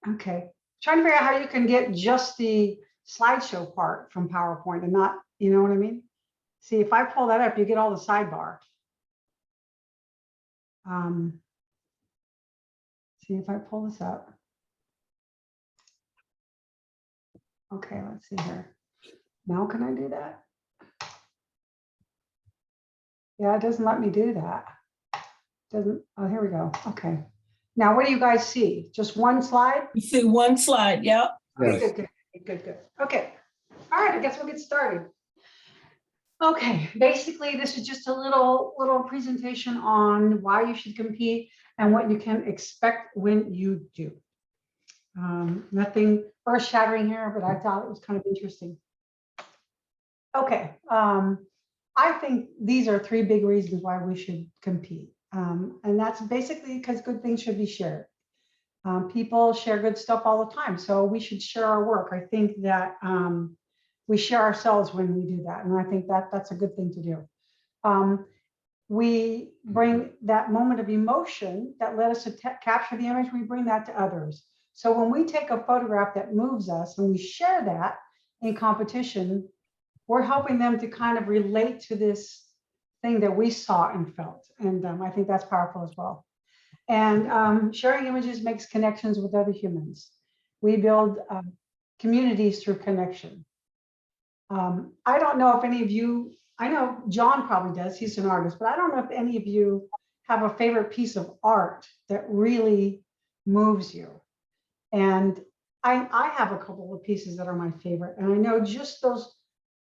Okay, trying to figure out how you can get just the slideshow part from PowerPoint and not, you know what I mean? See, if I pull that up, you get all the sidebar. See if I pull this up. Okay, let's see here. Now can I do that? Yeah, it doesn't let me do that. Doesn't, oh, here we go. Okay. Now, what do you guys see? Just one slide? You see one slide, yeah. Okay, good. Okay. All right, I guess we'll get started. Okay, basically, this is just a little presentation on why you should compete and what you can expect when you do. Nothing earth-shattering here, but I thought it was kind of interesting. Okay, I think these are 3 big reasons why we should compete. And that's basically because good things should be shared. People share good stuff all the time, so we should share our work. I think that we share ourselves when we do that, and I think that that's a good thing to do. We bring that moment of emotion that led us to capture the image, we bring that to others. So when we take a photograph that moves us and we share that in competition, we're helping them to kind of relate to this thing that we saw and felt. And I think that's powerful as well. And sharing images makes connections with other humans. We build communities through connection. I don't know if any of you, I know John probably does, he's an artist, but I don't know if any of you have a favorite piece of art that really moves you. And I have a couple of pieces that are my favorite. And I know just those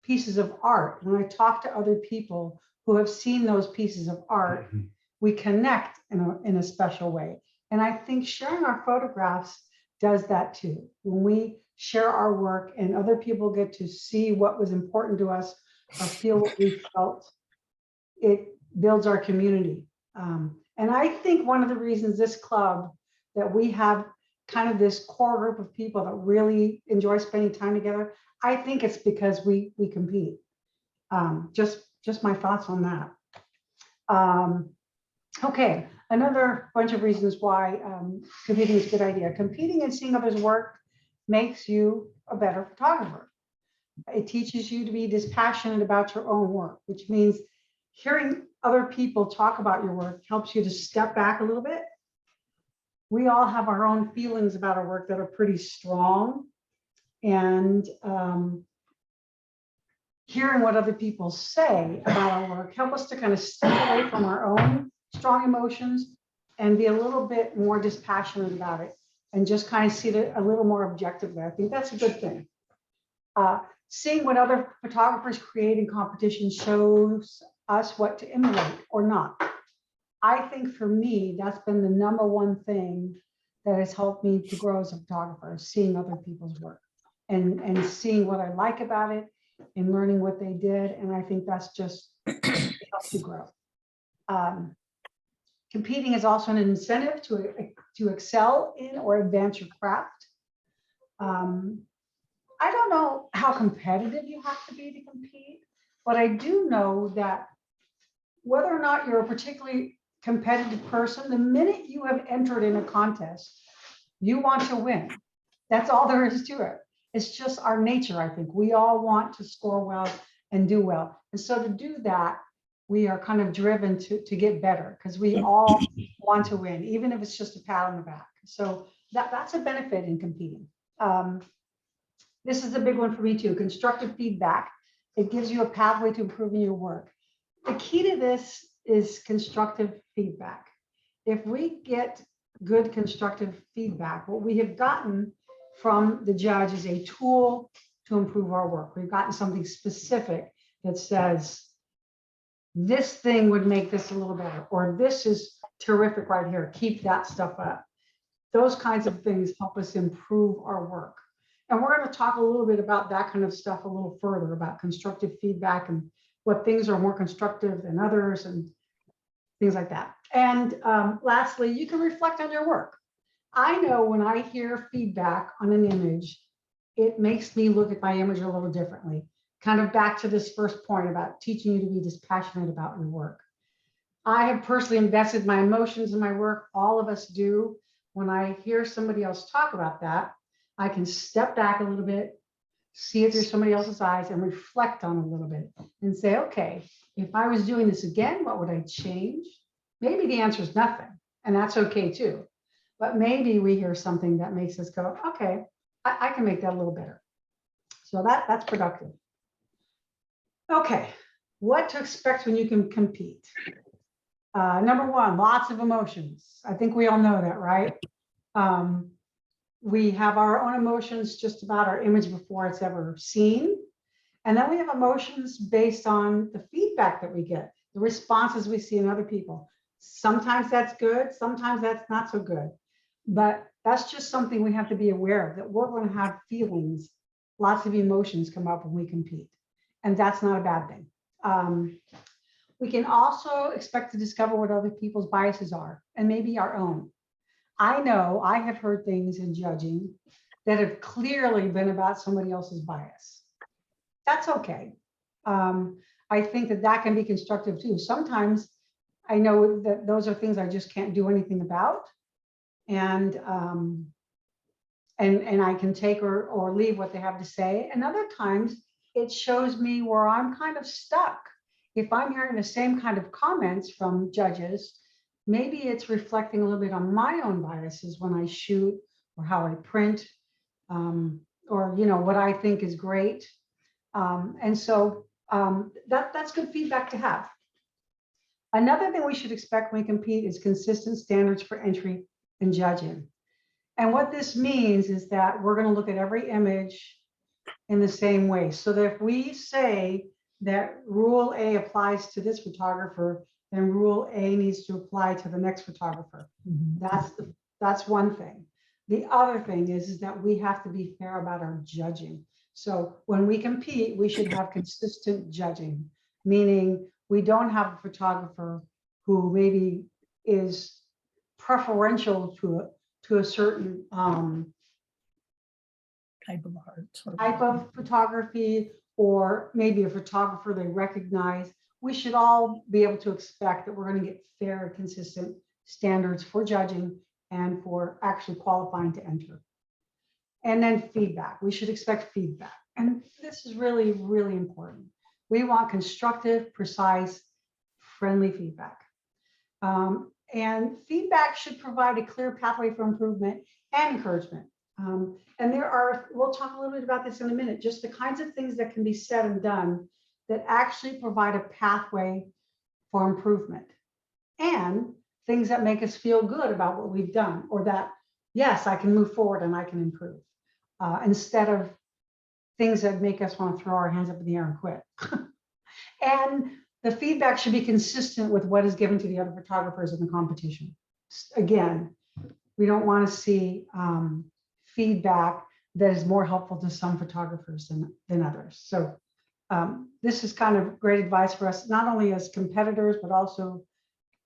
pieces of art, when I talk to other people who have seen those pieces of art, we connect in a special way. And I think sharing our photographs does that too. When we share our work and other people get to see what was important to us or feel what we felt, it builds our community. And I think one of the reasons this club, that we have kind of this core group of people that really enjoy spending time together, I think it's because we compete. Just my thoughts on that. Okay, another bunch of reasons why competing is a good idea. Competing and seeing others' work makes you a better photographer. It teaches you to be dispassionate about your own work, which means hearing other people talk about your work helps you to step back a little bit. We all have our own feelings about our work that are pretty strong, and hearing what other people say about our work help us to kind of step away from our own strong emotions and be a little bit more dispassionate about it and just kind of see it a little more objectively. I think that's a good thing. Seeing what other photographers create in competition shows us what to emulate or not. I think for me, that's been the #1 thing that has helped me to grow as a photographer, seeing other people's work and seeing what I like about it and learning what they did. And I think that's just, it helps you grow. Competing is also an incentive to excel in or advance your craft. I don't know how competitive you have to be to compete, but I do know that whether or not you're a particularly competitive person, the minute you have entered in a contest, you want to win. That's all there is to it. It's just our nature, I think. We all want to score well and do well. And so to do that, we are kind of driven to get better because we all want to win, even if it's just a pat on the back. So that's a benefit in competing. This is a big one for me too, constructive feedback. It gives you a pathway to improving your work. The key to this is constructive feedback. If we get good constructive feedback, what we have gotten from the judge is a tool to improve our work. We've gotten something specific that says, this thing would make this a little better, or this is terrific right here, keep that stuff up. Those kinds of things help us improve our work. And we're going to talk a little bit about that kind of stuff a little further, about constructive feedback and what things are more constructive than others and things like that. And lastly, you can reflect on your work. I know when I hear feedback on an image, it makes me look at my image a little differently. Kind of back to this first point about teaching you to be dispassionate about your work. I have personally invested my emotions in my work. All of us do. When I hear somebody else talk about that, I can step back a little bit, see it through somebody else's eyes, and reflect on it a little bit and say, okay, if I was doing this again, what would I change? Maybe the answer is nothing, and that's okay too. But maybe we hear something that makes us go, okay, I can make that a little better. So that's productive. Okay, what to expect when you can compete? Number one, lots of emotions. I think we all know that, right? We have our own emotions just about our image before it's ever seen. And then we have emotions based on the feedback that we get, the responses we see in other people. Sometimes that's good, sometimes that's not so good. But that's just something we have to be aware of, that we're going to have feelings, lots of emotions come up when we compete. And that's not a bad thing. We can also expect to discover what other people's biases are, and maybe our own. I know I have heard things in judging that have clearly been about somebody else's bias. That's okay. I think that can be constructive too. Sometimes I know that those are things I just can't do anything about, and I can take or leave what they have to say. And other times it shows me where I'm kind of stuck. If I'm hearing the same kind of comments from judges, maybe it's reflecting a little bit on my own biases when I shoot, or how I print, or what I think is great. And so that's good feedback to have. Another thing we should expect when we compete is consistent standards for entry and judging. And what this means is that we're going to look at every image in the same way. So that if we say that rule A applies to this photographer, then rule A needs to apply to the next photographer. That's one thing. The other thing is that we have to be fair about our judging. So when we compete, we should have consistent judging, meaning we don't have a photographer who maybe is preferential to a certain type of art, type of photography, or maybe a photographer they recognize. We should all be able to expect that we're going to get fair and consistent standards for judging and for actually qualifying to enter. And then feedback. We should expect feedback. And this is really, really important. We want constructive, precise, friendly feedback. And feedback should provide a clear pathway for improvement and encouragement. And we'll talk a little bit about this in a minute, just the kinds of things that can be said and done that actually provide a pathway for improvement, and things that make us feel good about what we've done, or that, yes, I can move forward and I can improve, instead of things that make us want to throw our hands up in the air and quit. And the feedback should be consistent with what is given to the other photographers in the competition. Again, we don't want to see feedback that is more helpful to some photographers than others. So this is kind of great advice for us, not only as competitors, but also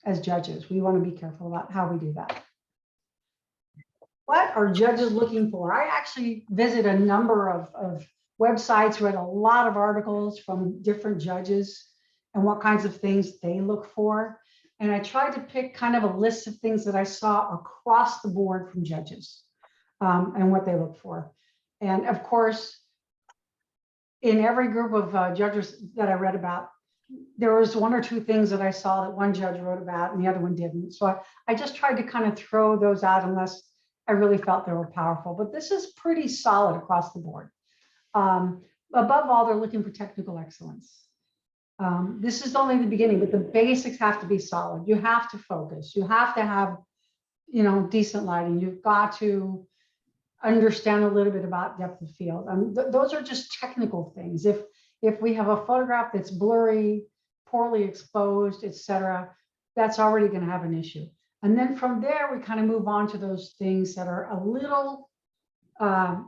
as judges. We want to be careful about how we do that. What are judges looking for? I actually visit a number of websites, read a lot of articles from different judges and what kinds of things they look for. And I tried to pick kind of a list of things that I saw across the board from judges, and what they look for. And of course, in every group of judges that I read about, there was one or two things that I saw that one judge wrote about and the other one didn't. So I just tried to kind of throw those out unless I really felt they were powerful. But this is pretty solid across the board. Above all, they're looking for technical excellence. This is only the beginning, but the basics have to be solid. You have to focus. You have to have, decent lighting. You've got to understand a little bit about depth of field. Those are just technical things. If we have a photograph that's blurry, poorly exposed, etc., that's already going to have an issue. And then from there, we kind of move on to those things that are a little, have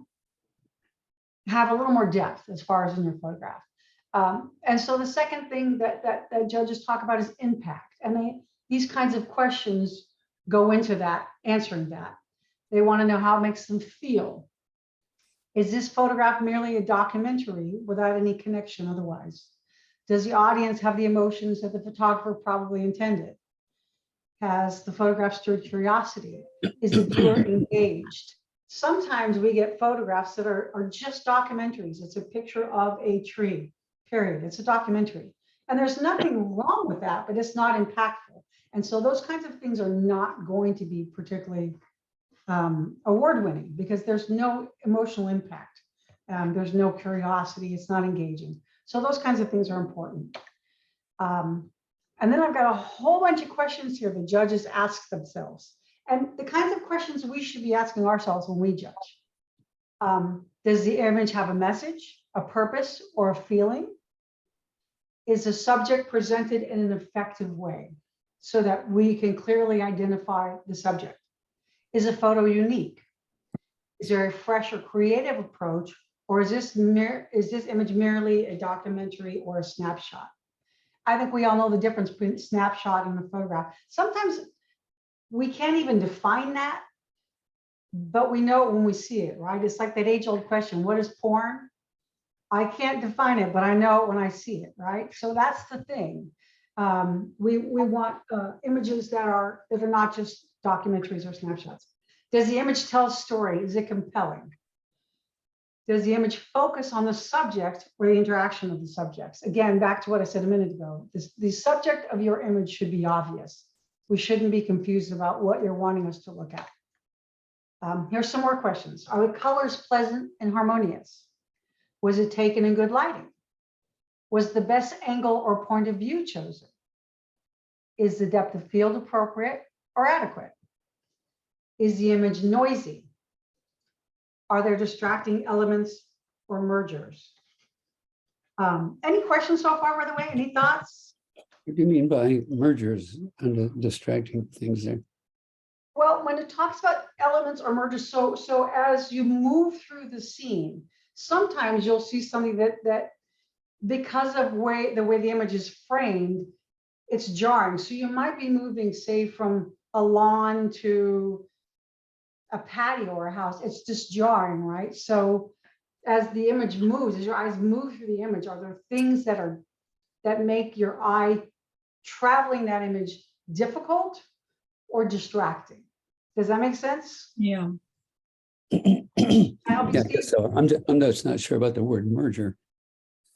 a little more depth as far as in your photograph. And so the second thing that judges talk about is impact. And these kinds of questions go into that, answering that. They want to know how it makes them feel. Is this photograph merely a documentary without any connection otherwise? Does the audience have the emotions that the photographer probably intended? Has the photograph stirred curiosity? Is the viewer engaged? Sometimes we get photographs that are just documentaries. It's a picture of a tree, period. It's a documentary. And there's nothing wrong with that, but it's not impactful. And so those kinds of things are not going to be particularly award-winning because there's no emotional impact. There's no curiosity. It's not engaging. So those kinds of things are important. And then I've got a whole bunch of questions here the judges ask themselves. And the kinds of questions we should be asking ourselves when we judge. Does the image have a message, a purpose, or a feeling? Is the subject presented in an effective way so that we can clearly identify the subject? Is a photo unique? Is there a fresh or creative approach, or is this image merely a documentary or a snapshot? I think we all know the difference between snapshot and a photograph. Sometimes we can't even define that, but we know it when we see it, right? It's like that age-old question, what is porn? I can't define it, but I know it when I see it, right? So that's the thing. We want images that are not just documentaries or snapshots. Does the image tell a story? Is it compelling? Does the image focus on the subject or the interaction of the subjects? Again, back to what I said a minute ago, the subject of your image should be obvious. We shouldn't be confused about what you're wanting us to look at. Here's some more questions. Are the colors pleasant and harmonious? Was it taken in good lighting? Was the best angle or point of view chosen? Is the depth of field appropriate or adequate? Is the image noisy? Are there distracting elements or mergers? Any questions so far, by the way? Any thoughts? What do you mean by mergers and the distracting things there? Well, when it talks about elements or mergers, so as you move through the scene, sometimes you'll see something that because of the way the image is framed, it's jarring. So you might be moving, say, from a lawn to a patio or a house. It's just jarring, right? So as the image moves, as your eyes move through the image, are there things that make your eye traveling that image difficult or distracting? Does that make sense? Yeah. Yeah, I guess so. I'm just not sure about the word merger.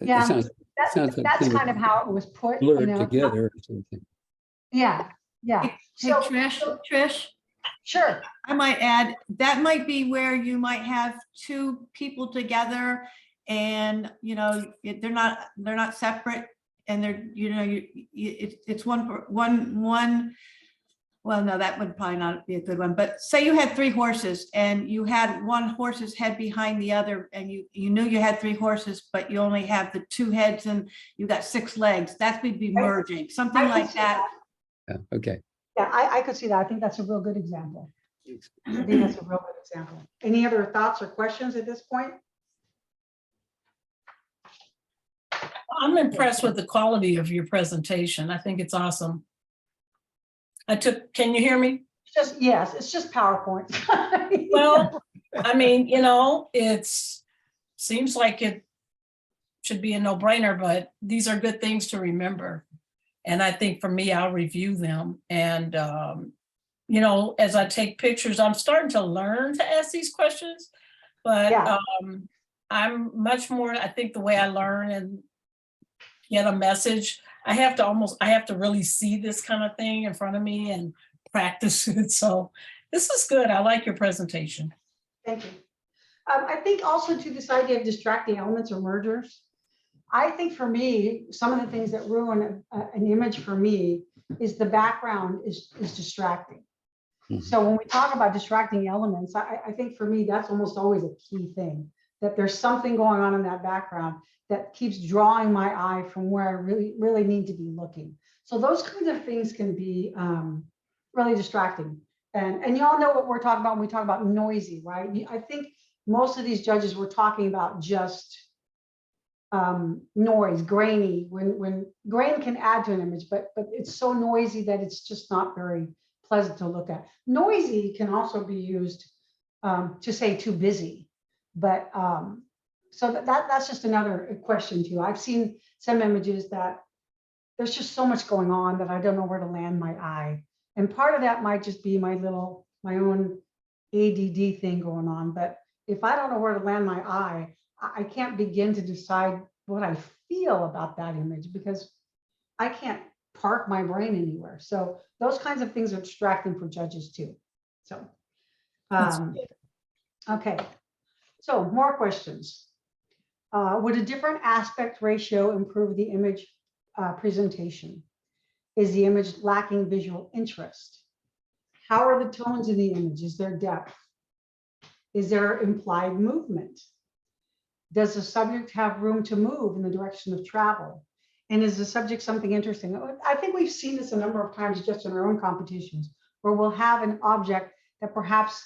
Yeah, sounds like that's kind of how it was put. Blurred together or something. Yeah, yeah. Hey, So, Trish, sure. I might add, that might be where you might have two people together and, you know, they're not separate and they're, you know, it's one. Well, no, that would probably not be a good one, but say you had three horses and you had one horse's head behind the other and you knew you had three horses, but you only have the two heads and you got six legs. That would be merging, something like that. Yeah, okay. Yeah, I could see that. I think that's a real good example. I think that's a real good example. Any other thoughts or questions at this point? I'm impressed with the quality of your presentation. I think it's awesome. Can you hear me? Yes, it's just PowerPoint. Well, I mean, you know, seems like it should be a no-brainer, but these are good things to remember. And I think for me, I'll review them. And, you know, as I take pictures, I'm starting to learn to ask these questions, but Yeah. I'm much more, I think the way I learn and get a message, I have to really see this kind of thing in front of me and practice it. So this is good. I like your presentation. Thank you. I think also to this idea of distracting elements or mergers, I think for me, some of the things that ruin an image for me is the background is distracting. Mm-hmm. So when we talk about distracting elements, I think for me, that's almost always a key thing, that there's something going on in that background that keeps drawing my eye from where I really need to be looking. So those kinds of things can be really distracting. And you all know what we're talking about when we talk about noisy, right? I think most of these judges were talking about just noise, grainy, when grain can add to an image, but it's so noisy that it's just not very pleasant to look at. Noisy can also be used to say too busy, but so that's just another question too. I've seen some images that there's just so much going on that I don't know where to land my eye. And part of that might just be my own ADD thing going on. But if I don't know where to land my eye, I can't begin to decide what I feel about that image because I can't park my brain anywhere. So those kinds of things are distracting for judges too. So, okay. So more questions. Would a different aspect ratio improve the image presentation? Is the image lacking visual interest? How are the tones in the image? Is there depth? Is there implied movement? Does the subject have room to move in the direction of travel? And is the subject something interesting? I think we've seen this a number of times just in our own competitions, where we'll have an object that perhaps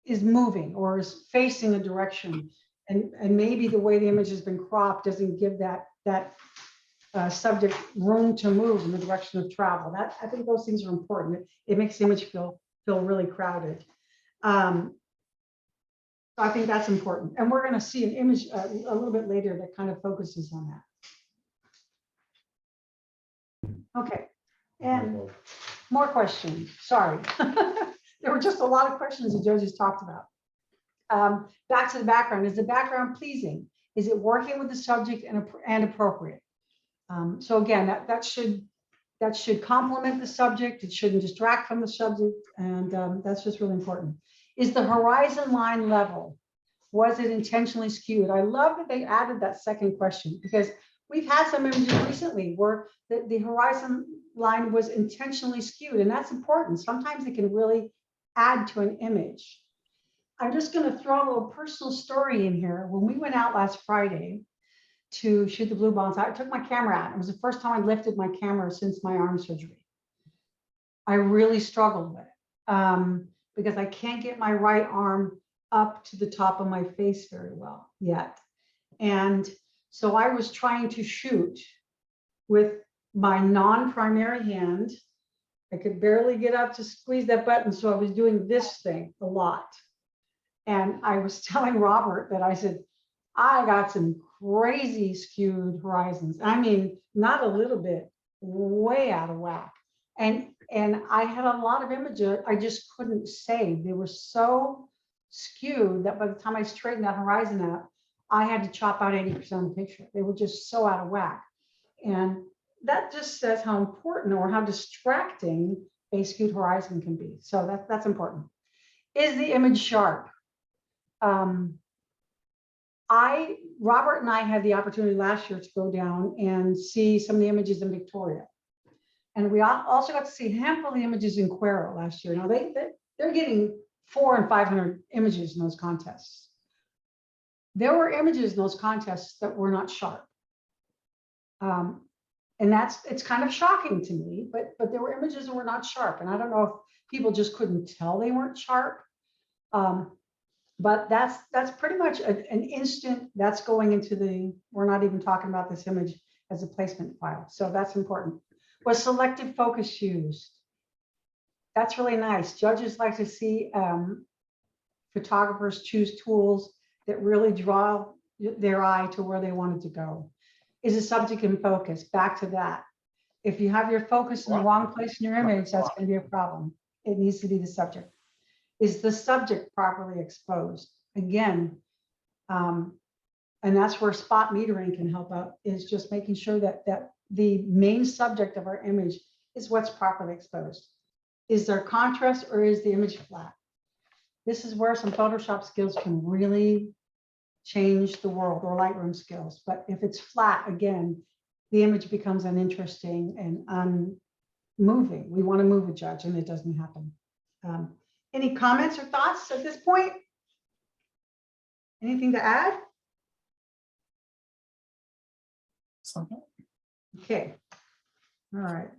is moving or is facing a direction. And maybe the way the image has been cropped doesn't give that subject room to move in the direction of travel. I think those things are important. It makes the image feel really crowded. So I think that's important. And we're going to see an image a little bit later that kind of focuses on that. Okay. And more questions. Sorry. There were just a lot of questions that Joe just talked about. Back to the background. Is the background pleasing? Is it working with the subject and appropriate? So again, that should complement the subject. It shouldn't distract from the subject. And that's just really important. Is the horizon line level? Was it intentionally skewed? I love that they added that second question because we've had some images recently where the horizon line was intentionally skewed, and that's important. Sometimes it can really add to an image. I'm just going to throw a little personal story in here. When we went out last Friday to shoot the blue bonds, I took my camera out. It was the first time I lifted my camera since my arm surgery. I really struggled with it because I can't get my right arm up to the top of my face very well yet. And so I was trying to shoot with my non-primary hand. I could barely get up to squeeze that button. So I was doing this thing a lot. And I was telling Robert that I said, I got some crazy skewed horizons. I mean, not a little bit, way out of whack. And I had a lot of images I just couldn't save. They were so skewed that by the time I straightened that horizon out, I had to chop out 80% of the picture. They were just so out of whack. And that just says how important or how distracting a skewed horizon can be. So that's important. Is the image sharp? Robert and I had the opportunity last year to go down and see some of the images in Victoria. And we also got to see a handful of the images in Cuero last year. Now they're getting 400 and 500 images in those contests. There were images in those contests that were not sharp. And it's kind of shocking to me, but there were images that were not sharp. And I don't know if people just couldn't tell they weren't sharp. But that's pretty much an instant that's going into we're not even talking about this image as a placement file. So that's important. Was selective focus used? That's really nice. Judges like to see photographers choose tools that really draw their eye to where they want it to go. Is the subject in focus? Back to that. If you have your focus in the wrong place in your image, that's going to be a problem. It needs to be the subject. Is the subject properly exposed? Again, and that's where spot metering can help out, is just making sure that the main subject of our image is what's properly exposed. Is there contrast or is the image flat? This is where some Photoshop skills can really change the world, or Lightroom skills. But if it's flat, again, the image becomes uninteresting and unmoving. We want to move a judge and it doesn't happen. Any comments or thoughts at this point? Anything to add? Okay. All right.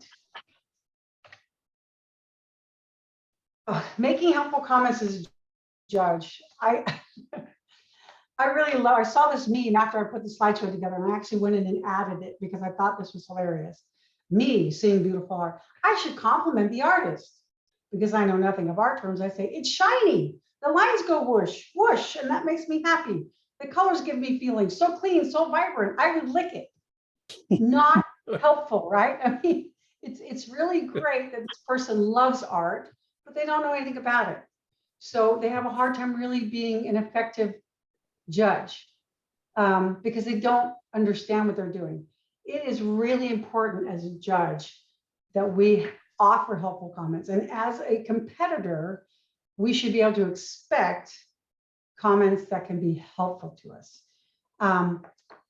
Making helpful comments as a judge. I saw this meme after I put the slideshow together, and I actually went in and added it because I thought this was hilarious. Me seeing beautiful art. I should compliment the artist. Because I know nothing of art terms, I say, it's shiny. The lines go whoosh, whoosh, and that makes me happy. The colors give me feelings, so clean, so vibrant, I would lick it. Not helpful, right? I mean, It's really great that this person loves art, but they don't know anything about it. So they have a hard time really being an effective judge because they don't understand what they're doing. It is really important as a judge that we offer helpful comments. And as a competitor, we should be able to expect comments that can be helpful to us.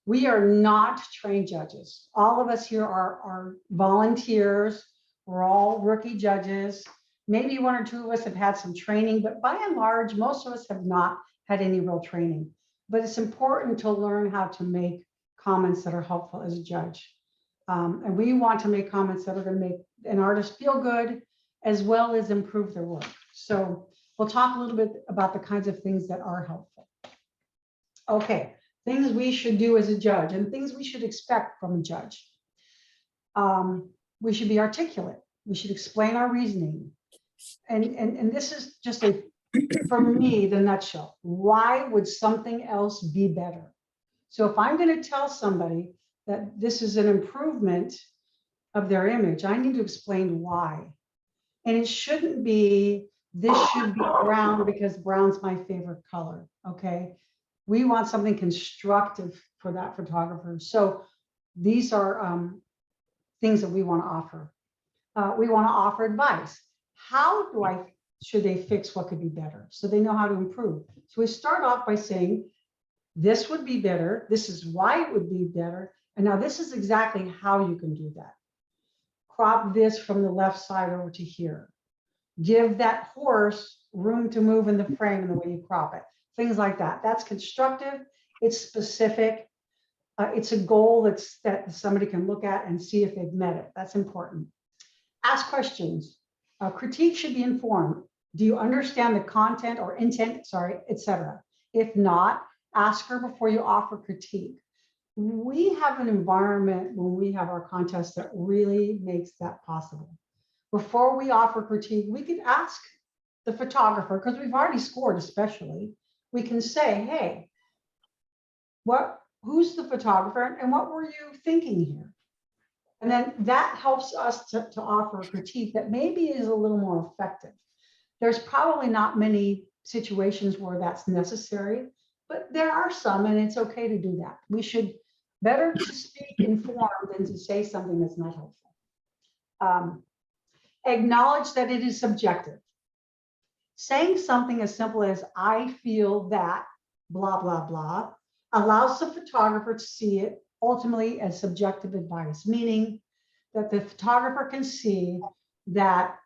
We are not trained judges. All of us here are volunteers. We're all rookie judges. Maybe one or two of us have had some training, but by and large, most of us have not had any real training. But it's important to learn how to make comments that are helpful as a judge. And we want to make comments that are going to make an artist feel good, as well as improve their work. So we'll talk a little bit about the kinds of things that are helpful. Okay, things we should do as a judge and things we should expect from a judge. We should be articulate. We should explain our reasoning. And this is just for me, the nutshell. Why would something else be better? So if I'm going to tell somebody that this is an improvement of their image, I need to explain why. And it shouldn't be, this should be brown because brown's my favorite color, okay? We want something constructive for that photographer. So these are things that we want to offer. We want to offer advice. How should they fix what could be better? So they know how to improve. So we start off by saying, this would be better. This is why it would be better. And now this is exactly how you can do that. Crop this from the left side over to here. Give that horse room to move in the frame in the way you crop it. Things like that. That's constructive. It's specific. It's a goal that somebody can look at and see if they've met it. That's important. Ask questions. Critique should be informed. Do you understand the content or intent, etc.? If not, ask her before you offer critique. We have an environment when we have our contests that really makes that possible. Before we offer critique, we could ask the photographer, because we've already scored especially, we can say, hey, who's the photographer and what were you thinking here? And then that helps us to offer a critique that maybe is a little more effective. There's probably not many situations where that's necessary, but there are some, and it's okay to do that. We should better to speak informed than to say something that's not helpful. Acknowledge that it is subjective. Saying something as simple as, I feel that blah, blah, blah, allows the photographer to see it ultimately as subjective advice, meaning that the photographer can see that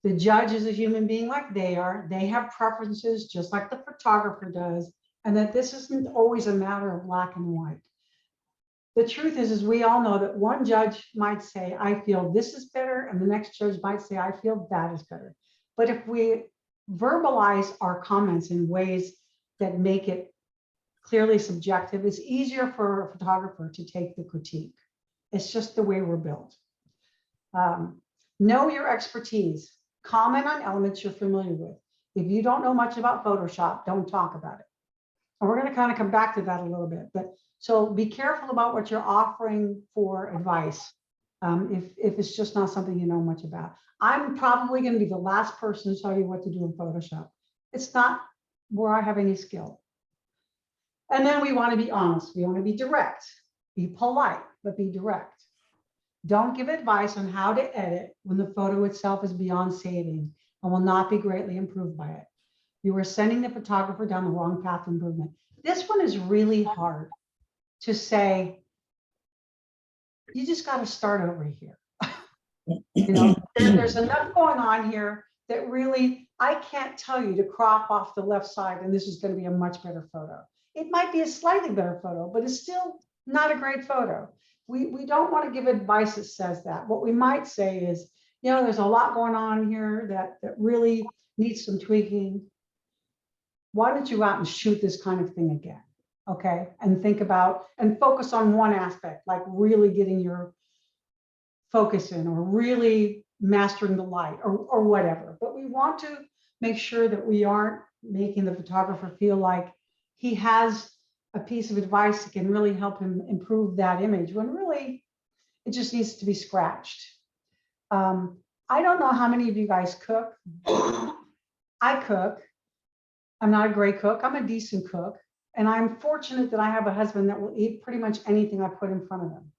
the judge is a human being like they are. They have preferences just like the photographer does, and that this isn't always a matter of black and white. The truth is we all know that one judge might say, I feel this is better, and the next judge might say, I feel that is better. But if we verbalize our comments in ways that make it clearly subjective, it's easier for a photographer to take the critique. It's just the way we're built. Know your expertise. Comment on elements you're familiar with. If you don't know much about Photoshop, don't talk about it. And we're going to kind of come back to that a little bit. But so be careful about what you're offering for advice. If it's just not something you know much about. I'm probably going to be the last person to tell you what to do in Photoshop. It's not where I have any skill. And then we want to be honest. We want to be direct. Be polite, but be direct. Don't give advice on how to edit when the photo itself is beyond saving and will not be greatly improved by it. You are sending the photographer down the wrong path of improvement. This one is really hard to say, you just got to start over here. You know, there's enough going on here that really, I can't tell you to crop off the left side and this is going to be a much better photo. It might be a slightly better photo, but it's still not a great photo. We don't want to give advice that says that. What we might say is, you know, there's a lot going on here that really needs some tweaking. Why don't you go out and shoot this kind of thing again? Okay, and think about and focus on one aspect, like really getting your focus in or really mastering the light or whatever. But we want to make sure that we aren't making the photographer feel like he has a piece of advice that can really help him improve that image when really it just needs to be scratched. I don't know how many of you guys cook. I cook. I'm not a great cook. I'm a decent cook. And I'm fortunate that I have a husband that will eat pretty much anything I put in front of him.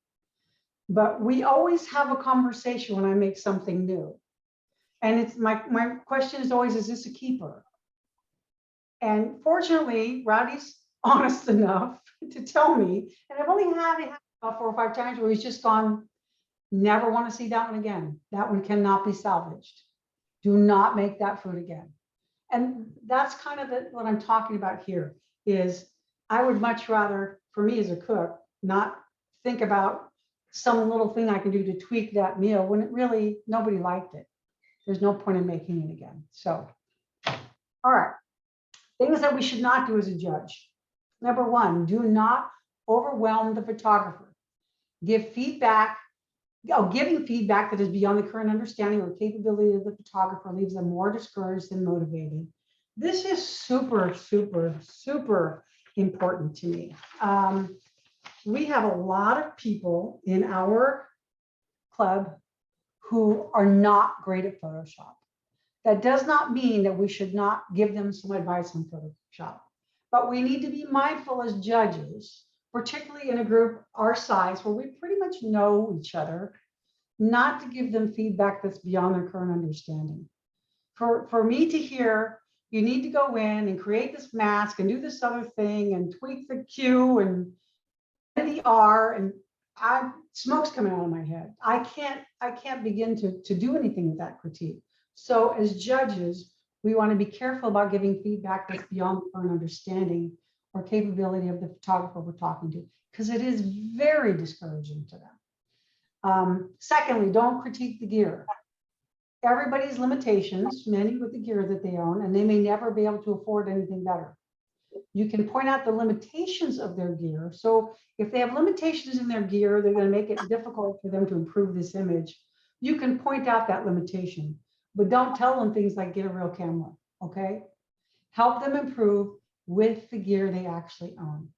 But we always have a conversation when I make something new. And it's my question is always, is this a keeper? And fortunately, Rowdy's honest enough to tell me, and I've only had it about 4 or 5 times where he's just gone, never want to see that one again. That one cannot be salvaged. Do not make that food again. And that's kind of what I'm talking about here is I would much rather, for me as a cook, not think about some little thing I can do to tweak that meal when it really, nobody liked it. There's no point in making it again. So, all right. Things that we should not do as a judge. Number 1, do not overwhelm the photographer. Give feedback. Giving feedback that is beyond the current understanding or capability of the photographer leaves them more discouraged than motivated. This is super, super, super important to me. We have a lot of people in our club who are not great at Photoshop. That does not mean that we should not give them some advice on Photoshop, but we need to be mindful as judges, particularly in a group our size where we pretty much know each other, not to give them feedback that's beyond their current understanding. For me to hear, you need to go in and create this mask and do this other thing and tweak the Q and the R, and smoke's coming out of my head. I can't begin to do anything with that critique. So as judges, we want to be careful about giving feedback that's beyond the current understanding or capability of the photographer we're talking to, because it is very discouraging to them. Secondly, don't critique the gear. Everybody's limitations, many with the gear that they own, and they may never be able to afford anything better. You can point out the limitations of their gear. So if they have limitations in their gear, they're going to make it difficult for them to improve this image. You can point out that limitation, but don't tell them things like get a real camera, okay? Help them improve with the gear they actually own.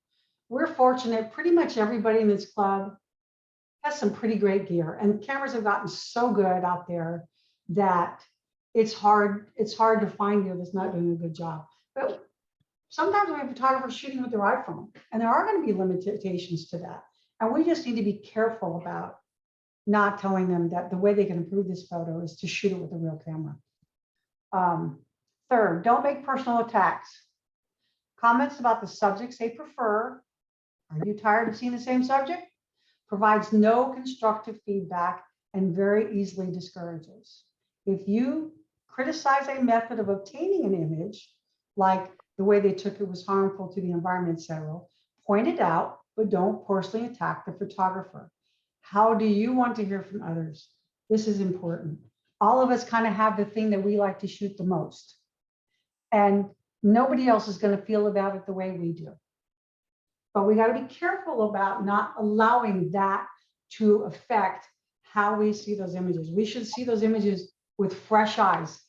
We're fortunate, pretty much everybody in this club has some pretty great gear, and cameras have gotten so good out there that it's hard to find gear that's not doing a good job. But sometimes we have photographers shooting with their iPhone, and there are going to be limitations to that. And we just need to be careful about not telling them that the way they can improve this photo is to shoot it with a real camera. Third, don't make personal attacks. Comments about the subjects they prefer. Are you tired of seeing the same subject? Provides no constructive feedback and very easily discourages. If you criticize a method of obtaining an image, like the way they took it was harmful to the environment, etc., point it out, but don't personally attack the photographer. How do you want to hear from others? This is important. All of us kind of have the thing that we like to shoot the most, and nobody else is going to feel about it the way we do. But we got to be careful about not allowing that to affect how we see those images. We should see those images with fresh eyes.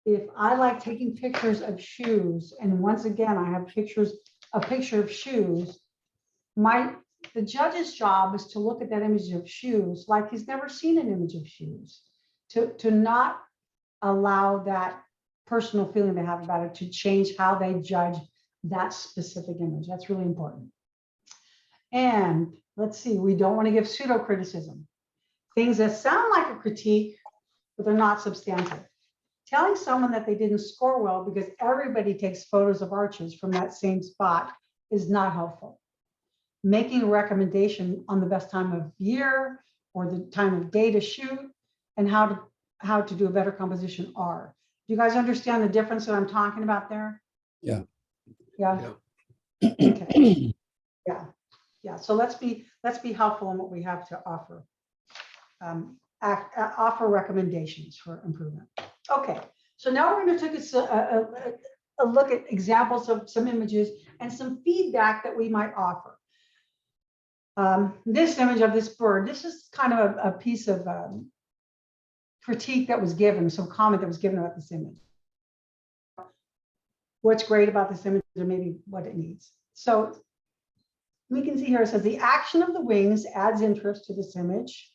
If I like taking pictures of shoes, and once again, I have a picture of shoes, the judge's job is to look at that image of shoes like he's never seen an image of shoes, to not allow that personal feeling they have about it to change how they judge that specific image. That's really important. And let's see, we don't want to give pseudo criticism, things that sound like a critique, but they're not substantive. Telling someone that they didn't score well because everybody takes photos of arches from that same spot is not helpful. Making a recommendation on the best time of year or the time of day to shoot and how to do a better composition are. Do you guys understand the difference that I'm talking about there? Yeah. Yeah. Okay. Yeah. Yeah. So let's be helpful in what we have to offer. Offer recommendations for improvement. Okay. So now we're going to take a look at examples of some images and some feedback that we might offer. This image of this bird, this is kind of a piece of critique that was given, some comment that was given about this image. What's great about this image or maybe what it needs. So we can see here, it says the action of the wings adds interest to this image.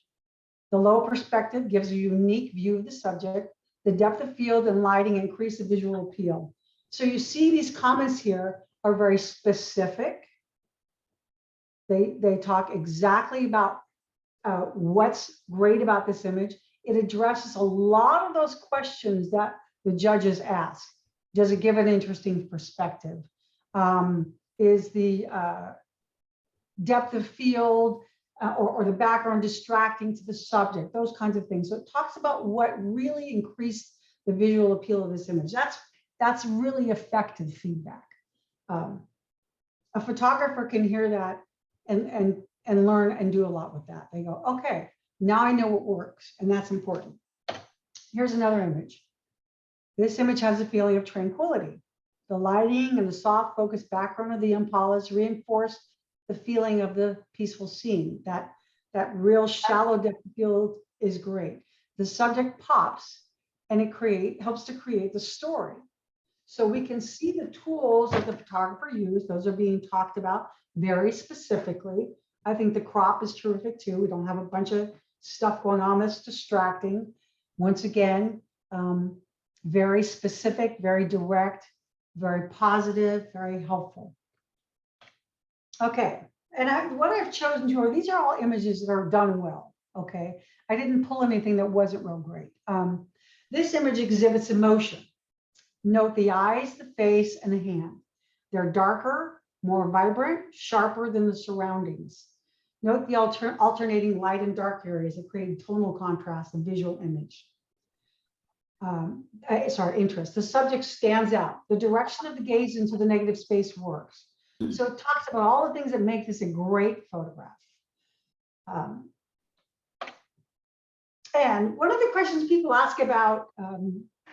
The low perspective gives a unique view of the subject. The depth of field and lighting increase the visual appeal. So you see these comments here are very specific. They talk exactly about what's great about this image. It addresses a lot of those questions that the judges ask. Does it give an interesting perspective? Is the depth of field or the background distracting to the subject? Those kinds of things. So it talks about what really increased the visual appeal of this image. That's really effective feedback. A photographer can hear that and learn and do a lot with that. They go, okay, now I know what works, and that's important. Here's another image. This image has a feeling of tranquility. The lighting and the soft focused background of the impalas reinforce the feeling of the peaceful scene. That real shallow depth of field is great. The subject pops, and it helps to create the story. So we can see the tools that the photographer used. Those are being talked about very specifically. I think the crop is terrific too. We don't have a bunch of stuff going on that's distracting. Once again, very specific, very direct, very positive, very helpful. Okay, and what I've chosen to are, these are all images that are done well, okay? I didn't pull anything that wasn't real great. This image exhibits emotion. Note the eyes, the face, and the hand. They're darker, more vibrant, sharper than the surroundings. Note the alternating light and dark areas that create tonal contrast and visual image. Interest. The subject stands out. The direction of the gaze into the negative space works. So it talks about all the things that make this a great photograph. And one of the questions people ask about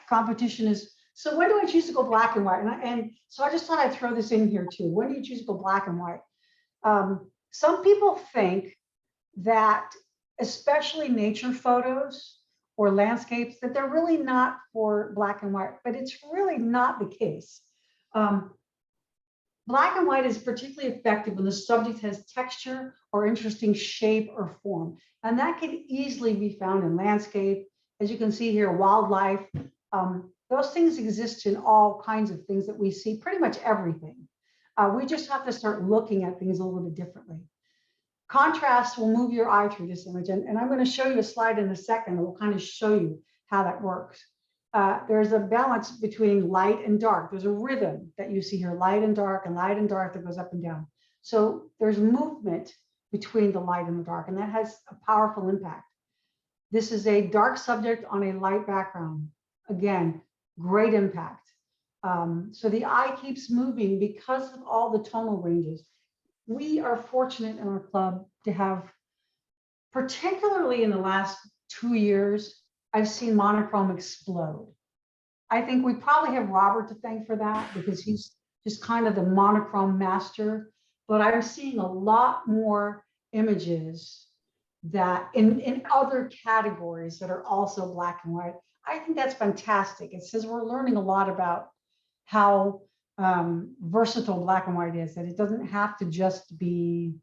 competition is, so when do I choose to go black and white? And so I just thought I'd throw this in here too. When do you choose to go black and white? Some people think that, especially nature photos or landscapes, that they're really not for black and white, but it's really not the case. Black and white is particularly effective when the subject has texture or interesting shape or form. And that can easily be found in landscape. As you can see here, wildlife. Those things exist in all kinds of things that we see, pretty much everything. We just have to start looking at things a little bit differently. Contrast will move your eye through this image. And I'm going to show you a slide in a second that will kind of show you how that works. There's a balance between light and dark. There's a rhythm that you see here, light and dark that goes up and down. So there's movement between the light and the dark, and that has a powerful impact. This is a dark subject on a light background. Again, great impact. So the eye keeps moving because of all the tonal ranges. We are fortunate in our club to have, particularly in the last 2 years, I've seen monochrome explode. I think we probably have Robert to thank for that because he's just kind of the monochrome master. But I'm seeing a lot more images that in other categories that are also black and white. I think that's fantastic. It says we're learning a lot about how versatile black and white is, that it doesn't have to just be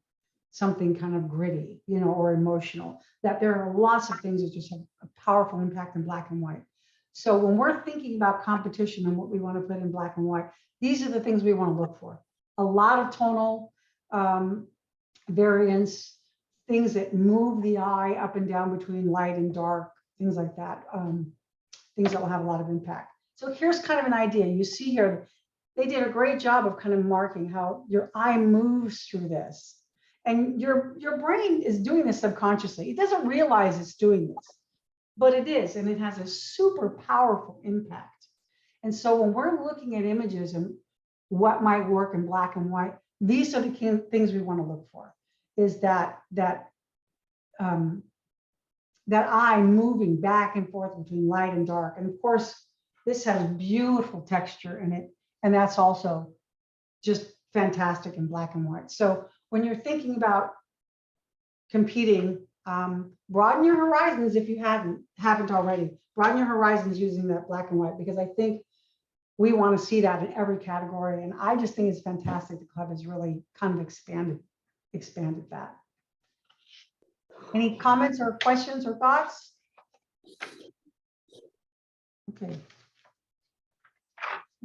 something kind of gritty, you know, or emotional, that there are lots of things that just have a powerful impact in black and white. So when we're thinking about competition and what we want to put in black and white, these are the things we want to look for. A lot of tonal variance, things that move the eye up and down between light and dark, things like that, things that will have a lot of impact. So here's kind of an idea. You see here, they did a great job of kind of marking how your eye moves through this. And your brain is doing this subconsciously. It doesn't realize it's doing this, but it is, and it has a super powerful impact. And so when we're looking at images and what might work in black and white, these are the things we want to look for, is that eye moving back and forth between light and dark. And of course, this has beautiful texture in it, and that's also just fantastic in black and white. So when you're thinking about competing, broaden your horizons if you haven't already. Broaden your horizons using that black and white, because I think we want to see that in every category. And I just think it's fantastic. The club has really kind of expanded that. Any comments or questions or thoughts? Okay.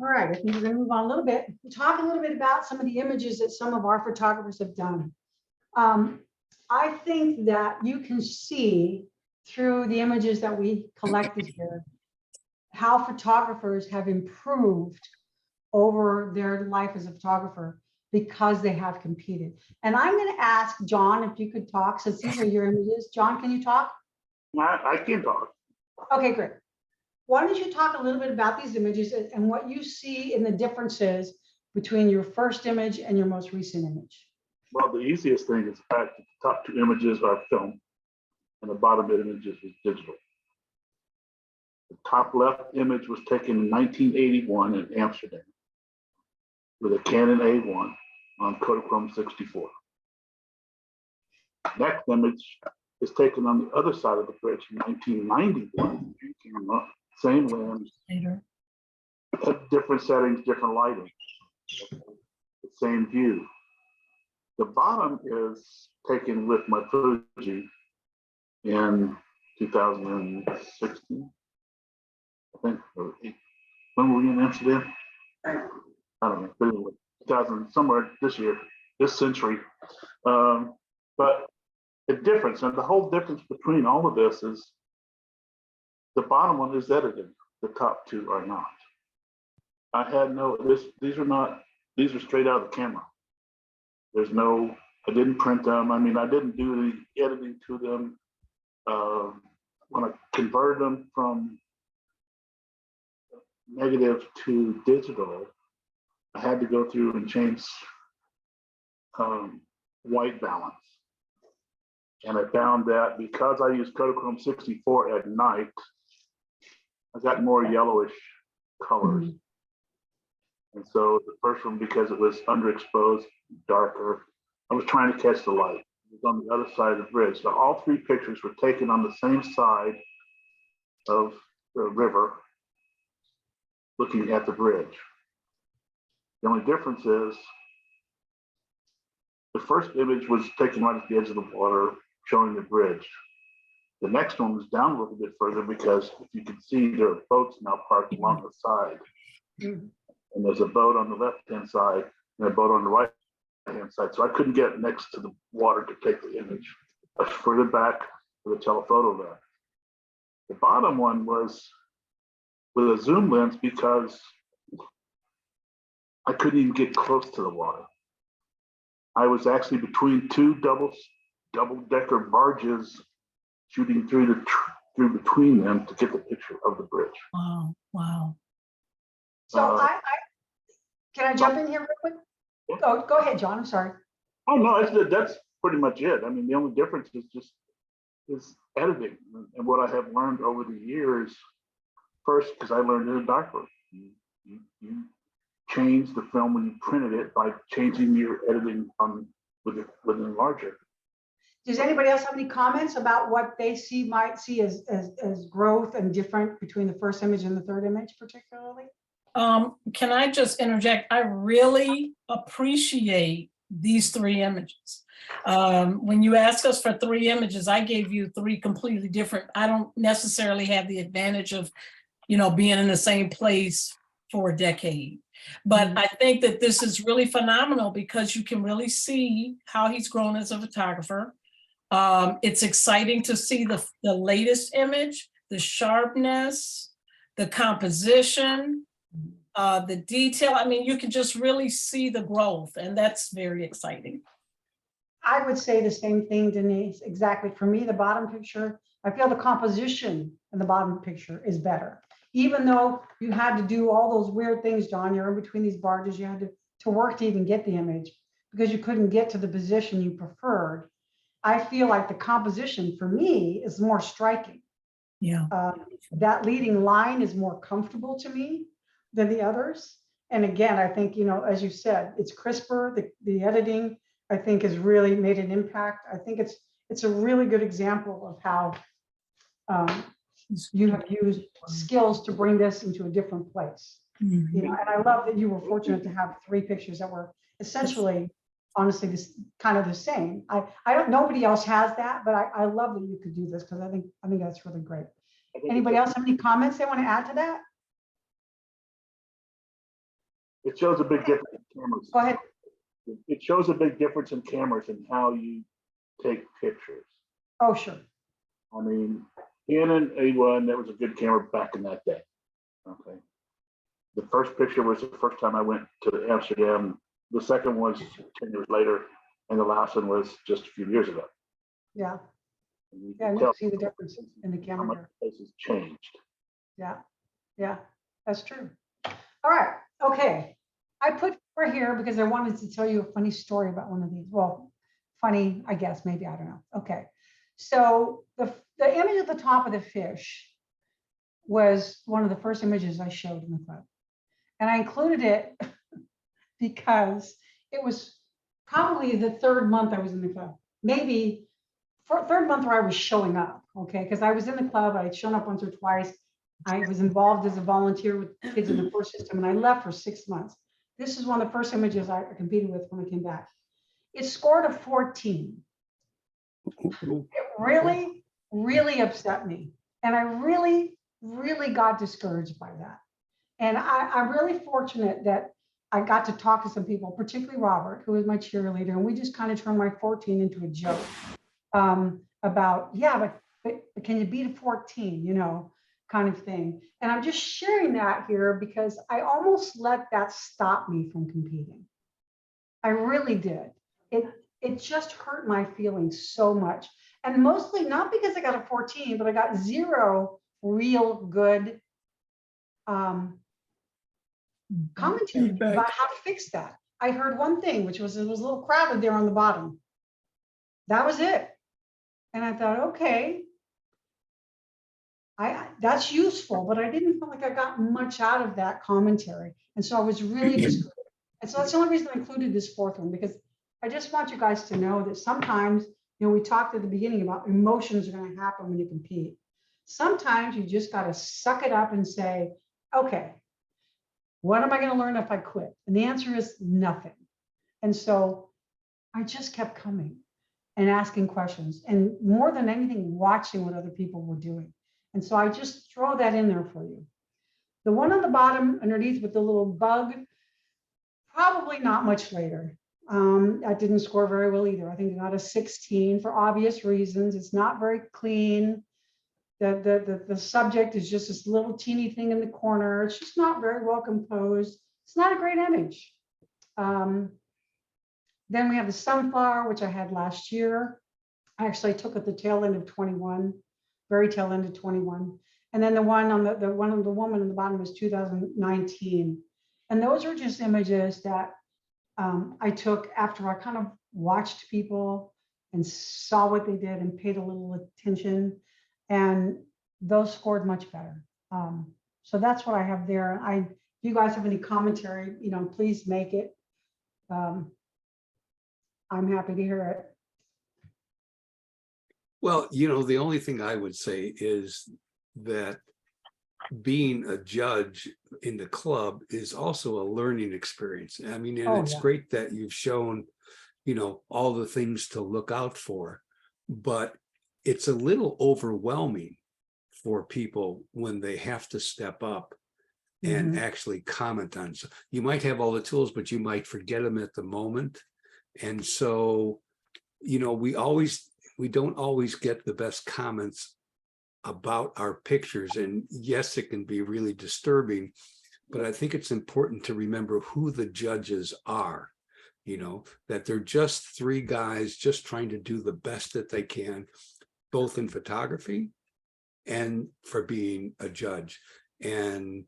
All right, I think we're going to move on a little bit. We'll talk a little bit about some of the images that some of our photographers have done. I think that you can see through the images that we collected here how photographers have improved over their life as a photographer because they have competed. And I'm going to ask John if you could talk, since these are your images. John, can you talk? I can talk. Okay, great. Why don't you talk a little bit about these images and what you see in the differences between your first image and your most recent image? Well, the easiest thing is the fact that the top two images are film and the bottom images is digital. The top left image was taken in 1981 in Amsterdam with a Canon A1 on Kodachrome 64. Next image is taken on the other side of the bridge in 1991. Camera, same lens, Later. different settings, different lighting, the same view. The bottom is taken with my Fuji in 2016, I think. When were we in Amsterdam? I don't know, but anyway, 2000, somewhere this year, this century. But the difference, and the whole difference between all of this is the bottom one is edited, the top two are not. I had no, these are straight out of the camera. There's no, I didn't print them. I mean, I didn't do the editing to them. When I converted them from negative to digital, I had to go through and change white balance. And I found that because I use Kodachrome 64 at night, I got more yellowish colors. Mm-hmm. And so the first one, because it was underexposed, darker, I was trying to catch the light. It was on the other side of the bridge. So all three pictures were taken on the same side of the river, looking at the bridge. The only difference is the first image was taken right at the edge of the water, showing the bridge. The next one was down a little bit further because if you can see, there are boats now parked along the side. Mm-hmm. And there's a boat on the left-hand side and a boat on the right-hand side. So I couldn't get next to the water to take the image. I was further back with a telephoto lens. The bottom one was with a zoom lens because I couldn't even get close to the water. I was actually between two double-decker barges shooting through between them to get the picture of the bridge. Wow, wow. So can I jump in here real quick? Oh, go ahead, John, I'm sorry. Oh, no, that's pretty much it. I mean, the only difference is editing. And what I have learned over the years, first, because I learned in a darkroom, you change the film when you printed it by changing your editing with an enlarger. Does anybody else have any comments about what they might see as growth and different between the first image and the third image particularly? Can I just interject? I really appreciate these three images. When you ask us for three images, I gave you three completely different. I don't necessarily have the advantage of, being in the same place for a decade. But I think that this is really phenomenal because you can really see how he's grown as a photographer. It's exciting to see the latest image, the sharpness, the composition, the detail. I mean, you can just really see the growth, and that's very exciting. I would say the same thing, Denise. Exactly. For me, the bottom picture, I feel the composition in the bottom picture is better. Even though you had to do all those weird things, John, you're in between these barges, you had to work to even get the image because you couldn't get to the position you preferred. I feel like the composition for me is more striking. Yeah. That leading line is more comfortable to me than the others. And again, I think, as you said, it's crisper. The editing, I think, has really made an impact. I think it's a really good example of how you have used skills to bring this into a different place. And I love that you were fortunate to have three pictures that were essentially honestly this kind of the same. I don't, nobody else has that, but I love that you could do this because I think that's really great. I think Anybody else have any comments they want to add to that? it shows a big difference in cameras. Go ahead. It shows a big difference in cameras and how you take pictures. Oh, sure. I mean, Canon A1, that was a good camera back in that day. Okay. The first picture was the first time I went to Amsterdam. The second was 10 years later, and the last one was just a few years ago. Yeah. And you Yeah, can I tell see the difference in the how camera much here. places changed. Yeah, yeah, that's true. All right, okay. I put for here because I wanted to tell you a funny story about one of these. Well, funny, I guess, maybe, I don't know. Okay, so the image at the top of the fish was one of the first images I showed in the club. And I included it because it was probably the third month I was in the club. Maybe third month where I was showing up, okay? Because I was in the club, I had shown up once or twice. I was involved as a volunteer with kids in the first system, and I left for 6 months. This is one of the first images I competed with when I came back. It scored a 14. It really, really upset me. And I really, really got discouraged by that. And I'm really fortunate that I got to talk to some people, particularly Robert, who was my cheerleader, and we just kind of turned my 14 into a joke about, yeah, but can you beat a 14, you know, kind of thing. And I'm just sharing that here because I almost let that stop me from competing. I really did. It just hurt my feelings so much. And mostly not because I got a 14, but I got 0 real good commentary about how to fix that. I heard one thing, which was it was a little crowded there on the bottom. That was it. And I thought, okay, that's useful, but I didn't feel like I got much out of that commentary. And so I was really discouraged. And so that's the only reason I included this fourth one, because I just want you guys to know that sometimes, you know, we talked at the beginning about emotions are going to happen when you compete. Sometimes you just got to suck it up and say, okay, what am I going to learn if I quit? And the answer is nothing. And so I just kept coming and asking questions, and more than anything, watching what other people were doing. And so I just throw that in there for you. The one on the bottom underneath with the little bug, probably not much later. I didn't score very well either. I think I got a 16 for obvious reasons. It's not very clean. The subject is just this little teeny thing in the corner. It's just not very well composed. It's not a great image. Then we have the sunflower, which I had last year. I actually took at the tail end of 21, very tail end of 21. And then the one on the one of the woman in the bottom was 2019. And those are just images that I took after I kind of watched people and saw what they did and paid a little attention. And those scored much better. So that's what I have there. If you guys have any commentary, you know, please make it. I'm happy to hear it. Well, you know, the only thing I would say is that being a judge in the club is also a learning experience. I mean, and it's great that you've shown, you know, all the things to look out for, but it's a little overwhelming for people when they have to step up and actually comment on. So you might have all the tools, but you might forget them at the moment. And so, you know, we don't always get the best comments about our pictures. And yes, it can be really disturbing, but I think it's important to remember who the judges are, you know, that they're just 3 guys just trying to do the best that they can, both in photography and for being a judge. And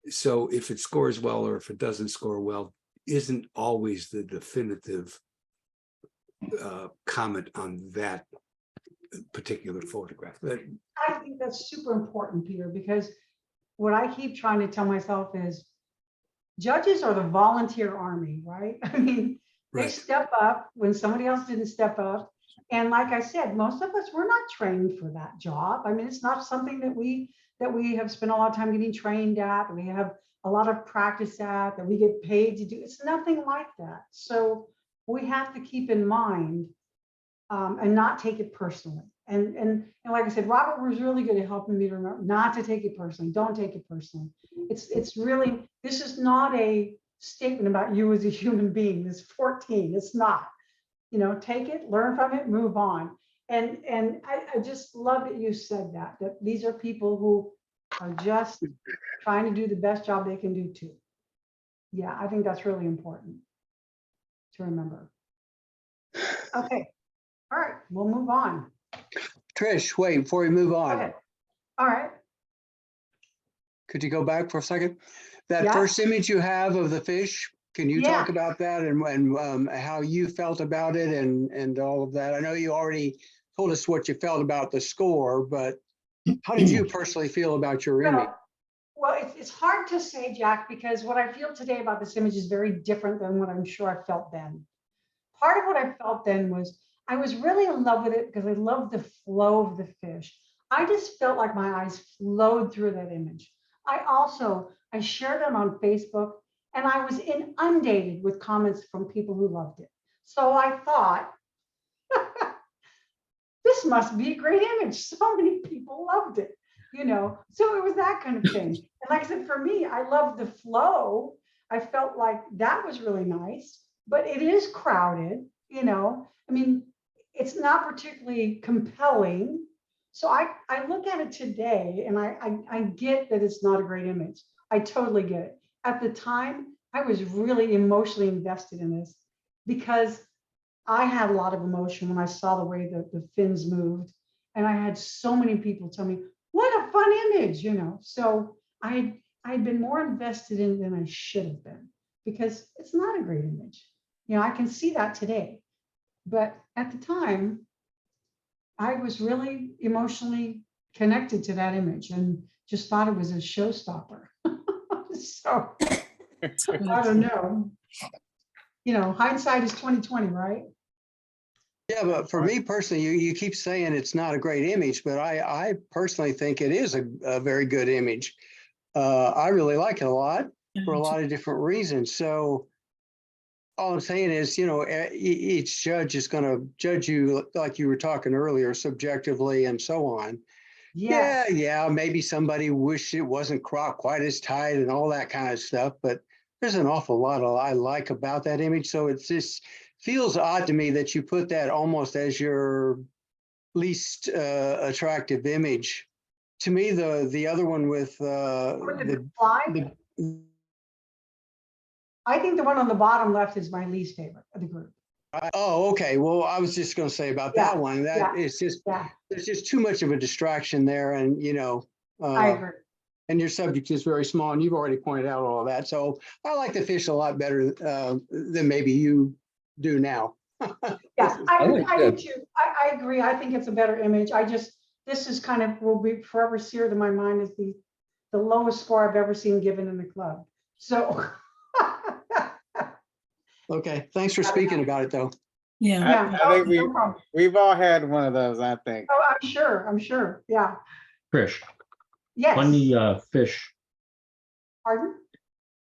so if it scores well or if it doesn't score well, isn't always the definitive comment on that particular photograph. I think that's super important, Peter, because what I keep trying to tell myself is judges are the volunteer army, right? I mean, they step up when somebody else didn't step up. And like I said, most of us, we're not trained for that job. I mean, it's not something that we have spent a lot of time getting trained at, that we have a lot of practice at, that we get paid to do. It's nothing like that. So we have to keep in mind and not take it personally. And like I said, Robert was really good at helping me to remember not to take it personally. Don't take it personally. It's really, this is not a statement about you as a human being. This 14, it's not. You know, take it, learn from it, move on. And I just love that you said that these are people who are just trying to do the best job they can do too. Yeah, I think that's really important to remember. Okay, all right, we'll move on. Trish, wait, before we move on, Okay, all right. could you go back for a second? That Yeah. first image you have of the fish, can you talk Yeah. about that and how you felt about it and all of that? I know you already told us what you felt about the score, but how did you personally feel about your image? Well, it's hard to say, Jack, because what I feel today about this image is very different than what I'm sure I felt then. Part of what I felt then was I was really in love with it because I loved the flow of the fish. I just felt like my eyes flowed through that image. I shared them on Facebook and I was inundated with comments from people who loved it. So I thought, this must be a great image. So many people loved it, you know? So it was that kind of thing. And like I said, for me, I loved the flow. I felt like that was really nice, but it is crowded, you know? I mean, it's not particularly compelling. So I look at it today and I get that it's not a great image. I totally get it. At the time, I was really emotionally invested in this because I had a lot of emotion when I saw the way that the fins moved. And I had so many people tell me, what a fun image, you know? So I'd been more invested in it than I should have been because it's not a great image. You know, I can see that today. But at the time, I was really emotionally connected to that image and just thought it was a showstopper. So I don't know. You know, hindsight is 20/20, right? Yeah, but for me personally, you keep saying it's not a great image, but I personally think it is a very good image. I really like it a lot for a lot of different reasons. So all I'm saying is, you know, each judge is going to judge you like you were talking earlier, subjectively and so on. Yes. Yeah, maybe somebody wished it wasn't cropped quite as tight and all that kind of stuff, but there's an awful lot I like about that image. So it's just feels odd to me that you put that almost as your least attractive image. To me, the other one with I think the one on the bottom left is my least favorite of the group. Oh, okay. Well, I was just going to say about that one that it's just there's just too much of a distraction there, and you know, I agree. and your subject is very small, and you've already pointed out all of that. So I like the fish a lot better than maybe you do now. Yeah, I do too. I agree. I think it's a better image. This is kind of will be forever seared in my mind as the lowest score I've ever seen given in the club. So. Okay, thanks for speaking about it, though. Yeah. I think we've all had one of those, I think. Oh, I'm sure. Yeah. Trish, Yes. on the fish, Pardon?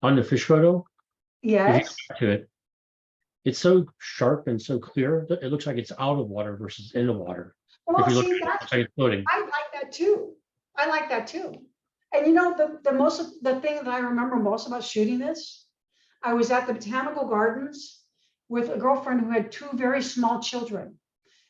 on the fish photo, if you Yes. go back to it, it's so sharp and so clear that it looks like it's out of water versus in the water. Well, If you look see, at it, it looks like it's floating. I like that too. I like that too. And you know, the thing that I remember most about shooting this, I was at the Botanical Gardens with a girlfriend who had two very small children.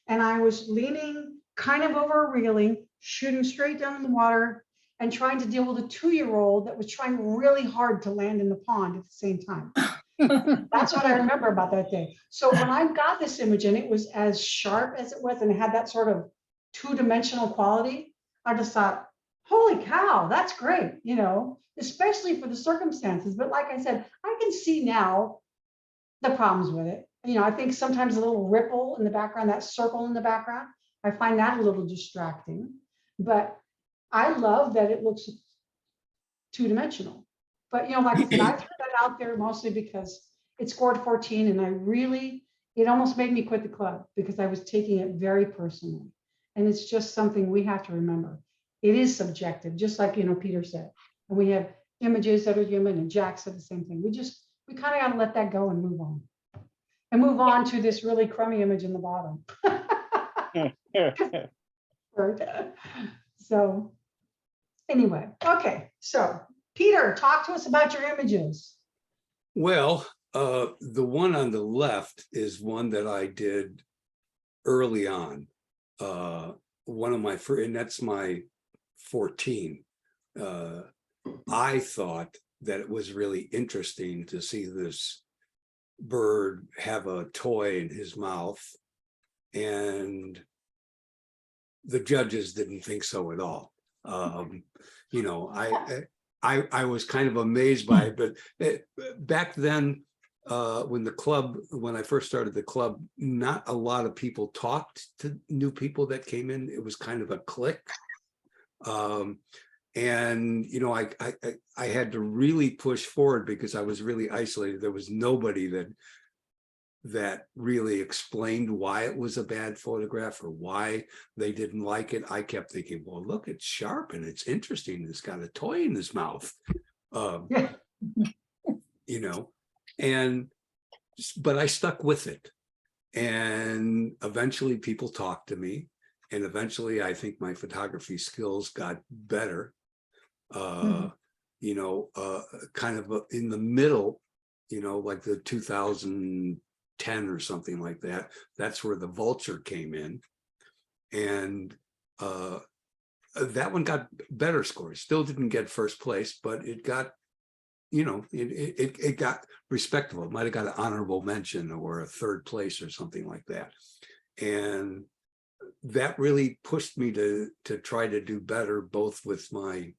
And I was leaning kind of over a railing, shooting straight down in the water and trying to deal with a 2-year-old that was trying really hard to land in the pond at the same time. That's what I remember about that day. So when I got this image and it was as sharp as it was and it had that sort of 2-dimensional quality, I just thought, holy cow, that's great, you know, especially for the circumstances. But like I said, I can see now the problems with it. You know, I think sometimes a little ripple in the background, that circle in the background, I find that a little distracting. But I love that it looks 2-dimensional. But, you know, like I said, I threw that out there mostly because it scored 14 and it almost made me quit the club because I was taking it very personally. And it's just something we have to remember. It is subjective, just like, you know, Peter said. And we have images that are human and Jack said the same thing. We kind of got to let that go and move on. and move on to this really crummy image in the bottom. Right. So anyway, okay. So Peter, talk to us about your images. Well, the one on the left is one that I did early on. One of my first, and that's my 14. I thought that it was really interesting to see this bird have a toy in his mouth, and the judges didn't think so at all. You know, I was kind of amazed by it, but back then, when I first started the club, not a lot of people talked to new people that came in. It was kind of a clique. And, you know, I had to really push forward because I was really isolated. There was nobody that really explained why it was a bad photograph or why they didn't like it. I kept thinking, well, look, it's sharp and it's interesting. It's got a toy in his mouth, you know, but I stuck with it. And eventually people talked to me. And eventually I think my photography skills got better, you know, kind of in the middle, you know, like the 2010 or something like that. That's where the Vulture came in. And that one got better scores. Still didn't get first place, but it got, you know, it got respectable. It might have got an honorable mention or a third place or something like that. And that really pushed me to try to do better, both with my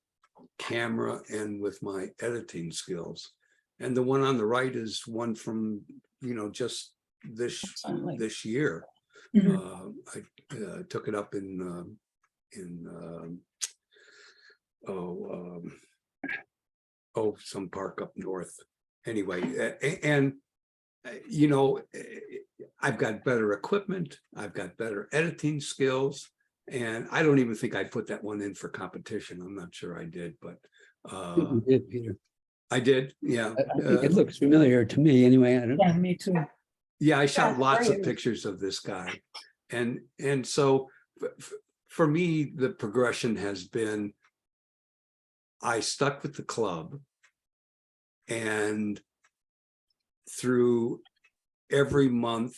camera and with my editing skills. And the one on the right is one from, you know, just this year. I took it up in some park up north. Anyway, and you know, I've got better equipment, I've got better editing skills, and I don't even think I put that one in for competition. I'm not sure I did, but You did, Peter. I did, yeah. I think it looks familiar to me anyway. I don't. Yeah, me too. Yeah, I shot That's lots of great. pictures of this guy. And so for me, the progression has been, I stuck with the club, and through every month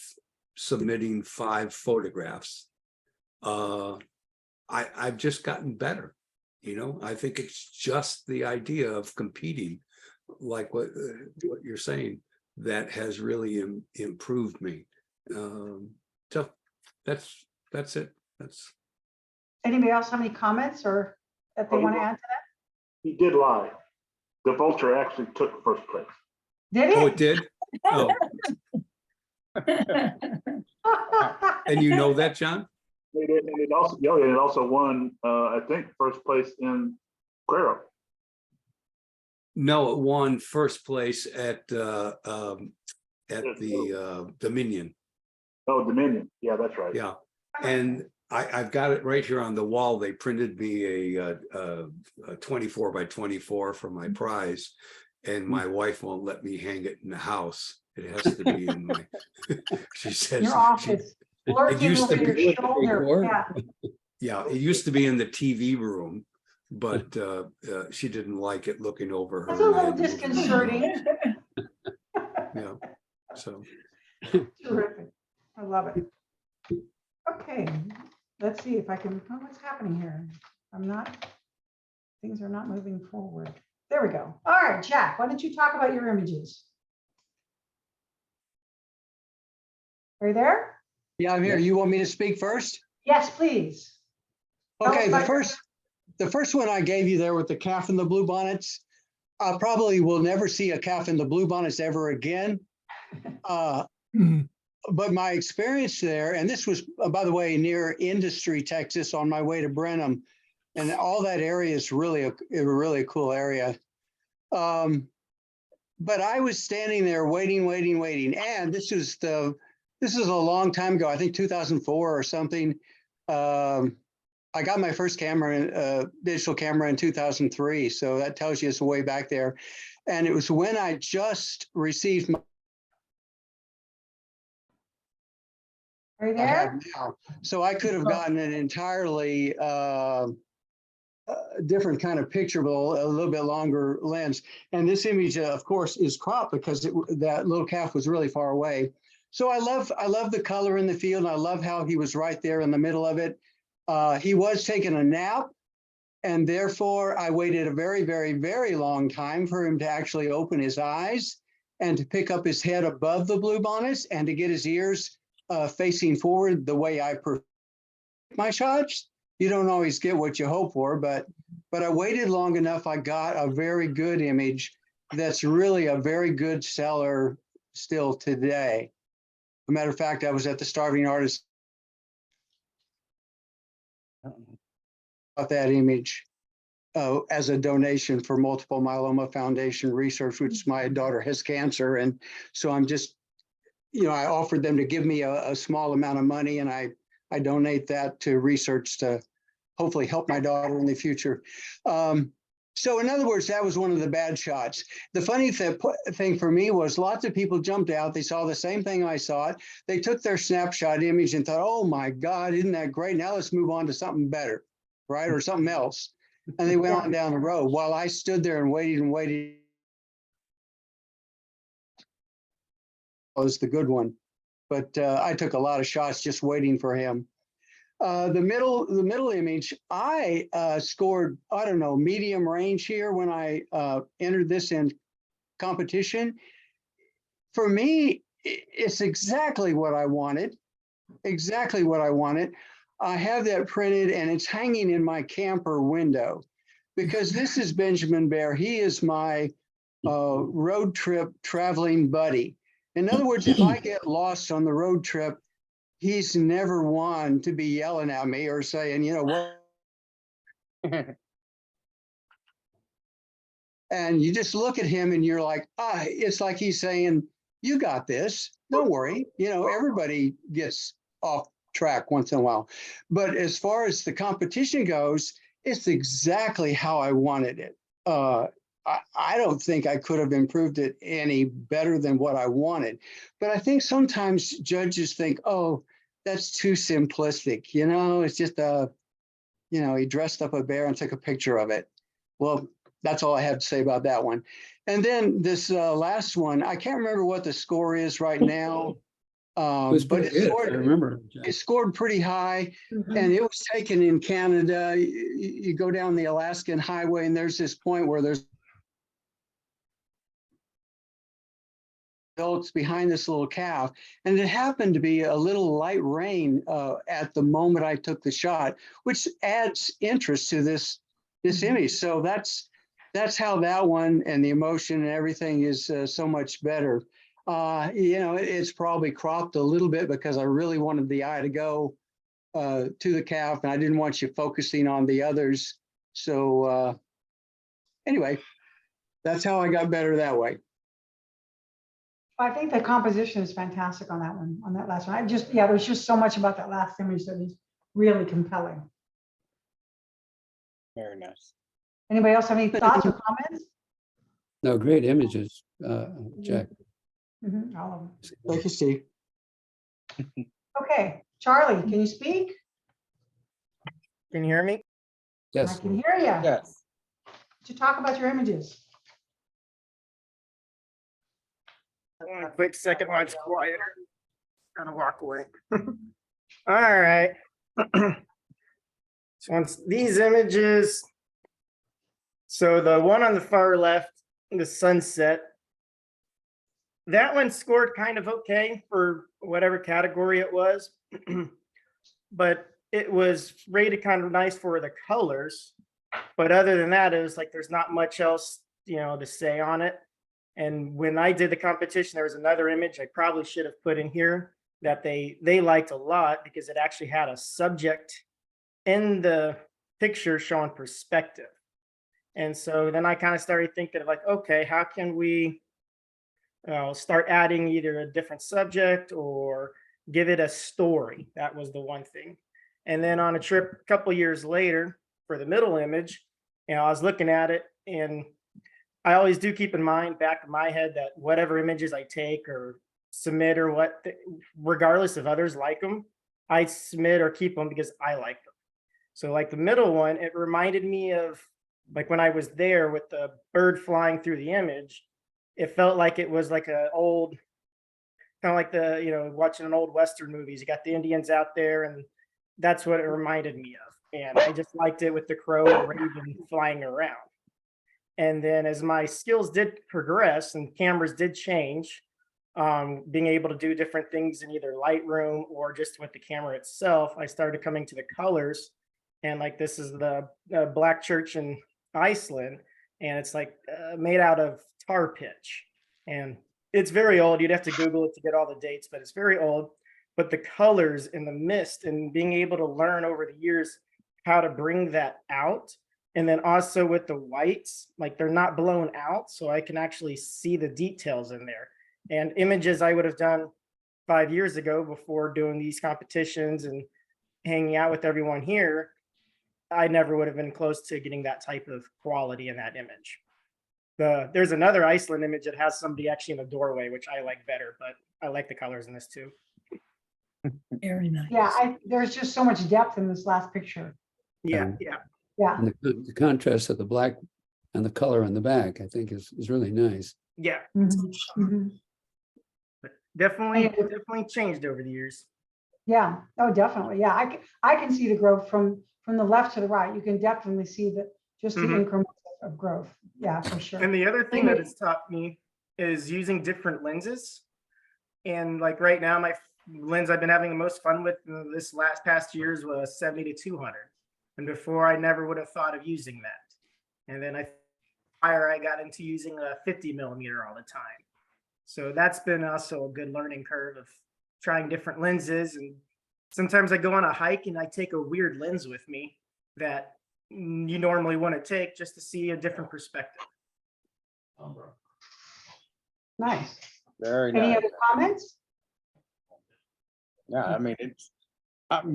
submitting 5 photographs, I've just gotten better. You know, I think it's just the idea of competing, like what you're saying, that has really improved me. So that's it. That's. Anybody else have any comments or that they want to add to He did lie. The Vulture actually took first place. that? Did Oh, it? it did? Oh, and you know that, John? It did, and it also won, I think, first place in Quero. No, it won first place at the Dominion. Oh, Dominion. Yeah, that's right. Yeah, and I've got it right here on the wall. They printed me a 24 by 24 for my prize, and my wife won't let me hang it in the house. It has to be in my. She says. Your office. Lurking used to over be- your shoulder. Yeah. Yeah, it used to be in the TV room, but she didn't like it looking over her. That's a and I little had to move it disconcerting. around. Yeah, so. Terrific. I love it. Okay, let's see if I can, oh, what's happening here? Things are not moving forward. There we go. All right, Jack, why don't you talk about your images? Are you there? Yeah, I'm here. You want me to speak first? Yes, please. Okay, Oh, the first one I gave you there with the calf in the blue bonnets, I probably will never see a calf in the blue bonnets ever again. But my experience there, and this was, by the way, near Industry, Texas, on my way to Brenham, and all that area is really a cool area. But I was standing there waiting, and this is a long time ago. I think 2004 or something. I got my first digital camera in 2003, so that tells you it's way back there. And it was when I just received Are you I have there? now. So I could have gotten an entirely different kind of picture, but a little bit longer lens. And this image, of course, is cropped because that little calf was really far away. So I love the color in the field. And I love how he was right there in the middle of it. He was taking a nap, and therefore I waited a very, very, very long time for him to actually open his eyes and to pick up his head above the bluebonnets and to get his ears facing forward the way I prefer my shots. You don't always get what you hope for, but I waited long enough. I got a very good image that's really a very good seller still today. As a matter of fact, I was at the Starving Artist about that image as a donation for Multiple Myeloma Foundation research, which my daughter has cancer. And so I'm just, I offered them to give me a small amount of money, and I donate that to research to hopefully help my daughter in the future. So in other words, that was one of the bad shots. The funny thing for me was lots of people jumped out. They saw the same thing I saw it. They took their snapshot image and thought, oh my God, isn't that great? Now let's move on to something better, right? Or something else. And they went on down the road while I stood there and waited and waited. Was the good one. But I took a lot of shots just waiting for him. The middle image, I scored, I don't know, medium range here when I entered this in competition. For me, it's exactly what I wanted. Exactly what I wanted. I have that printed and it's hanging in my camper window because this is Benjamin Bear. He is my road trip traveling buddy. In other words, if I get lost on the road trip, he's never one to be yelling at me or saying, what? And you just look at him and you're like, it's like he's saying, you got this. Don't worry. Everybody gets off track once in a while. But as far as the competition goes, it's exactly how I wanted it. I don't think I could have improved it any better than what I wanted. But I think sometimes judges think, oh, that's too simplistic. It's just he dressed up a bear and took a picture of it. Well, that's all I have to say about that one. And then this last one, I can't remember what the score is right now. But I remember. it scored pretty high, Mhm. and it was taken in Canada. You go down the Alaskan highway, and there's this point where there's adults behind this little calf, and it happened to be a little light rain at the moment I took the shot, which adds interest to this image. So that's how that one and the emotion and everything is so much better. It's probably cropped a little bit because I really wanted the eye to go to the calf, and I didn't want you focusing on the others. So anyway, that's how I got better that way. I think the composition is fantastic on that one, on that last one. There's just so much about that last image that is really compelling. Very nice. Anybody else have any thoughts or comments? No, great images, Jack. All of them. Thank you, Steve. Okay, Charlie, can you speak? Can you hear me? I Yes. can hear you. Yes. To talk about your images. A quick second while it's quieter. Kind of walk away. All right. So once these images, so the one on the far left, the sunset, that one scored kind of okay for whatever category it was, but it was rated kind of nice for the colors. But other than that, it was like there's not much else, to say on it. And when I did the competition, there was another image I probably should have put in here that they liked a lot because it actually had a subject in the picture showing perspective. And so then I kind of started thinking of like, okay, how can we start adding either a different subject or give it a story? That was the one thing. And then on a trip a couple years later for the middle image, I was looking at it, and I always do keep in mind back of my head that whatever images I take are submit or what, regardless if others like them, I submit or keep them because I like them. So like the middle one, it reminded me of like when I was there with the bird flying through the image. It felt like it was like an old, kind of like the, you know, watching an old Western movies. You got the Indians out there, and that's what it reminded me of. And I just liked it with the crow and raven flying around. And then as my skills did progress and cameras did change, being able to do different things in either Lightroom or just with the camera itself, I started coming to the colors. And like this is the Black Church in Iceland, and it's like made out of tar pitch. And it's very old. You'd have to Google it to get all the dates, but it's very old. But the colors and the mist and being able to learn over the years how to bring that out. And then also with the whites, like they're not blown out, so I can actually see the details in there. And images I would have done 5 years ago before doing these competitions and hanging out with everyone here, I never would have been close to getting that type of quality in that image. There's another Iceland image that has somebody actually in the doorway, which I like better, but I like the colors in this too. Very nice. Yeah, there's just so much depth in this last picture. Yeah, yeah. Yeah. And the contrast of the black and the color on the back, I think is really nice. Yeah, Mhm, mhm. but definitely changed over the years. Yeah, oh, definitely. Yeah, I can see the growth from the left to the right. You can definitely see that just the Mhm. increment of growth. Yeah, for sure. And the other thing that it's taught me is using different lenses. And like right now, my lens I've been having the most fun with in this past years was 70-200. And before I never would have thought of using that. And then I got into using a 50mm all the time. So that's been also a good learning curve of trying different lenses. And sometimes I go on a hike and I take a weird lens with me that you normally want to take just to see a different perspective. Nice. Very Any nice. other comments? Yeah, I mean,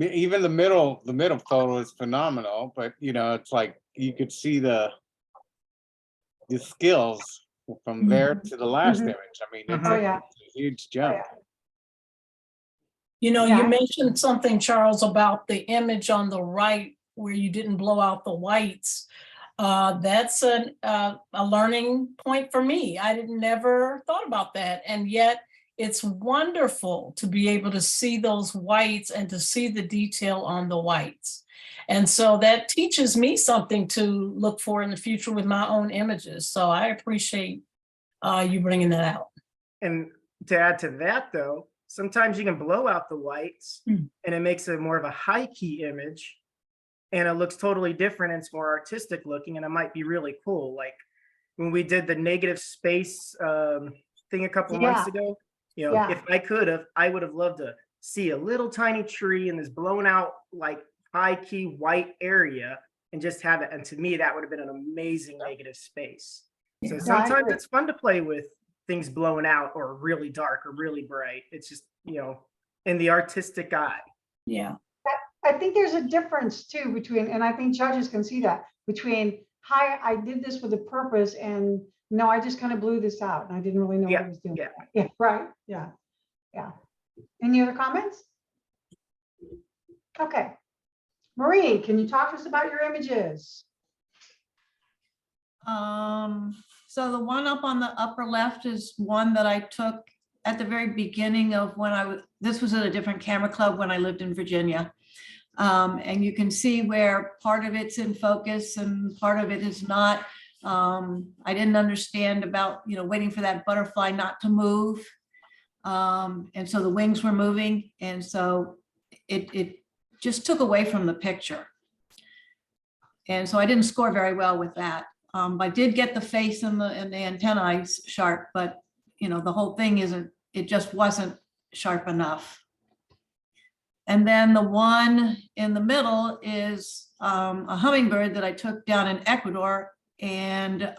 even the middle photo is phenomenal, but you know, it's like you could see the skills from there to the last Mhm. image. I mean, it's Oh, yeah. a huge jump. yeah. You know, Yeah. you mentioned something, Charles, about the image on the right where you didn't blow out the whites. That's a learning point for me. I never thought about that. And yet it's wonderful to be able to see those whites and to see the detail on the whites. And so that teaches me something to look for in the future with my own images. So I appreciate you bringing that out. And to add to that though, sometimes you can blow out the whites and it makes it more of a high key image and it looks totally different. And it's more artistic looking and it might be really cool. Like when we did the negative space thing a couple months ago, you know, if I could have, I would have loved to see a little tiny tree in this blown out, like high key white area and just have it. And to me, that would have been an amazing negative space. So sometimes it's fun to play with things blown out or really dark or really bright. It's just, you know, in the artistic eye. Yeah. I think there's a difference too between, and I think judges can see that, between, hi, I did this with a purpose and no, I just kind of blew this out and I didn't really know what I was doing. Yeah, right. Yeah. Yeah. Any other comments? Okay. Marie, can you talk to us about your images? So the one up on the upper left is one that I took at the very beginning of when this was at a different camera club when I lived in Virginia. And you can see where part of it's in focus and part of it is not. I didn't understand about, you know, waiting for that butterfly not to move. And so the wings were moving. And so it just took away from the picture. And so I didn't score very well with that. I did get the face and the antennae sharp, but you know, the whole thing it just wasn't sharp enough. And then the one in the middle is a hummingbird that I took down in Ecuador. And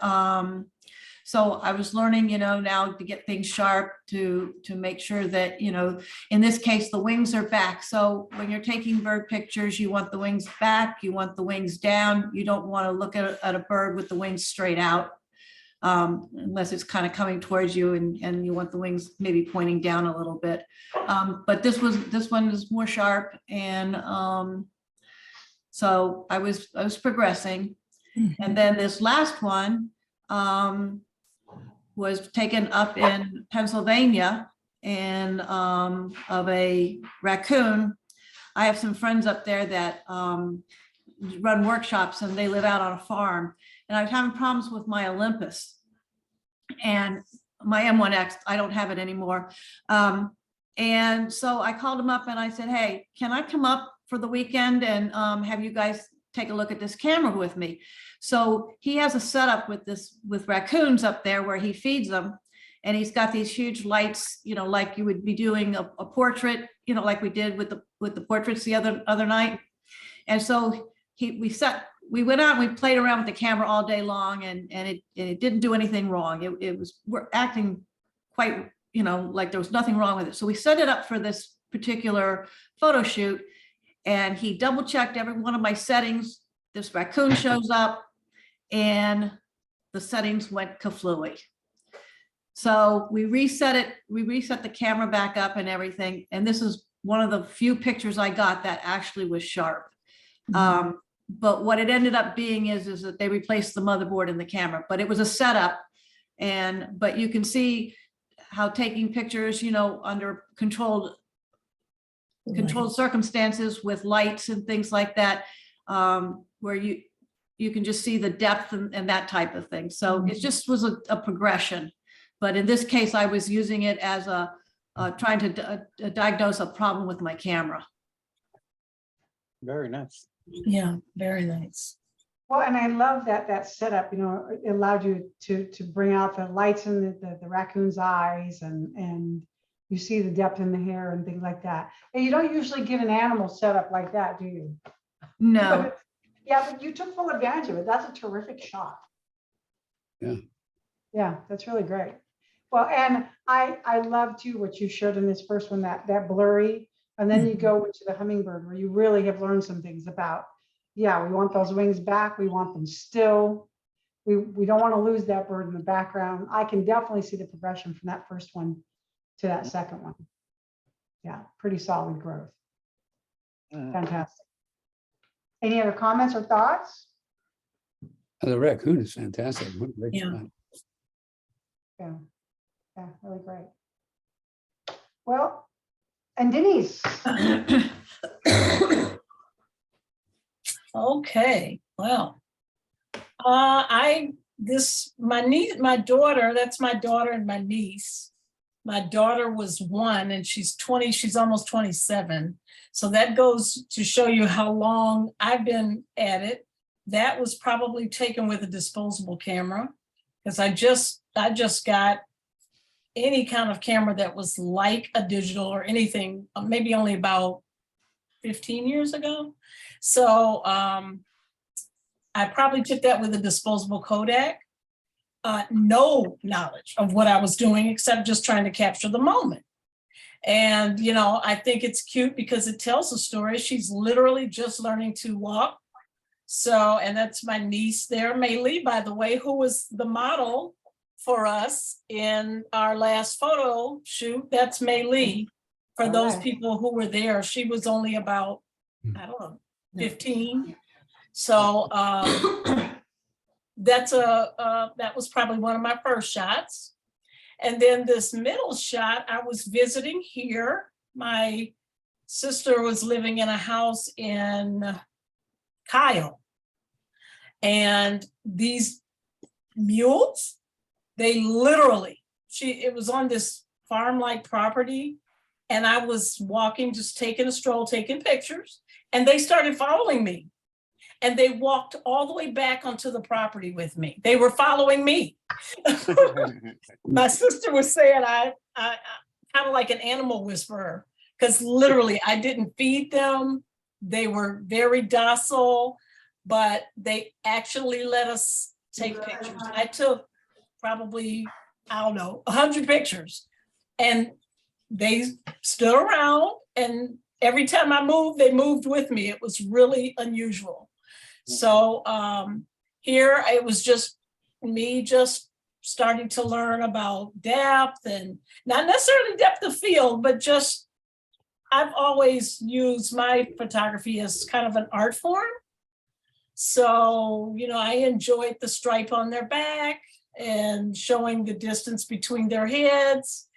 so I was learning, you know, now to get things sharp to make sure that, you know, in this case, the wings are back. So when you're taking bird pictures, you want the wings back, you want the wings down. You don't want to look at a bird with the wings straight out. unless it's kind of coming towards you and you want the wings maybe pointing down a little bit. But this one is more sharp, and so I was progressing. And then this last one was taken up in Pennsylvania, and of a raccoon. I have some friends up there that run workshops, and they live out on a farm. And I was having problems with my Olympus and my M1X. I don't have it anymore. And so I called him up and I said, hey, can I come up for the weekend and have you guys take a look at this camera with me? So he has a setup with raccoons up there where he feeds them. And he's got these huge lights, you know, like you would be doing a portrait, you know, like we did with the portraits the other night. And so we went out and we played around with the camera all day long, and it didn't do anything wrong. We're acting quite, you know, like there was nothing wrong with it. So we set it up for this particular photo shoot, and he double checked every one of my settings. This raccoon shows up and the settings went kaflooey. So we reset the camera back up and everything. And this is one of the few pictures I got that actually was sharp. But what it ended up being is that they replaced the motherboard in the camera, but it was a setup. But you can see how taking pictures, you know, under controlled circumstances with lights and things like that, where you can just see the depth and that type of thing. So it just was a progression. But in this case, I was using it as trying to diagnose a problem with my camera. Very nice. Yeah, very nice. Well, and I love that setup, you know, it allowed you to bring out the lights in the raccoon's eyes, and you see the depth in the hair and things like that. And you don't usually get an animal setup like that, do you? No. Yeah, but you took full advantage of it. That's a terrific shot. Yeah. Yeah, that's really great. Well, and I love too what you showed in this first one, that blurry, and then you go into the hummingbird where you really have learned some things about, yeah, we want those wings back. We want them still. We don't want to lose that bird in the background. I can definitely see the progression from that first one to that second one. Yeah, pretty solid growth. Fantastic. Any other comments or thoughts? The raccoon is fantastic. What a great Yeah. shot. Yeah, really great. Well, and Denise. Okay, well, my daughter, that's my daughter and my niece. My daughter was 1 and she's 20, she's almost 27. So that goes to show you how long I've been at it. That was probably taken with a disposable camera, because I just got any kind of camera that was like a digital or anything, maybe only about 15 years ago. So I probably took that with a disposable Kodak. No knowledge of what I was doing except just trying to capture the moment. And, you know, I think it's cute because it tells a story. She's literally just learning to walk. So, and that's my niece there, Mei Lee, by the way, who was the model for us in our last photo shoot. That's Mei Lee. For those people who were there, she was only about, I don't know, 15. So that was probably one of my first shots. And then this middle shot, I was visiting here. My sister was living in a house in Kyle. And these mules, they literally, it was on this farm-like property. And I was walking, just taking a stroll, taking pictures, and they started following me. And they walked all the way back onto the property with me. They were following me. My sister was saying I kind of like an animal whisperer, because literally I didn't feed them. They were very docile, but they actually let us take pictures. I took probably, I don't know, 100 pictures, and they stood around, and every time I moved, they moved with me. It was really unusual. So here it was just me just starting to learn about depth, and not necessarily depth of field, but just I've always used my photography as kind of an art form. So, you know, I enjoyed the stripe on their back and showing the distance between their heads.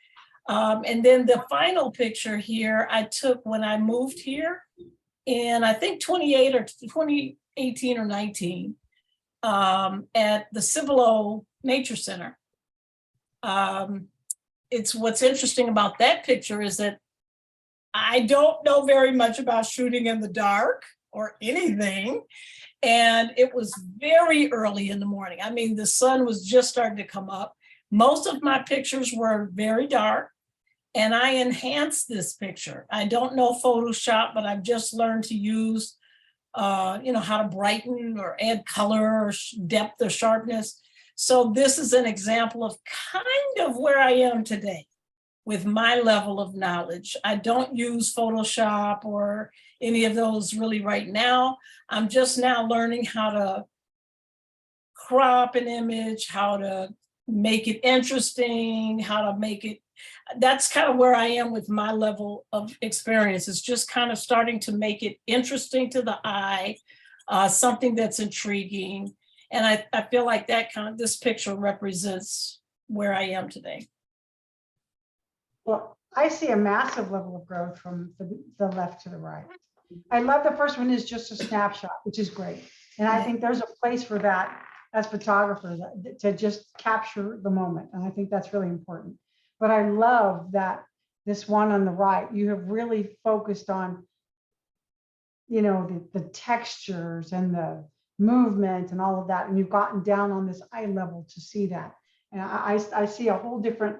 And then the final picture here I took when I moved here in, I think 2018 or 19, at the Cibolo Nature Center. It's what's interesting about that picture is that I don't know very much about shooting in the dark or anything. And it was very early in the morning. I mean, the sun was just starting to come up. Most of my pictures were very dark, and I enhanced this picture. I don't know Photoshop, but I've just learned to use, you know, how to brighten or add color or depth or sharpness. So this is an example of kind of where I am today with my level of knowledge. I don't use Photoshop or any of those really right now. I'm just now learning how to crop an image, how to make it interesting, how to make it, that's kind of where I am with my level of experience. It's just kind of starting to make it interesting to the eye, something that's intriguing. And I feel like that kind of, this picture represents where I am today. Well, I see a massive level of growth from the left to the right. I love the first one is just a snapshot, which is great. And I think there's a place for that as photographers to just capture the moment. And I think that's really important. But I love that this one on the right, you have really focused on, you know, the textures and the movement and all of that. And you've gotten down on this eye level to see that. And I see a whole different,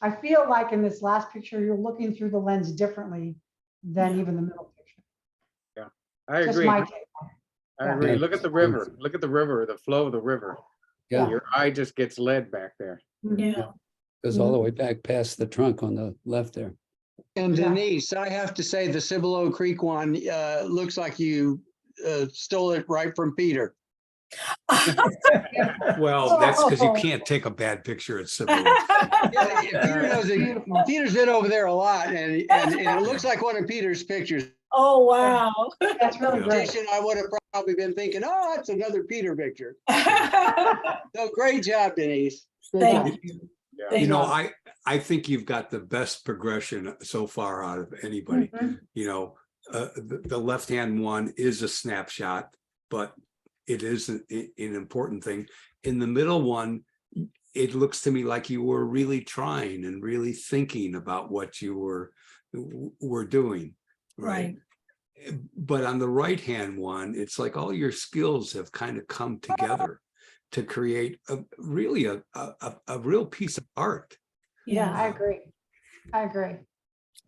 I feel like in this last picture, you're looking through the lens differently than even the middle picture. Yeah, I Just agree. my take. I agree. Yeah. Look at the river. Look at the river, the flow of the river. Yeah, Your eye just gets led back there. Mhm. goes all the way back past the trunk on the left there. And Yeah. Denise, I have to say the Cibolo Creek one looks like you stole it right from Peter. Well, that's because you can't take a bad picture at Cibolo. Yeah, Peter knows it. Peter's been over there a lot, and it looks like one of Peter's pictures. Oh, wow. That's really Yeah. great. I would have probably been thinking, oh, that's another Peter picture. So great job, Denise. Good Thank job. you. Yeah. You know, I think you've got the best progression so far out of anybody. Mhm. You know, the left-hand one is a snapshot, but it is an important thing. In the middle one, it looks to me like you were really trying and really thinking about what you were doing, right? But on the right-hand one, it's like all your skills have kind of come together to create a real piece of art. Yeah, I agree. I agree.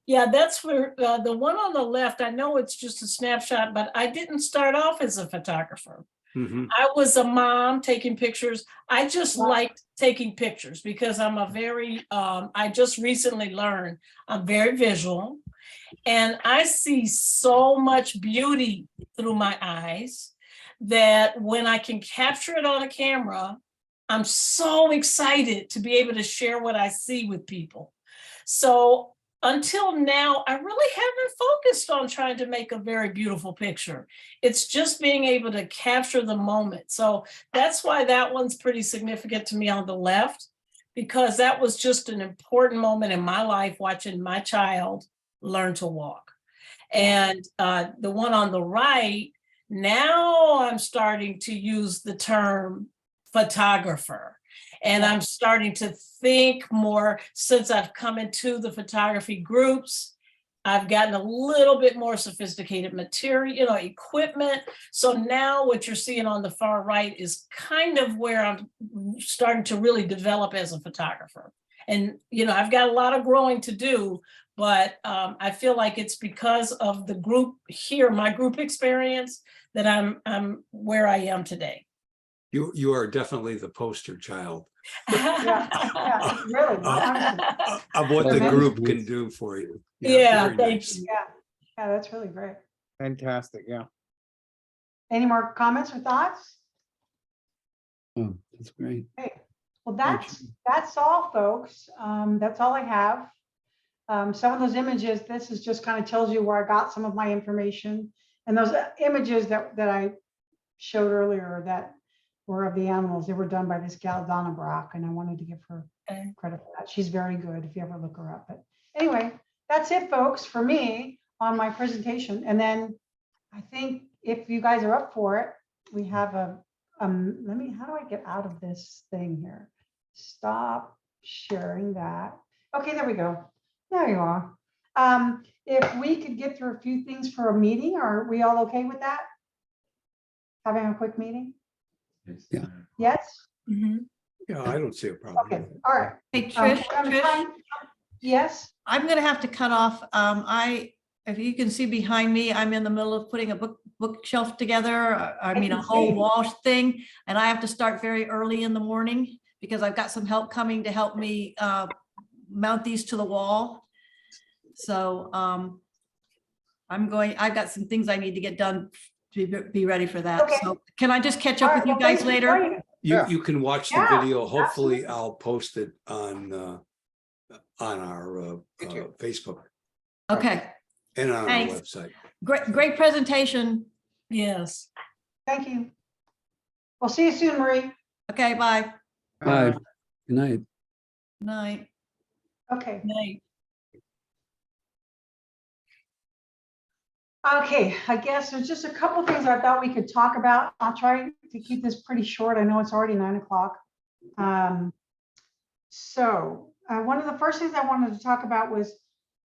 Yeah, that's where the one on the left, I know it's just a snapshot, but I didn't start off as a photographer. Mhm. I was a mom taking pictures. I just Wow. liked taking pictures because I'm a very, I just recently learned I'm very visual, and I see so much beauty through my eyes that when I can capture it on a camera, I'm so excited to be able to share what I see with people. So until now, I really haven't focused on trying to make a very beautiful picture. It's just being able to capture the moment. So that's why that one's pretty significant to me on the left, because that was just an important moment in my life watching my child learn to walk. And the one on the right, now I'm starting to use the term photographer. And I'm starting to think more since I've come into the photography groups. I've gotten a little bit more sophisticated material, you know, equipment. So now what you're seeing on the far right is kind of where I'm starting to really develop as a photographer. And, you know, I've got a lot of growing to do, but I feel like it's because of the group here, my group experience, that I'm where I am today. You are definitely the poster child Yeah, really. honestly. of what the Well, group nice. can do for you. Yeah, very thanks. nice. Yeah, that's really great. Fantastic, yeah. Any more comments or thoughts? Oh, that's great. Well, that's all, folks. That's all I have. Some of those images, this is just kind of tells you where I got some of my information. And those images that I showed earlier that were of the animals, they were done by this gal, Donna Brock, and I wanted to give her Okay. credit for that. She's very good if you ever look her up. But anyway, that's it, folks, for me on my presentation. And then I think if you guys are up for it, we have how do I get out of this thing here? Stop sharing that. Okay, there we go. There you are. If we could get through a few things for a meeting, are we all okay with that? Having a quick meeting? Yeah. Yes? Mhm. Yeah, I don't see a problem. Okay, all right. Hey, Trish, Yes? I'm gonna have to cut off. If you can see behind me, I'm in the middle of putting a bookshelf together. I mean, a can whole see. wall thing. And I have to start very early in the morning because I've got some help coming to help me mount these to the wall. So I've got some things I need to get done to be ready for that. Okay. So can I just catch up All with right, you well, guys thanks for later? joining us. You can watch the Yeah, video. Hopefully absolutely. I'll post it on our Facebook Okay, and on our Thanks. website. great presentation. Yes. Thank you. We'll see you soon, Marie. Okay, bye. Bye. Good night. Night. Okay. Night. Okay, I guess there's just a couple things I thought we could talk about. I'll try to keep this pretty short. I know it's already 9 o'clock. One of the first things I wanted to talk about was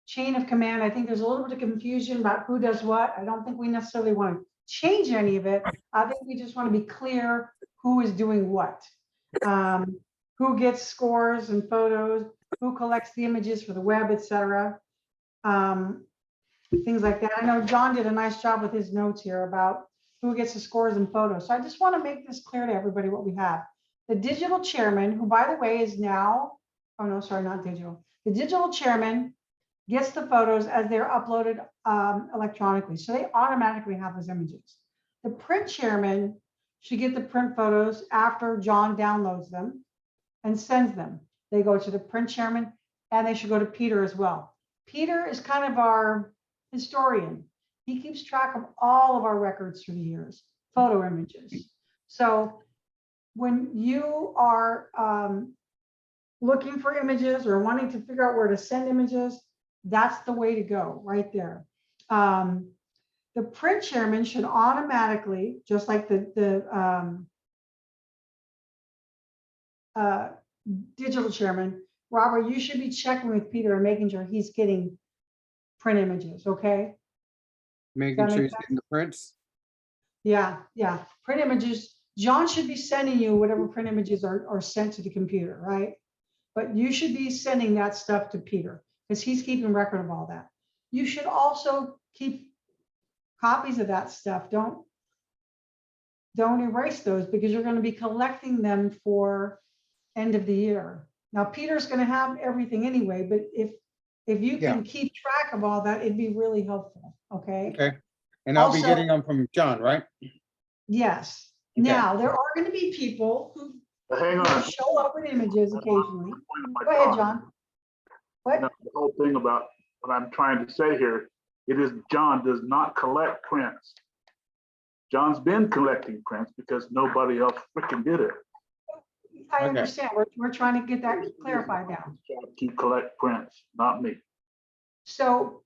chain of command. I think there's a little bit of confusion about who does what. I don't think we necessarily want to change any of it. I think we just want to be clear who is doing what. Who gets scores and photos, who collects the images for the web, etc. Things like that. I know John did a nice job with his notes here about who gets the scores and photos. So I just want to make this clear to everybody what we have. The digital chairman, who by the way is now, oh no, sorry, not digital. The digital chairman gets the photos as they're uploaded electronically. So they automatically have those images. The print chairman should get the print photos after John downloads them and sends them. They go to the print chairman and they should go to Peter as well. Peter is kind of our historian. He keeps track of all of our records through the years, photo images. So when you are looking for images or wanting to figure out where to send images, that's the way to go right there. The print chairman should automatically, just like the digital chairman, Robert, you should be checking with Peter and making sure he's getting print images, okay? Making That sure make he's getting the prints. Yeah, print images. John should be sending you whatever print images are sent to the computer, right? But you should be sending that stuff to Peter because he's keeping record of all that. You should also keep copies of that stuff. Don't erase those because you're going to be collecting them for end of the year. Now, Peter's going to have everything anyway, but if you can keep track of all that, it'd be really helpful, okay? Okay. And I'll be Also- getting them from John, right? Yes. Okay. Now, there are going to be people who Hang on. show up with images occasionally. Point of my Go ahead, thought. John. What? Now, the whole thing about what I'm trying to say here, it is John does not collect prints. John's been collecting prints because nobody else freaking did it. I Okay. understand. We're trying to get that clarified now. To collect prints, not me. So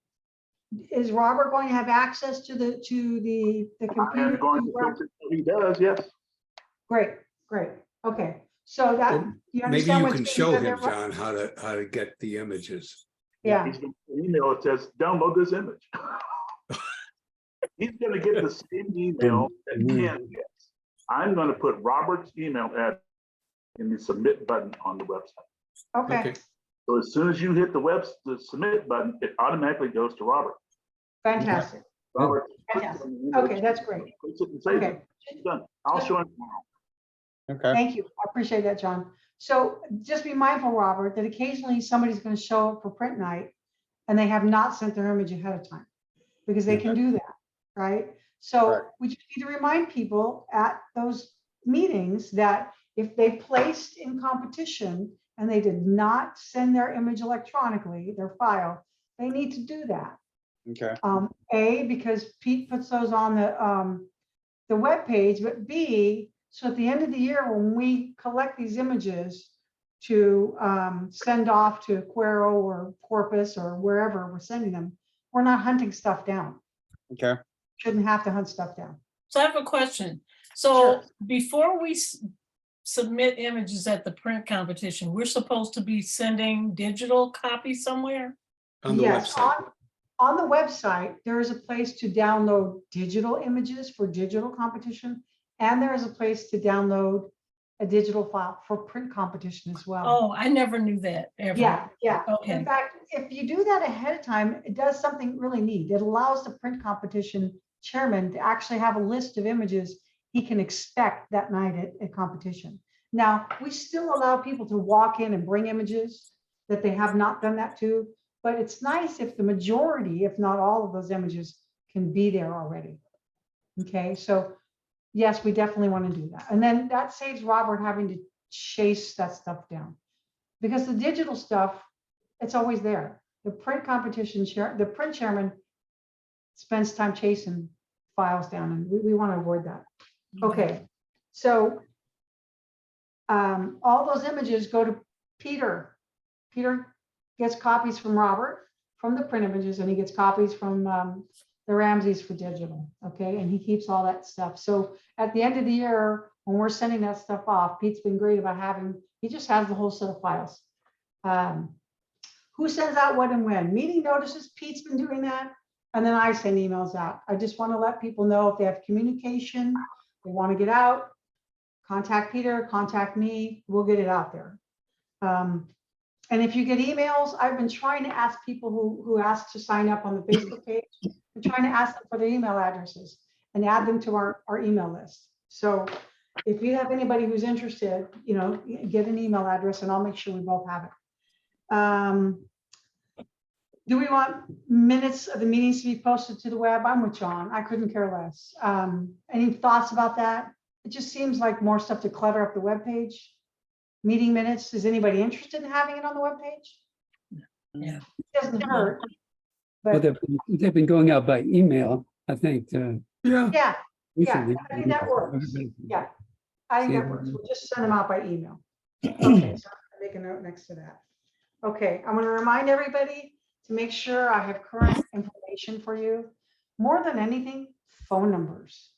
is Robert going to have access to the I computer? am going to fix it. He does, yes. Great. Okay. So that, Well, you Maybe understand you what's can being show said him, there, Rob? John, how to get the images. Yeah. He's gonna email that says, download this image. He's gonna get the same email that Ken gets. I'm gonna put Robert's email address in the submit button on the website. Okay. So as soon as you hit the submit button, it automatically goes to Robert. Fantastic. Robert. Fantastic. Okay, that's great. Puts it and saves Okay. it. It's done. I'll show him tomorrow. Okay. Thank you. I appreciate that, John. So just be mindful, Robert, that occasionally somebody's going to show up for print night and they have not sent their image ahead of time because they can do that, right? So Right. we just need to remind people at those meetings that if they placed in competition and they did not send their image electronically, their file, they need to do that. Okay, A, because Pete puts those on the webpage, but B, so at the end of the year, when we collect these images to send off to Quero or Corpus or wherever we're sending them, we're not hunting stuff down. okay. Shouldn't have to hunt stuff down. So I have a question. So Sure. before we submit images at the print competition, we're supposed to be sending digital copies somewhere? On the Yes, website. on the website, there is a place to download digital images for digital competition. And there is a place to download a digital file for print competition as well. Oh, I never knew that ever. Yeah, yeah. Okay. In fact, if you do that ahead of time, it does something really neat. It allows the print competition chairman to actually have a list of images he can expect that night at competition. Now, we still allow people to walk in and bring images that they have not done that to, but it's nice if the majority, if not all of those images can be there already. Okay, so yes, we definitely want to do that. And then that saves Robert having to chase that stuff down. Because the digital stuff, it's always there. The print competition chair, the print chairman spends time chasing files down, and we want to avoid that. Okay, so all those images go to Peter. Peter gets copies from Robert from the print images, and he gets copies from the Ramseys for digital. Okay, and he keeps all that stuff. So at the end of the year, when we're sending that stuff off, Pete's been great about having, he just has the whole set of files. Who sends out what and when? Meeting notices, Pete's been doing that. And then I send emails out. I just want to let people know if they have communication, they want to get out, contact Peter, contact me, we'll get it out there. And if you get emails, I've been trying to ask people who ask to sign up on the Facebook page, I'm trying to ask them for their email addresses and add them to our email list. So if you have anybody who's interested, you know, get an email address and I'll make sure we both have it. Do we want minutes of the meetings to be posted to the web? I'm with John. I couldn't care less. Any thoughts about that? It just seems like more stuff to clutter up the webpage. Meeting minutes, is anybody interested in having it on the webpage? Yeah. It doesn't hurt. Well, But they've been going out by email, I think. Yeah. yeah, recently. I think that works. Yeah, I think See that it. works. We'll just send them out by email. Okay, so I'm gonna make a note next to that. Okay, I'm gonna remind everybody to make sure I have current information for you. More than anything, phone numbers.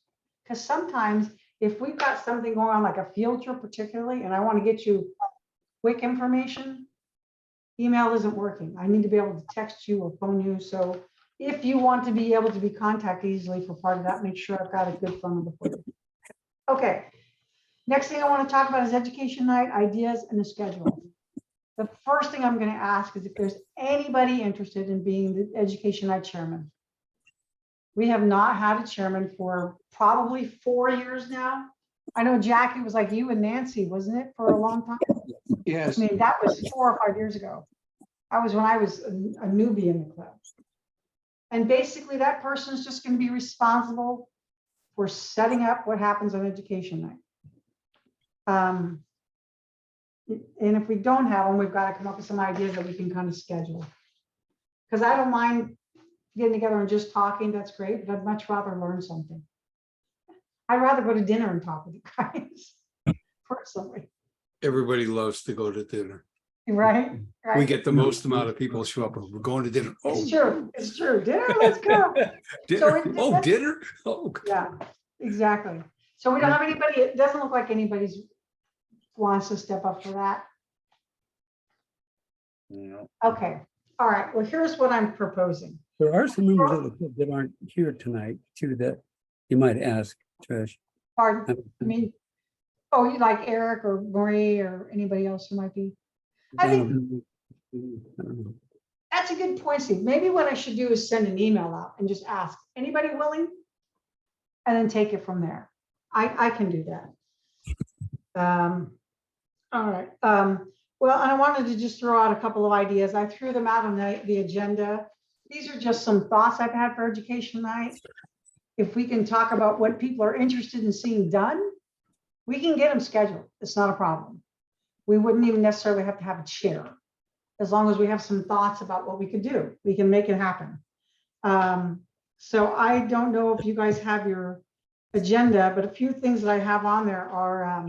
Because sometimes if we've got something going on, like a field trip particularly, and I want to get you quick information, email isn't working. I need to be able to text you or phone you. So if you want to be able to be contacted easily for part of that, make sure I've got a good phone number for you. Okay. Next thing I want to talk about is education night, ideas, and the schedule. The first thing I'm going to ask is if there's anybody interested in being the education night chairman. We have not had a chairman for probably 4 years now. I know Jackie was like you and Nancy, wasn't it, for a long time? Yes. I mean, that was 4 or 5 years ago. I was when I was a newbie in the club. And basically that person is just going to be responsible for setting up what happens on education night. And if we don't have them, we've got to come up with some ideas that we can kind of schedule. Because I don't mind getting together and just talking, that's great, but I'd much rather learn something. I'd rather go to dinner and talk with you guys, personally. Everybody loves to go to dinner. Right? We Right. get the most amount of people show up. We're going to dinner. Oh, It's true. It's true. Dinner, let's go. dinner. it- Oh, that's- dinner. Oh, Yeah, exactly. So we don't have anybody, it doesn't look like anybody's wants to step up for that. No. Okay. All right. Well, here's what I'm proposing. There are some members of the club that aren't here tonight too, that you might ask, Trish. Pardon, I mean, oh, you like Eric or Marie or anybody else who might be? I think I don't know. that's a good point, Steve. Maybe what I should do is send an email out and just ask, anybody willing? And then take it from there. I can do that. All right. Well, and I wanted to just throw out a couple of ideas. I threw them out on the agenda. These are just some thoughts I've had for education night. If we can talk about what people are interested in seeing done, We can get them scheduled. It's not a problem. We wouldn't even necessarily have to have a chair. As long as we have some thoughts about what we could do, we can make it happen. So I don't know if you guys have your agenda, but a few things that I have on there are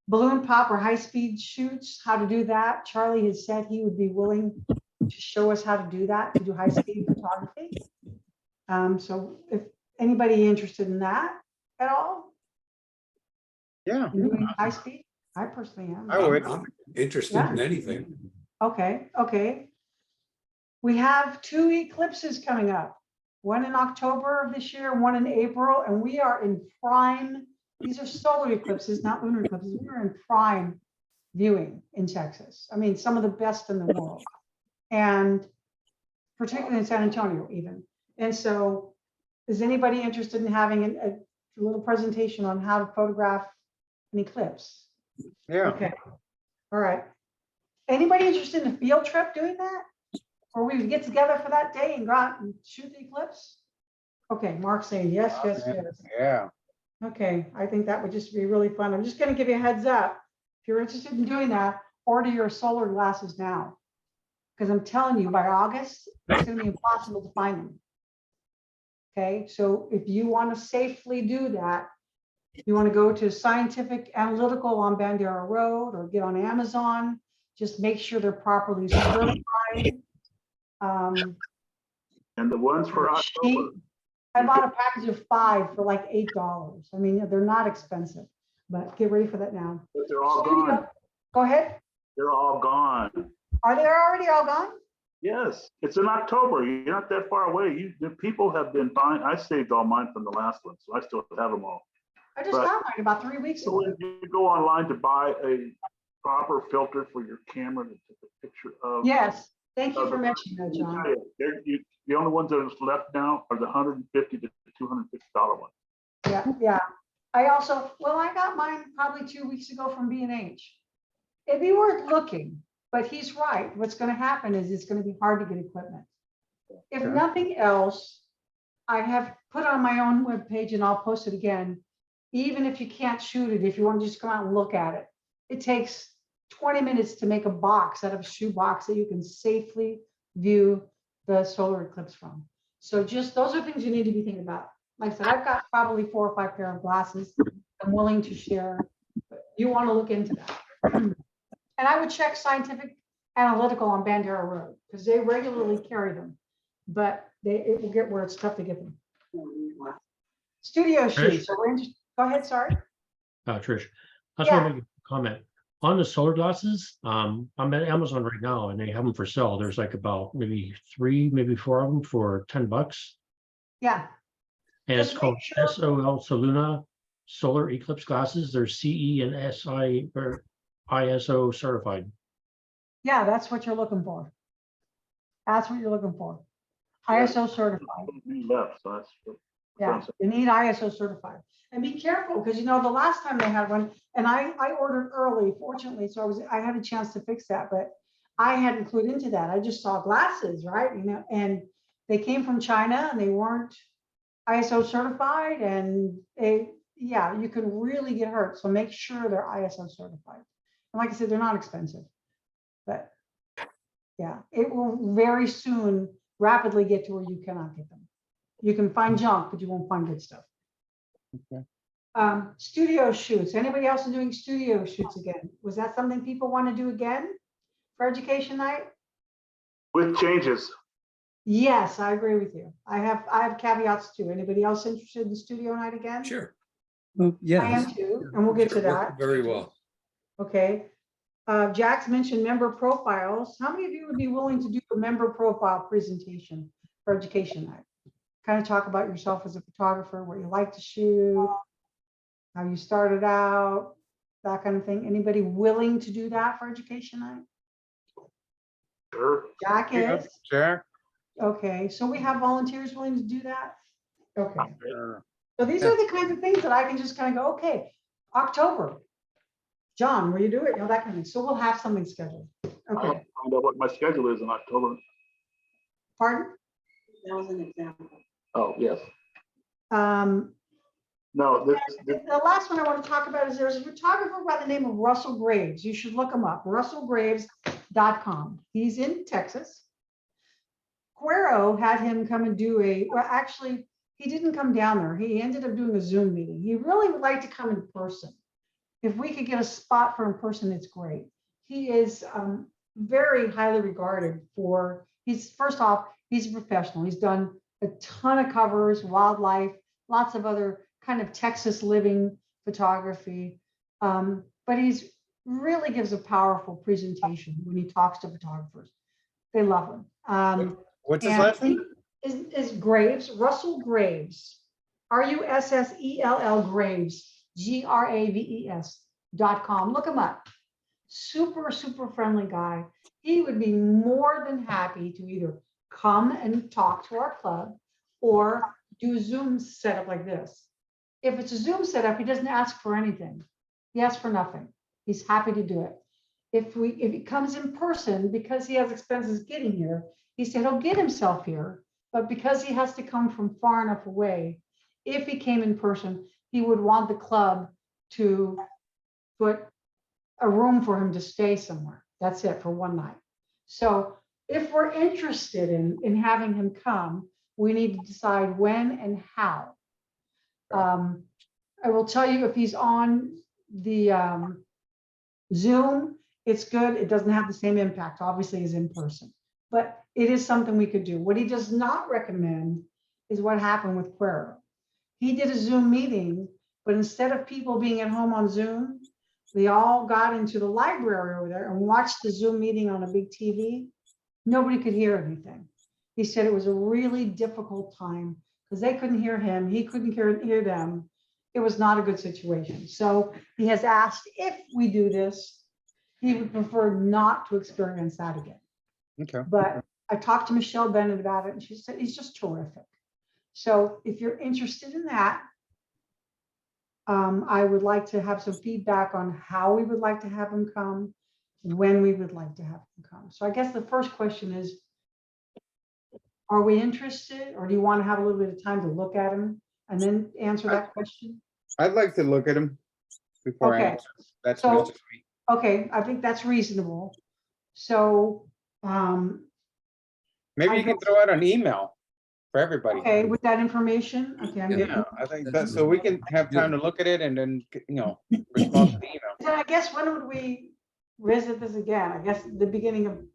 balloon pop or high-speed shoots, how to do that. Charlie has said he would be willing to show us how to do that, to do high-speed photography. So if anybody interested in that at all, Yeah, in doing high-speed, I personally am. I would. I'm interested in anything. Okay. We have 2 eclipses coming up, one in October of this year, one in April, and we are in prime. These are solar eclipses, not lunar eclipses. We are in prime viewing in Texas. I mean, some of the best in the world, and particularly in San Antonio even. And so is anybody interested in having a little presentation on how to photograph an eclipse? Yeah. Okay, all right. Anybody interested in a field trip doing that? Or we would get together for that day and go out and shoot the eclipse? Okay, Mark's saying yes, yes, yes. Yeah. Okay, I think that would just be really fun. I'm just gonna give you a heads up. If you're interested in doing that, order your solar glasses now. Because I'm telling you, by August, it's gonna be impossible to find them. Okay, so if you want to safely do that, you want to go to Scientific Analytical on Bandera Road or get on Amazon. Just make sure they're properly certified. And the ones for October, I bought a package of 5 for like $8. I mean, they're not expensive, but get ready for that now. but they're all gone. Go ahead. They're all gone. Are they already all gone? Yes, it's in October. You're not that far away. The people have been buying. I saved all mine from the last one, so I still have them all. I just But- got mine about 3 weeks So ago. when you go online to buy a proper filter for your camera to take a picture of. Yes, thank you for mentioning that, John. The only ones that are left now are the $150 to $250 ones. Yeah. I got mine probably 2 weeks ago from B&H. It'd be worth looking, but he's right. What's going to happen is it's going to be hard to get equipment. If Okay. nothing else, I have put on my own webpage and I'll post it again. Even if you can't shoot it, if you want to just come out and look at it, it takes 20 minutes to make a box out of a shoe box that you can safely view the solar eclipse from. So just those are things you need to be thinking about. Like I said, I've got probably 4 or 5 pair of glasses I'm willing to share. But you want to look into that. And I would check Scientific Analytical on Bandera Road because they regularly carry them, but it will get where it's tough to get them. Studio shoots. So go ahead, sorry. Trish, I just want to make a comment on the solar glasses. I'm at Amazon right now and they have them for sale. There's like about maybe 3, maybe 4 of them for $10. Yeah. And it's Just called make sure- SOL Soluna Solar Eclipse Glasses. They're CE and SI or ISO certified. Yeah, that's what you're looking for. That's what you're looking for. ISO certified. Left, so that's. Yeah, you need ISO certified. And be careful, because the last time they had one, and I ordered early, fortunately, so I had a chance to fix that, but I hadn't clued into that. I just saw glasses, right? And they came from China and they weren't ISO certified, and you can really get hurt. So make sure they're ISO certified. And like I said, they're not expensive, but yeah, it will very soon rapidly get to where you cannot get them. You can find junk, but you won't find good stuff. Okay. Studio shoots. Anybody else is doing studio shoots again? Was that something people want to do again for education night? With changes. Yes, I agree with you. I have caveats too. Anybody else interested in studio night again? Sure. Well, I yeah, am too, and we'll get to Sure, that. worked very well. Okay. Jack's mentioned member profiles. How many of you would be willing to do a member profile presentation for education night? Kind of talk about yourself as a photographer, what you like to shoot, how you started out, that kind of thing. Anybody willing to do that for education night? Sure. Jack is. Sure. Okay, so we have volunteers willing to do that? Okay, Sure. so these are the kinds of things that I can just kind of go, okay, October. John, will you do it? That kind of thing. So we'll have something scheduled. I'll Okay, find out what my schedule is in October. pardon? That was an example. Oh, yes. No, The last one I want to talk about is there's a photographer by the name of Russell Graves. You should look him up, russellgraves.com. He's in Texas. Cuero had him come and do well, actually, he didn't come down there. He ended up doing a Zoom meeting. He really would like to come in person. If we could get a spot for in person, it's great. He is very highly regarded for, first off, he's a professional. He's done a ton of covers, wildlife, lots of other kind of Texas living photography. But he's really gives a powerful presentation when he talks to photographers. They love him. What's his last name? Is Graves, Russell Graves, RUSSELL Graves, GRAVES.com. Look him up. Super, super friendly guy. He would be more than happy to either come and talk to our club or do a Zoom setup like this. If it's a Zoom setup, he doesn't ask for anything. He asks for nothing. He's happy to do it. If he comes in person, because he has expenses getting here, he said he'll get himself here, but because he has to come from far enough away, if he came in person, he would want the club to put a room for him to stay somewhere. That's it for one night. So if we're interested in having him come, we need to decide when and how. I will tell you, if he's on the Zoom, it's good. It doesn't have the same impact, obviously, as in person, but it is something we could do. What he does not recommend is what happened with Cuero. He did a Zoom meeting, but instead of people being at home on Zoom, they all got into the library over there and watched the Zoom meeting on a big TV. Nobody could hear anything. He said it was a really difficult time because they couldn't hear him. He couldn't hear them. It was not a good situation. So he has asked if we do this, he would prefer not to experience that again. Okay. But I talked to Michelle Bennett about it and she said he's just terrific. So if you're interested in that, I would like to have some feedback on how we would like to have him come, when we would like to have him come. So I guess the first question is, are we interested, or do you want to have a little bit of time to look at him and then answer that question? I'd like to look at him before I Okay. answer. That's So- Mr. Sweet. Okay, I think that's reasonable. So, Maybe I you can guess- throw out an email for everybody. okay, with that information, okay. I'm Yeah, getting- I think that, so we can have time to look at it and then, respond to the email. Then I guess when would we visit this again? I guess the beginning of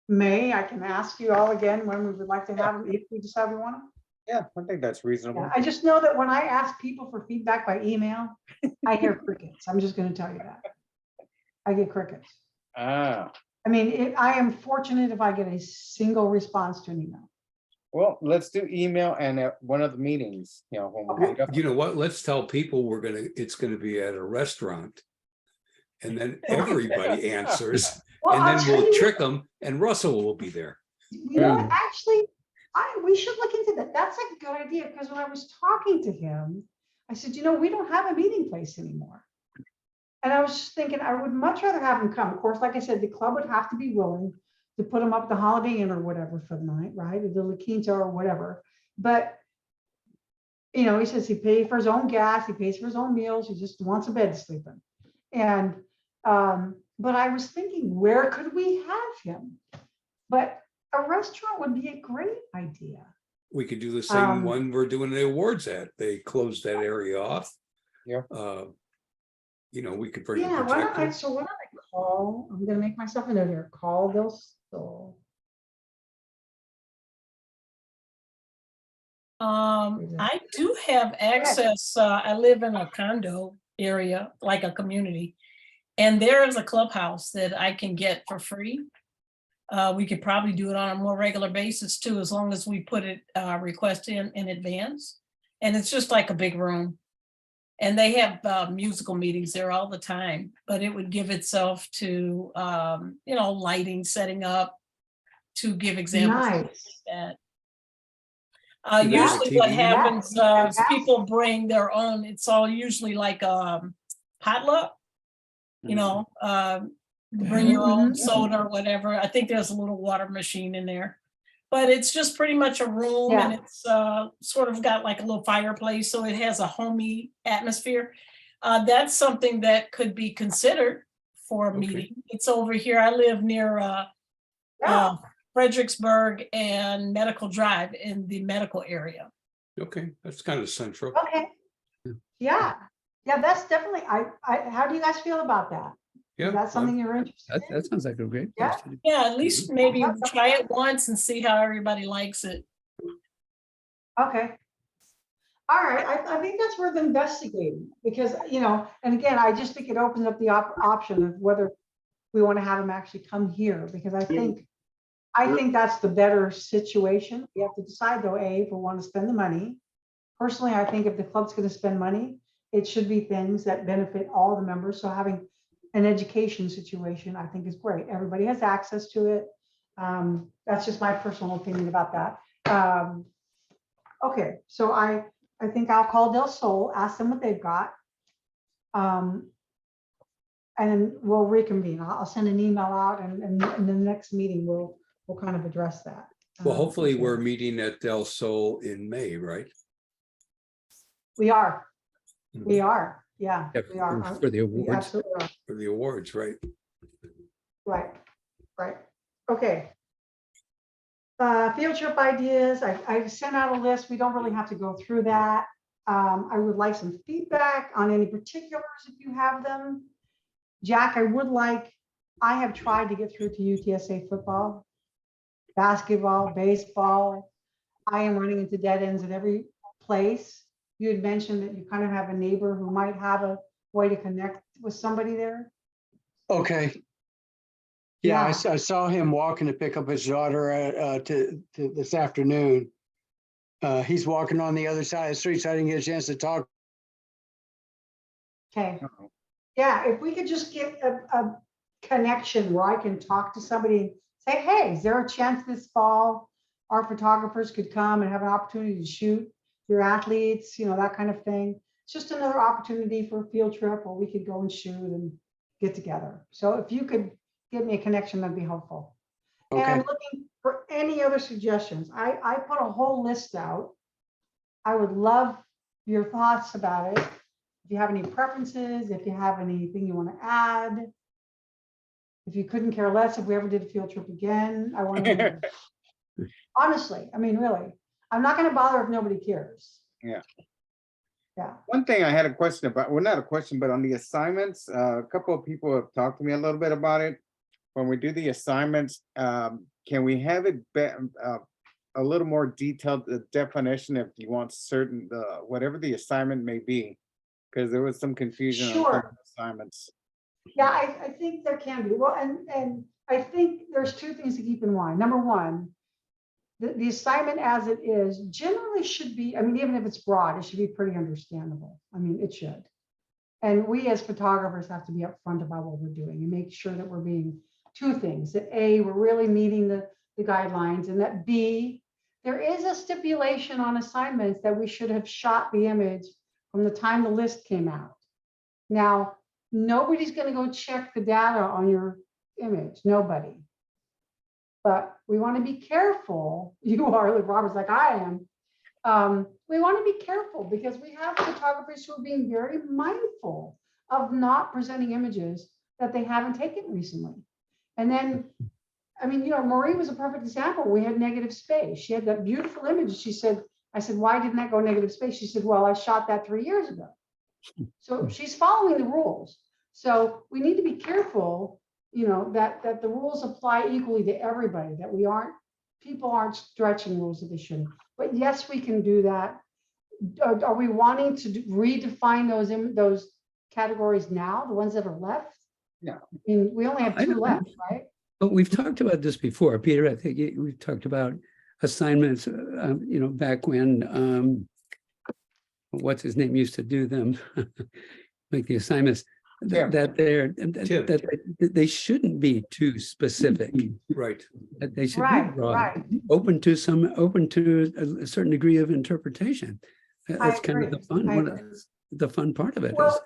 May, I can ask you all again when we would like to have them, if we decide we want them. Yeah, I think that's reasonable. Yeah, I just know that when I ask people for feedback by email, I hear crickets. I'm just gonna tell you that. I get crickets. Ah, I mean, I am fortunate if I get a single response to an email. well, let's do email and at one of the meetings, when we Okay. meet up. You know what? Let's tell people it's gonna be at a restaurant. And then everybody answers, Well, and I'll then tell we'll you- trick them, and Russell will be there. You know, what, actually, we should look into that. That's a good idea, because when I was talking to him, I said, we don't have a meeting place anymore. And I was just thinking, I would much rather have him come. Of course, like I said, the club would have to be willing to put him up at the Holiday Inn or whatever for the night, right? Or the La Quinta or whatever. But, he says he pays for his own gas, he pays for his own meals, he just wants a bed to sleep in. And, but I was thinking, where could we have him? But a restaurant would be a great idea. We could do the same one we're doing the awards at. They closed that area off. Yeah. We could bring a Yeah, why don't projector. I call, I'm gonna make myself a note here, call Del Sol. I do have access. I live in a condo area, like a community. And there is a clubhouse that I can get for free. We could probably do it on a more regular basis too, as long as we put it, request in advance. And it's just like a big room. And they have musical meetings there all the time, but it would give itself to, lighting, setting up, to give examples of Nice. that. You guys have Usually what TV? happens is Fantastic. people bring their own, it's all usually like potluck, bring your own soda or whatever. I think there's a little water machine in there. but it's just pretty much a room and Yeah. it's sort of got like a little fireplace, so it has a homey atmosphere. That's something that could be considered for a Okay. meeting. It's over here. I live near Yeah. Fredericksburg and Medical Drive in the medical area. Okay, that's kind of central. Okay. Yeah. Yeah, that's definitely, how do you guys feel about that? Yeah, Is that something you're interested That, in? that sounds like a great Yeah. place to do. Yeah, at least Mhm. maybe try it once and see how everybody likes it. Okay. All right, I think that's worth investigating because, and again, I just think it opens up the option of whether we want to have them actually come here because I think that's the better situation. We have to decide though, A, if we want to spend the money. Personally, I think if the club's going to spend money, it should be things that benefit all the members. So having an education situation, I think is great. Everybody has access to it. That's just my personal opinion about that. Okay, so I think I'll call Del Sol, ask them what they've got. And then we'll reconvene. I'll send an email out and in the next meeting, we'll kind of address that. Well, hopefully Okay. we're meeting at Del Sol in May, right? We are, Mhm. we are, yeah, Yeah, we are. for the We awards. absolutely are. For the awards, right? Right. Okay. Field trip ideas, I've sent out a list. We don't really have to go through that. I would like some feedback on any particulars if you have them. Jack, I have tried to get through to UTSA football, basketball, baseball. I am running into dead ends at every place. You had mentioned that you kind of have a neighbor who might have a way to connect with somebody there. Okay. Yeah, Yeah. I saw him walking to pick up his daughter to this afternoon. He's walking on the other side of the street, so I didn't get a chance to talk. Okay. Yeah, if we could just get a connection where I can talk to somebody and say, hey, is there a chance this fall our photographers could come and have an opportunity to shoot your athletes, that kind of thing. It's just another opportunity for a field trip where we could go and shoot and get together. So if you could give me a connection, that'd be helpful. And I'm Okay. looking for any other suggestions. I put a whole list out. I would love your thoughts about it. If you have any preferences, if you have anything you want to add. If you couldn't care less, if we ever did a field trip again, I want to know. Honestly, I mean, really, I'm not going to bother if nobody cares. Yeah. Yeah. One thing I had a question about, well, not a question, but on the assignments, a couple of people have talked to me a little bit about it. When we do the assignments, can we have it a little more detailed, the definition if you want certain, whatever the assignment may be? Because there was some confusion on Sure. certain assignments. Yeah, I think there can be. Well, and I think there's two things to keep in mind. Number one, the assignment as it is generally should be, I mean, even if it's broad, it should be pretty understandable. I mean, it should. And we as photographers have to be upfront about what we're doing and make sure that we're being two things, that A, we're really meeting the guidelines, and that B, there is a stipulation on assignments that we should have shot the image from the time the list came out. Now, nobody's going to go check the data on your image, nobody. But we want to be careful. You are, like Robert's like I am. We want to be careful because we have photographers who are being very mindful of not presenting images that they haven't taken recently. And then, I mean, Marie was a perfect example. We had negative space. She had that beautiful image. She said, I said, why didn't that go negative space? She said, well, I shot that 3 years ago. So she's following the rules. So we need to be careful, that the rules apply equally to everybody, that people aren't stretching rules that they shouldn't. But yes, we can do that. Are we wanting to redefine those categories now, the ones that are left? No. I mean, we only have I two don't- left, right? But we've talked about this before, Peter. I think we've talked about assignments, back when, what's his name used to do them, make the assignments. Yeah. That they shouldn't be too specific. Right. That they should Right, be broad, right. open to a certain degree of interpretation. That's kind of agree. the fun. I One of agree. the fun part of it is Well,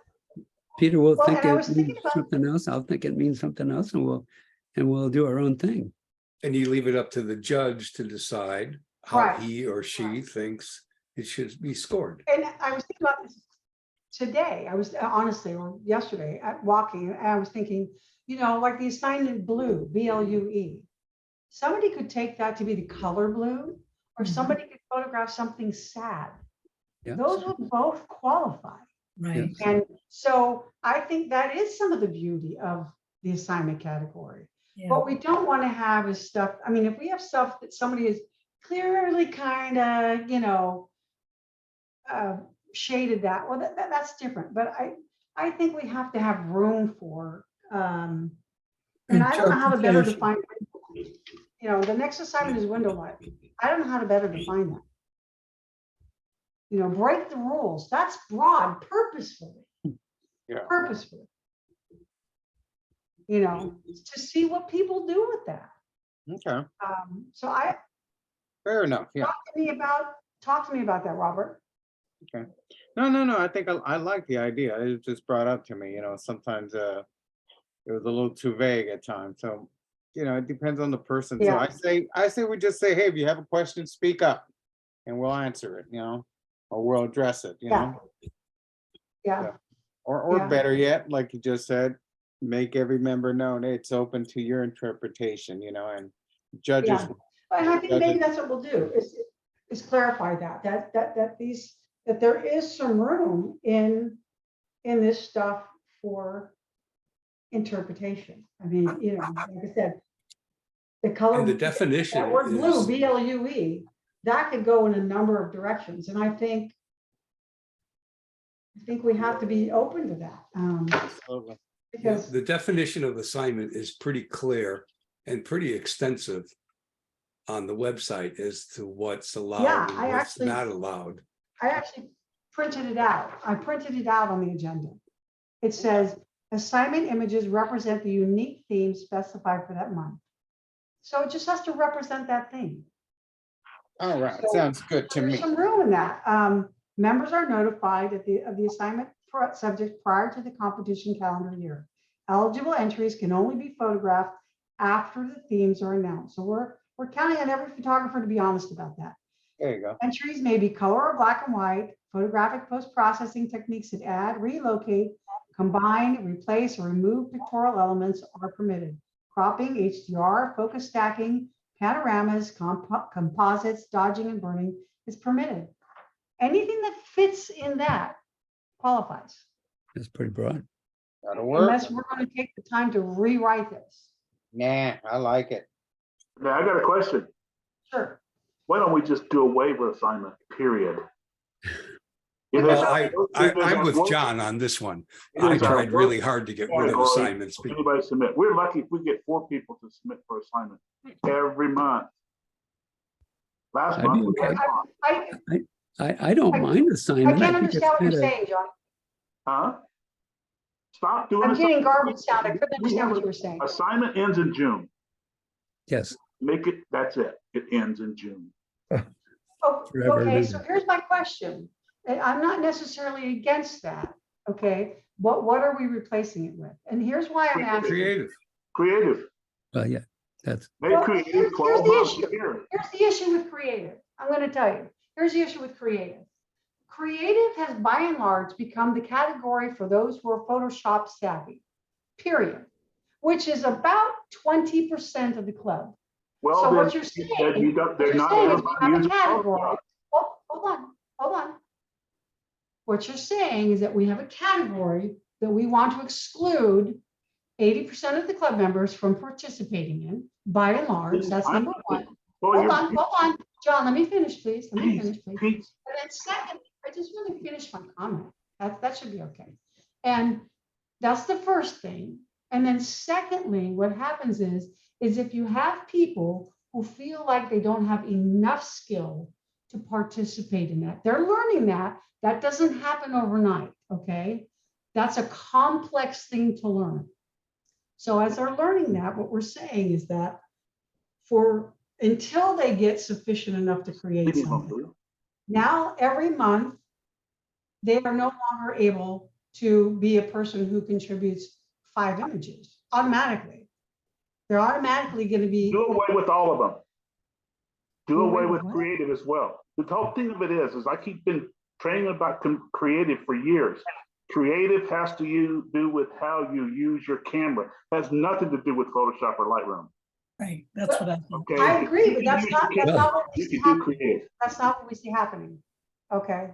Peter will well, think and I it was thinking means about- something else. I'll think it means something else, and we'll do our own thing. And you leave it up to the judge to decide how Right. he or she thinks it should be scored. And I was thinking about this today. I was honestly, or yesterday, walking, and I was thinking, you know, like the assignment blue, BLUE. Somebody could take that to be the color blue, or somebody could photograph something sad. Yeah. Those would both qualify. Right. And so I think that is some of the beauty of the assignment category. Yeah. What we don't want to have is stuff, I mean, if we have stuff that somebody is clearly kind of, you know, shaded that, well, that's different. But I think we have to have room for, and I don't know how to better define, you know, the next assignment is window light. I don't know how to better define that. You know, break the rules. That's broad, purposefully. Yeah. Purposefully. You know, to see what people do with that. Okay, So I fair enough. Yeah. talk to me about that, Robert. No. I think I like the idea. It just brought up to me, you know, sometimes it was a little too vague at times. So, you know, it depends on the person. So Yeah. I say we just say, hey, if you have a question, speak up and we'll answer it, you know, or we'll address it, you Yeah. know. Yeah. Or Yeah. better yet, like you just said, make every member known it's open to your interpretation, you know, and judges. Yeah. And I think maybe judges- that's what we'll do is clarify that there is some room in this stuff for interpretation. I mean, you know, like I said, the color. And the definition That word blue, is, BLUE, that could go in a number of directions. And I think we have to be open to that. Absolutely. Because the definition of assignment is pretty clear and pretty extensive on the website as to what's allowed Yeah, and I what's actually- not allowed. I actually printed it out. I printed it out on the agenda. It says assignment images represent the unique theme specified for that month. So it just has to represent that theme. All right, So sounds good to There's me. some room in that. Members are notified of the assignment subject prior to the competition calendar year. Eligible entries can only be photographed after the themes are announced. So we're counting on every photographer to be honest about that. There you go. Entries may be color or black and white. Photographic post-processing techniques that add, relocate, combine, replace, or remove pictorial elements are permitted. Cropping, HDR, focus stacking, panoramas, composites, dodging and burning is permitted. Anything that fits in that qualifies. That's pretty broad. That'll work. Unless we're going to take the time to rewrite this. Nah, I like it. Now, I got a question. Sure. Why don't we just do a waiver assignment, period? Well, I'm with John on this one. I tried really hard to get rid of assignments. Anybody submit. We're lucky if we get 4 people to submit for assignment every month. Last I'd be month, we okay. had 5. I don't mind I assignment. can't think it's understand what you're kinda- saying, John. Huh? Stop doing I'm getting assignment. garbage sound. I couldn't understand what you were saying. Assignment ends in June. Yes, Make it, that's it. It ends in June. Oh, Forever okay, and so ever. here's my question. And I'm not necessarily against that, okay? What are we replacing it with? And here's why I'm asking. Creative. Creative. well, yeah, that's, Make Well, creative here's 12 the months issue. a year. Here's the issue with creative. I'm going to tell you. Here's the issue with creative. Creative has by and large become the category for those who are Photoshop savvy, period, which is about 20% of the club. Well, So then, what you're then saying, you don't, what they're you're not saying is we everybody have a using category. Photoshop. Oh, hold on. What you're saying is that we have a category that we want to exclude 80% of the club members from participating in, by and large. That's number one. Well, Hold on. John, let me finish, please. Let me finish, please. Pete, And then second, I just want to finish my comment. That should be okay. And that's the first thing. And then secondly, what happens is if you have people who feel like they don't have enough skill to participate in that, they're learning that. That doesn't happen overnight, okay? That's a complex thing to learn. So as they're learning that, what we're saying is that until they get sufficient enough to create something, now every month, they are no longer able to be a person who contributes 5 images automatically. They're automatically going to be, Do away with all of them. Do Do away away with with what? creative as well. The whole thing of it is I keep been training about creative for years. Creative has to do with how you use your camera. Has nothing to do with Photoshop or Lightroom. Right, that's what I think. Okay. I agree, You but can that's use not, your that's camera, not what we you see can do happening. creative. That's not what we see happening. Okay.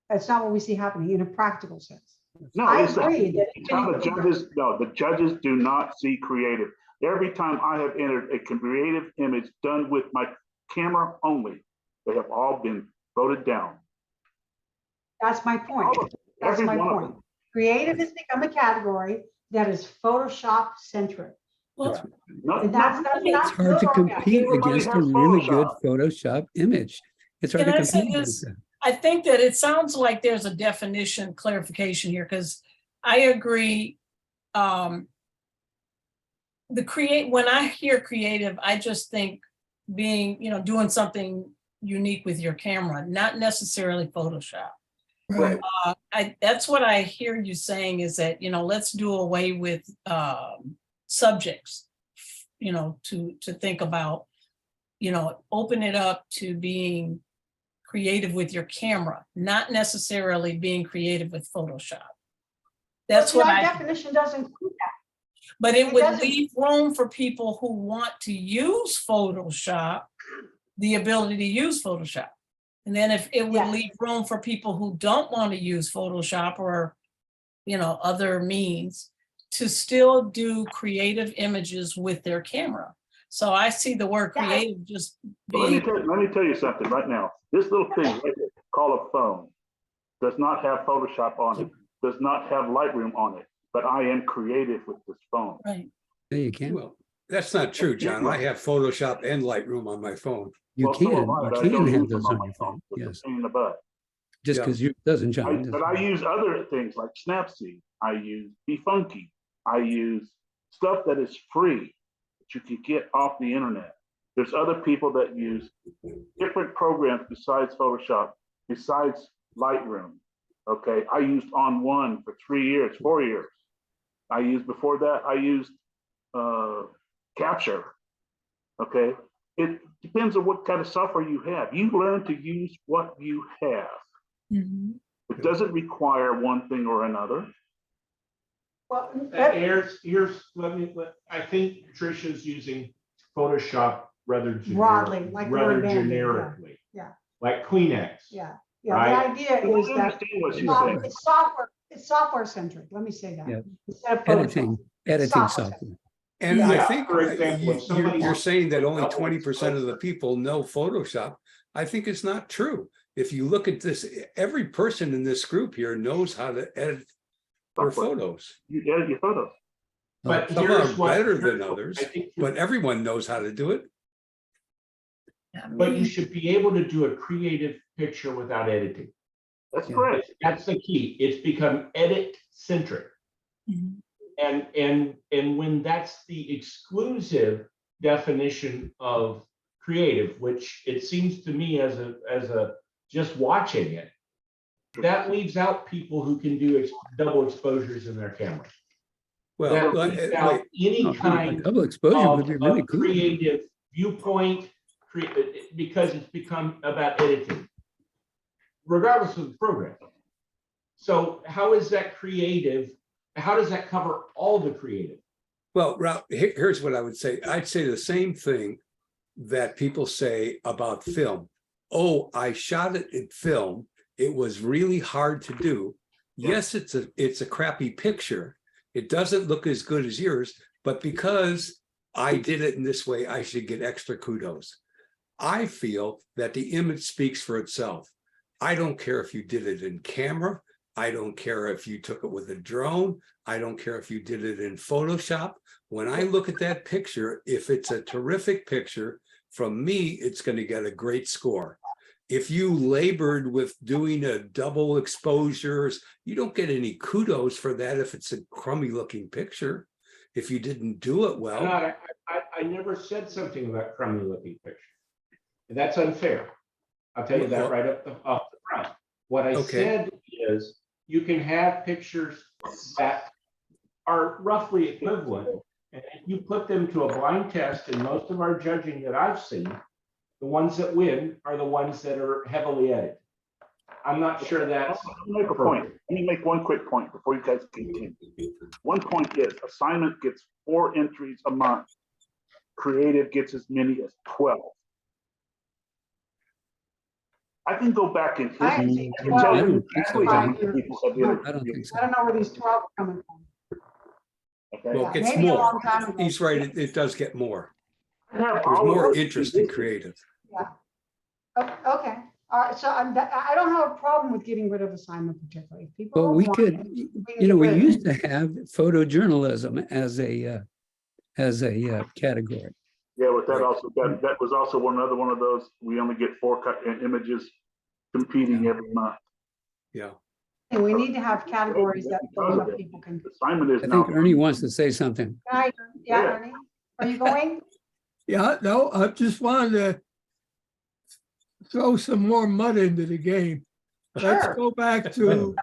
That's not what we see happening in a practical sense. No, I it's agree that it's how the judges, no, the judges do not see creative. Every time I have entered a creative image done with my camera only, they have all been voted down. That's my point. All of them, That's every my one of point. them. Creative has become a category that is Photoshop centric. Well, Not- And that's not- not It's hard to good or bad. compete Everybody against a has really good Photoshop. Photoshop image. It's hard Can to I say compete against this? that. I think that it sounds like there's a definition clarification here, because I agree. When I hear creative, I just think being, doing something unique with your camera, not necessarily Photoshop. Right. That's what I hear you saying, is that, let's do away with subjects, to think about, open it up to being creative with your camera, not necessarily being creative with Photoshop. That's See, what our I, definition doesn't include that. but it it would doesn't- leave room for people who want to use Photoshop, the ability to use Photoshop. And then if it would Yes. leave room for people who don't want to use Photoshop or, other means, to still do creative images with their camera. So I see the word Yeah. creative just But let me being, tell you something right now. This little thing right here, called a phone does not have Photoshop on it, does not have Lightroom on it, but I am creative with this phone. right. Yeah, you can. Well, that's not true, John. I have Photoshop and Lightroom on my phone. You Well, so can. have I, You but I can don't have use them those on my your phone. phone. It's a Yes. pain in the butt. Just Yeah. because you doesn't, John. But I use other things like Snapseed. I use Funky. I use stuff that is free that you can get off the internet. There's other people that use different programs besides Photoshop, besides Lightroom. Okay, I used On One for 3 years, 4 years. Before that, I used Capture. Okay, it depends on what kind of software you have. You learn to use what you have. Mhm. It doesn't require one thing or another. Well, I think Trisha's using Photoshop rather Broadly, like the word banding, yeah. generically. Yeah. Like Kleenex. yeah, Right. the idea is I that understand what she's saying. it's software centric. Let me say that. Yeah. Instead of Editing, Photoshop. editing Software. software. And Yeah, I think for example, if somebody you're wants saying that to only double 20% of the expose people know Photoshop. I think it's not true. If you look at this, every person in this group here knows how to edit their Software. photos. You edit your photos. But Some here's are what- better here's than what others, I think but everyone knows how to do it. But you should be able to do a creative picture without editing. That's Yeah. correct. That's the key. It's become edit centric. Mhm. And when that's the exclusive definition of creative, which it seems to me as a just watching it, that leaves out people who can do double exposures in their camera. Well, That leaves out any Oh, kind double exposure would of be really cool. creative viewpoint, because it's become about editing, regardless of the program. So how is that creative? How does that cover all the creative? well, Ralph, here's what I would say. I'd say the same thing that people say about film. Oh, I shot it in film. It was really hard to do. Yes, it's a crappy picture. It doesn't look as good as yours, but because I did it in this way, I should get extra kudos. I feel that the image speaks for itself. I don't care if you did it in camera. I don't care if you took it with a drone. I don't care if you did it in Photoshop. When I look at that picture, if it's a terrific picture, from me, it's going to get a great score. If you labored with doing a double exposures, you don't get any kudos for that if it's a crummy looking picture. If you didn't do it well. I never said something about crummy looking picture. That's unfair. I'll tell you that right off the front. What I said is you can have pictures that are roughly equivalent, And if you put them to a blind test, and most of our judging that I've seen, the ones that win are the ones that are heavily edited. I'm not sure that's. Let me make a point. Let me make one quick point before you guys continue. One point is assignment gets 4 entries a month. Creative gets as many as 12. I can go back in I history see. and tell I you don't think exactly so. how many people have been. I don't think so. I don't know where these 12 are coming from. Okay. Well, Yeah, it gets maybe a more. long time ago. He's right, it does get more. I have There's all of more those interest in statistics. creative. Okay, all right, so I don't have a problem with getting rid of assignment particularly. If people Well, don't we want could, it, we can you know, get we rid of used it. to have photojournalism as a category. Yeah, but that Right. also, that was also another one of those, we only get 4 images competing Yeah. every month. Yeah. And we need to have categories that enough people can. Assignment is I now. think Ernie wants to say something. Hi, yeah, Ernie, are you going? Yeah, no, I just wanted to throw some more mud into the game. Let's Sure. go back to Throw it in.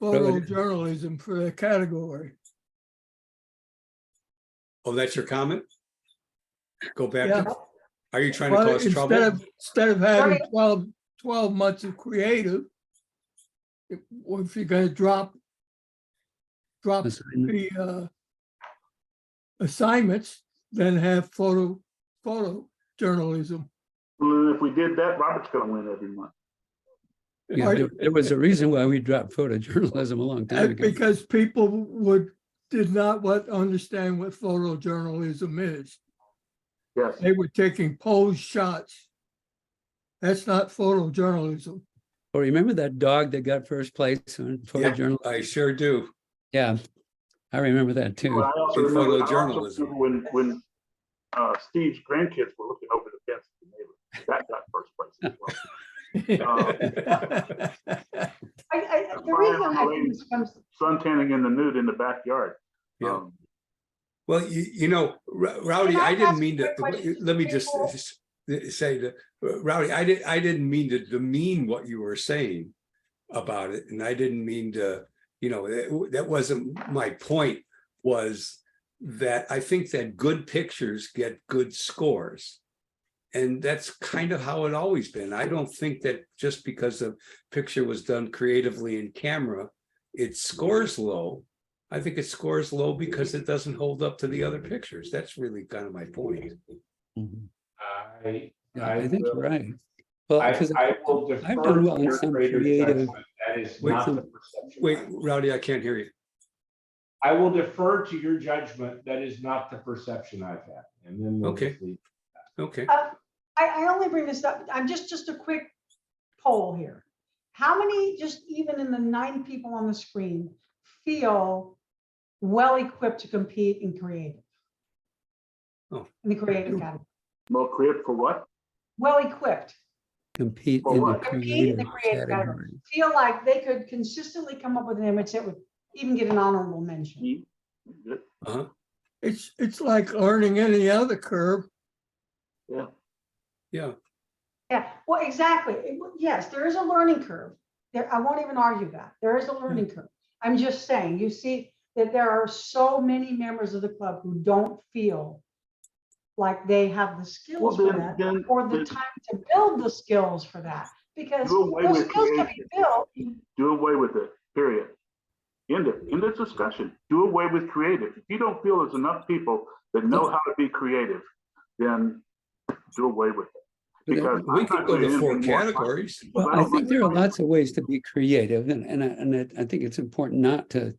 photojournalism for the category. Oh, that's your comment? Go back Yeah. to, are you trying to Well, cause instead trouble? of having Right. 12 months of creative, if you're gonna drop Assignment. the assignments, then have photojournalism. Well, if we did that, Robert's gonna win every month. Yeah, there was a reason why we dropped photojournalism a long time ago. Because people did not understand what photojournalism is. Yes. They were taking pose shots. That's not photojournalism. Or remember that dog that got first place on Yeah, photojournalism? I sure do. Yeah, I remember that But too. I also In remember photojournalism. when Steve's grandkids were looking over the fence at the neighbor, that got first place as well. The reason I think this comes, Sun tanning in the nude in the backyard. Yeah. Um, Well, you know, Rowdy, Can I I didn't ask mean a to, quick question let me to just people? say that, Rowdy, I didn't mean to demean what you were saying about it. And I didn't mean to, you know, that wasn't my point, was that I think that good pictures get good scores. And that's kind of how it always been. I don't think that just because a picture was done creatively in camera, it scores low. I think it scores low because it doesn't hold up to the other pictures. That's really kind of my point. Mhm. I Yeah, I think you're will- right. Well, because I will I've defer done to well in your some creative creative. judgment. That is Wait, not the perception. Wait, Rowdy, I can't hear you. I will defer to your judgment. That is not the perception I've had. And then we'll Okay. just leave. Okay. I only bring this up, I'm just a quick poll here. How many, just even in the 9 people on the screen, feel well-equipped to compete in creative? Oh. In the creative category, Well, create for what? well-equipped, Compete For in the what? compete in the creative creative category, category. feel like they could consistently come up with an image that would even get an honorable mention. Good. Uh-huh. It's like learning any other curve. Yeah. Yeah. Yeah, well, exactly. Yes, there is a learning curve. There, I won't even argue that. There is a learning curve. I'm just saying, you see that there are so many members of the club who don't feel like they have the skills for that or the time to build the skills for that. Because Do away those with skills can be built. Do away with it, period. End it. End this discussion. Do away with creative. If you don't feel there's enough people that know how to be creative, then do away with it. Because We I'm could not go to doing 4 anything more. categories. Well, I think there are lots of ways to be creative, and I think it's important not to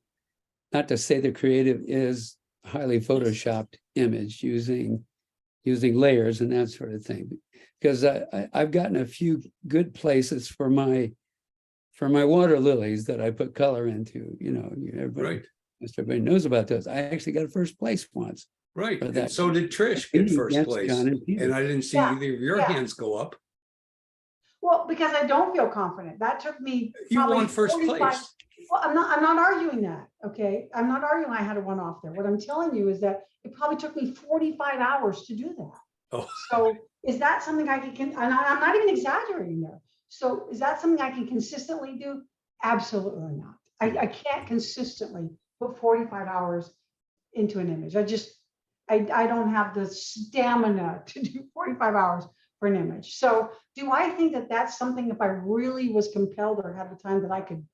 say that creative is highly photoshopped image using layers and that sort of thing. Because I've gotten a few good places for my water lilies that I put color into. You know, Right. everybody knows about those. I actually got a first place once. Right. For And that. so did Trish get first Against place. John and Peter. And I didn't see Yeah, either of your yeah. hands go up. Well, because I don't feel confident. That took me. You probably won first 45 place. Well, I'm not arguing that, okay? I'm not arguing I had a one-off there. What I'm telling you is that it probably took me 45 hours to do that. Oh. So is that something I can, and I'm not even exaggerating there. So is that something I can consistently do? Absolutely not. I can't consistently put 45 hours into an image. I don't have the stamina to do 45 hours for an image. So do I think that that's something, if I really was compelled or had the time, that I could?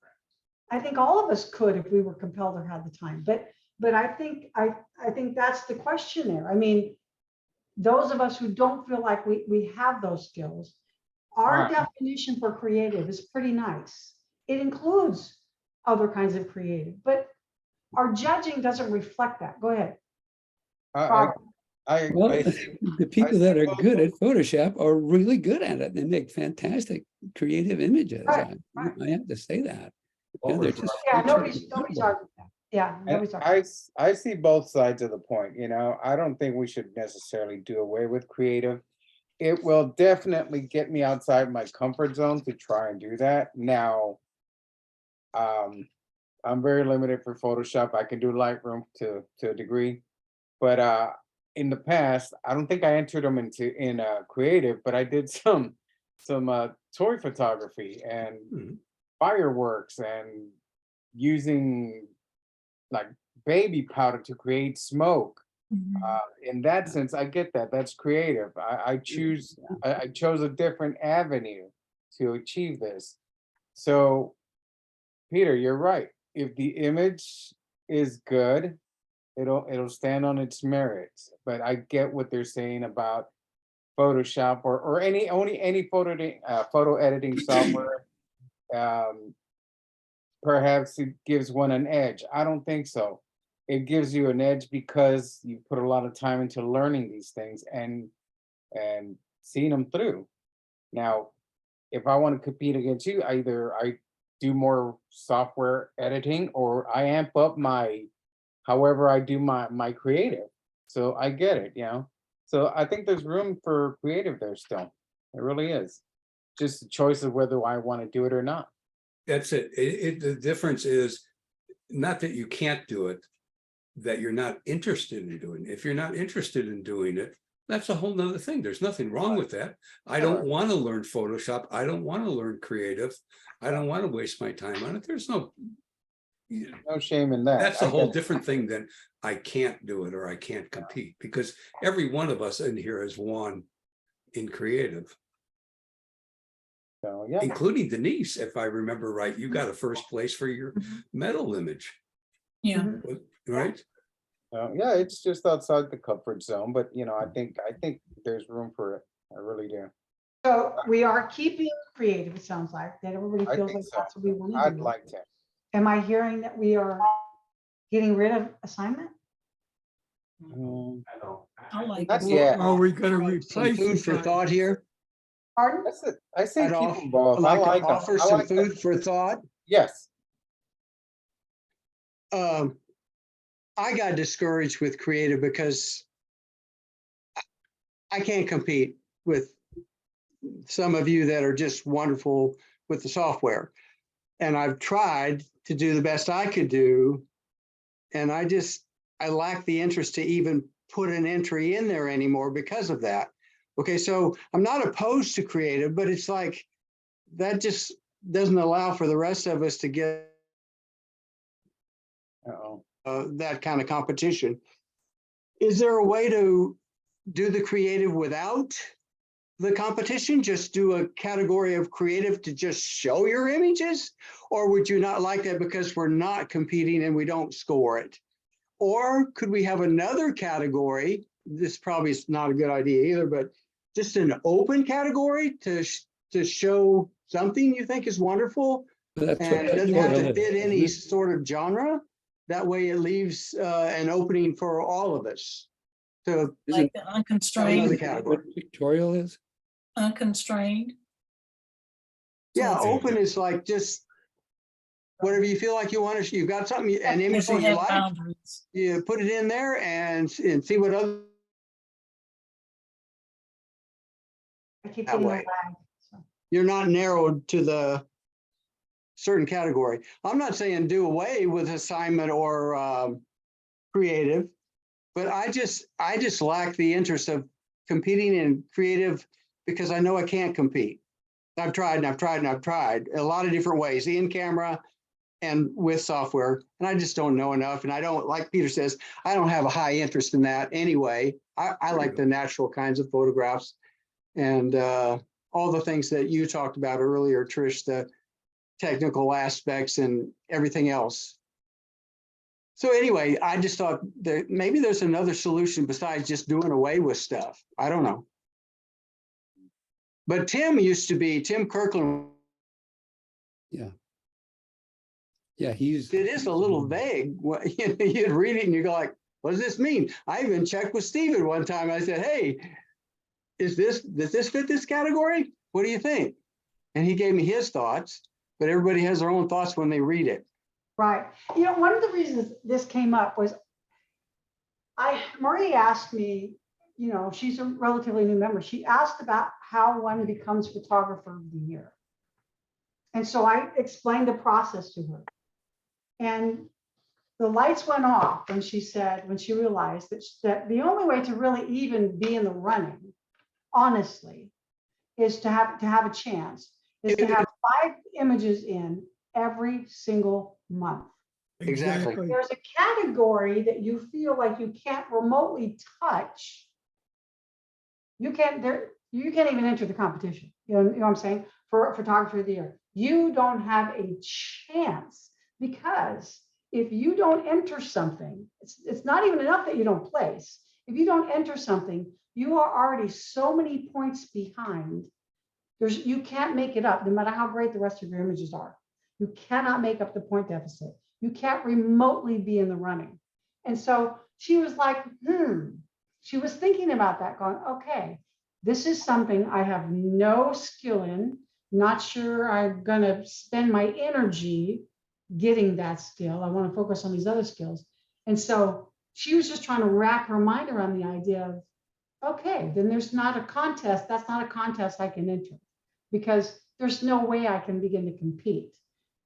I think all of us could if we were compelled or had the time. But I think that's the question there. I mean, those of us who don't feel like we have those skills, our Right. definition for creative is pretty nice. It includes other kinds of creative, but our judging doesn't reflect that. Go ahead. I, Well, I, the people see that are both good at Photoshop are really good at it. They make fantastic creative images. Right, right. I have to say that. Yeah, they're just Yeah, featured nobody's incredible. arguing that. Yeah, And nobody's arguing. I see both sides of the point, you know. I don't think we should necessarily do away with creative. It will definitely get me outside my comfort zone to try and do that. Now, I'm very limited for Photoshop. I can do Lightroom to a degree, but in the past, I don't think I entered them in creative, but I did some toy photography and Mhm. fireworks and using like baby powder to create smoke. In that sense, I get that. That's creative. I chose a different avenue to achieve this. So, Peter, you're right. If the image is good, it'll stand on its merits. But I get what they're saying about Photoshop or any photo editing software. Perhaps it gives one an edge. I don't think so. It gives you an edge because you put a lot of time into learning these things and seeing them through. Now, if I want to compete against you, either I do more software editing or I amp up however I do my creative. So I get it, you know. So I think there's room for creative there still. There really is. Just a choice of whether I want to do it or not. That's it. The difference is not that you can't do it, that you're not interested in doing it. If you're not interested in doing it, that's a whole nother thing. There's nothing wrong with that. I don't want to learn Photoshop. I don't want to learn creative. I don't want to waste my time on it. There's no shame in that. That's a whole different thing than I can't do it or I can't compete, because every one of us in here has won in creative. So, yeah. Including Denise, if I remember right, you got a first place for your metal image. Yeah. Right? Yeah, it's just outside the comfort zone, but you know, I think there's room for it. I really do. So we are keeping creative, it sounds like, that everybody I feels think like so. that's what we want to I'd do. like to. Am I hearing that we are getting rid of assignment? I like Not it. yet. Are we gonna Some replace? food for assignment? thought here. Pardon? That's it. I say I'd keep them both. like I like to 'em. offer I some like them. food for thought. Yes. I got discouraged with creative because I can't compete with some of you that are just wonderful with the software. And I've tried to do the best I could do. And I lack the interest to even put an entry in there anymore because of that. Okay, so I'm not opposed to creative, but it's like that just doesn't allow for the rest of us to get that kind of competition. Is there a way to do the creative without the competition? Just do a category of creative to just show your images? Or would you not like that because we're not competing and we don't score it? Or could we have another category? This probably is not a good idea either, but just an open category to show something you think is wonderful. That's And it doesn't have to fit any sort of genre. That way it leaves an opening for all of us to Like the another unconstrained, category. What pictorial is? unconstrained. Yeah, So open is like just whatever you feel like you want to, you've got something, an image people that you have like, boundaries. you put it in there and see what other. I keep That getting a way. lag, so. You're not narrowed to the certain category. I'm not saying do away with assignment or creative, but I just lack the interest of competing in creative because I know I can't compete. I've tried and I've tried and I've tried a lot of different ways, in camera and with software, and I just don't know enough. And I don't, like Peter says, I don't have a high interest in that anyway. I like the natural kinds of photographs and all the things that you talked about earlier, Trish, the technical aspects and everything else. So anyway, I just thought that maybe there's another solution besides just doing away with stuff. I don't know. But Tim Kirkland. Yeah. Yeah, he's. It is a little vague. You'd read it and you go like, what does this mean? I even checked with Steven one time. I said, hey, does this fit this category? What do you think? And he gave me his thoughts, but everybody has their own thoughts when they read it. Right. You know, one of the reasons this came up was Marie asked me, you know, she's a relatively new member. She asked about how one becomes photographer of the year. And so I explained the process to her. And the lights went off when she said, when she realized that the only way to really even be in the running, honestly, is to have a chance, is to have 5 images in every single month. Exactly. There's a category that you feel like you can't remotely touch. You can't even enter the competition. You know what I'm saying? For photographer of the year, you don't have a chance, because if you don't enter something, it's not even enough that you don't place. If you don't enter something, you are already so many points behind. You can't make it up, no matter how great the rest of your images are. You cannot make up the point deficit. You can't remotely be in the running. And so she was like, she was thinking about that, going, okay, this is something I have no skill in, not sure I'm gonna spend my energy getting that skill. I want to focus on these other skills. And so she was just trying to wrap her mind around the idea of, okay, then there's not a contest. That's not a contest I can enter, because there's no way I can begin to compete.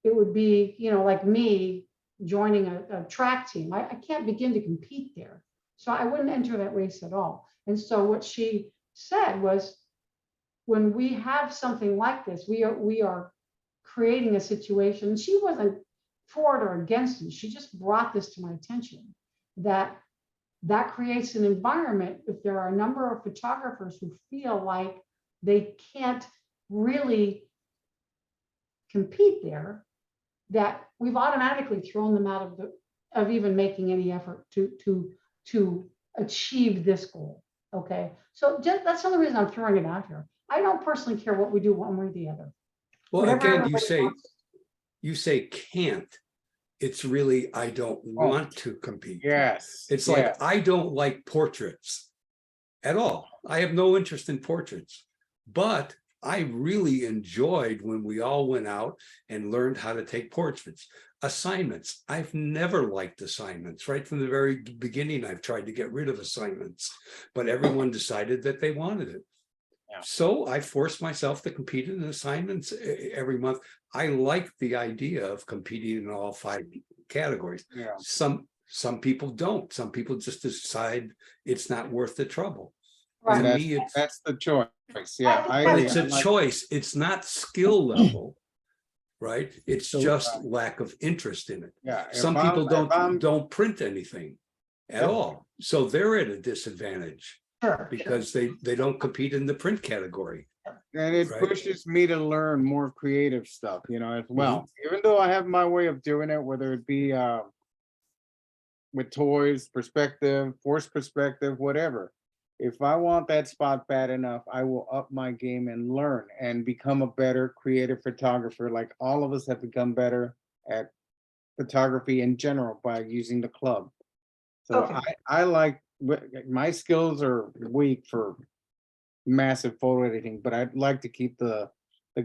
It would be, you know, like me joining a track team. I can't begin to compete there. So I wouldn't enter that race at all. And so what she said was, when we have something like this, we are creating a situation. She wasn't for it or against it. She just brought this to my attention, that creates an environment. If there are a number of photographers who feel like they can't really compete there, that we've automatically thrown them out of even making any effort to achieve this goal. Okay, so that's the only reason I'm throwing it out here. I don't personally care what we do one way or the other. Well, Whatever again, everybody you say can't. It's really, I don't want to compete. Yes. It's like, I don't like portraits at all. I have no interest in portraits, but I really enjoyed when we all went out and learned how to take portraits. Assignments. I've never liked assignments. Right from the very beginning, I've tried to get rid of assignments, but everyone decided that they wanted it. Yeah. So I forced myself to compete in assignments every month. I like the idea of competing in all 5 categories. Yeah. Some people don't. Some people just decide it's not worth the trouble. Right. To me, that's the choice. Yeah, but it's a choice. It's not skill level, right? It's just lack of interest in it. Yeah. Some people don't print anything at all, so they're at a disadvantage. Sure, because they don't compete in the print category. And it pushes me to learn more creative stuff, you know, as well. Even though I have my way of doing it, whether it be with toys, perspective, forced perspective, whatever. If I want that spot bad enough, I will up my game and learn and become a better creative photographer. Like all of us have become better at photography in general by using the club. So I like, my skills are weak for massive photo editing, but I'd like to keep the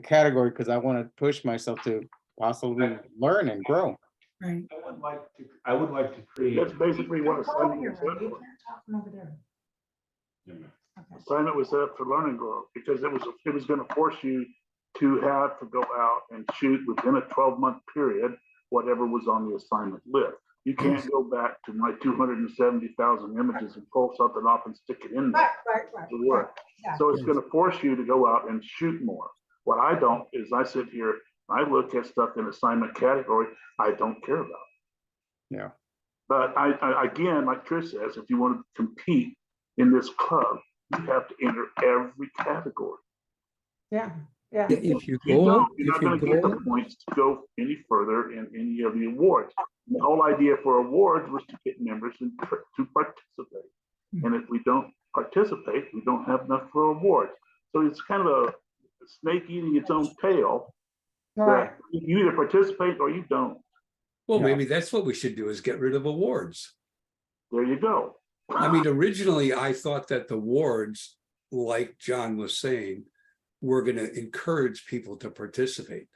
category because I want to push myself to possibly learn and grow. Right. I would like to create. That's basically what assignment was set for. Assignment was set up for learn and grow, because it was going to force you to have to go out and shoot within a 12-month period whatever was on the assignment list. You can't go back to my 270,000 images and pull something off and stick it in there. Right. So it's going to force you to go out and shoot more. What I don't is I sit here I look at stuff in assignment category I don't care about. Yeah. But I again, like Trish says, if you want to compete in this club, you have to enter every category. Yeah, yeah. Yeah, if your You goal, don't, you're if not your going to get the goal, points to go any further in any of the awards. The whole idea for awards was to get members to participate. And if we don't participate, we don't have enough for awards. So it's kind of a snake eating its own tail. Right. That you either participate or you don't. Well, Yeah. maybe that's what we should do, is get rid of awards. There you go. I mean, originally I thought that the awards, like John was saying, were going to encourage people to participate.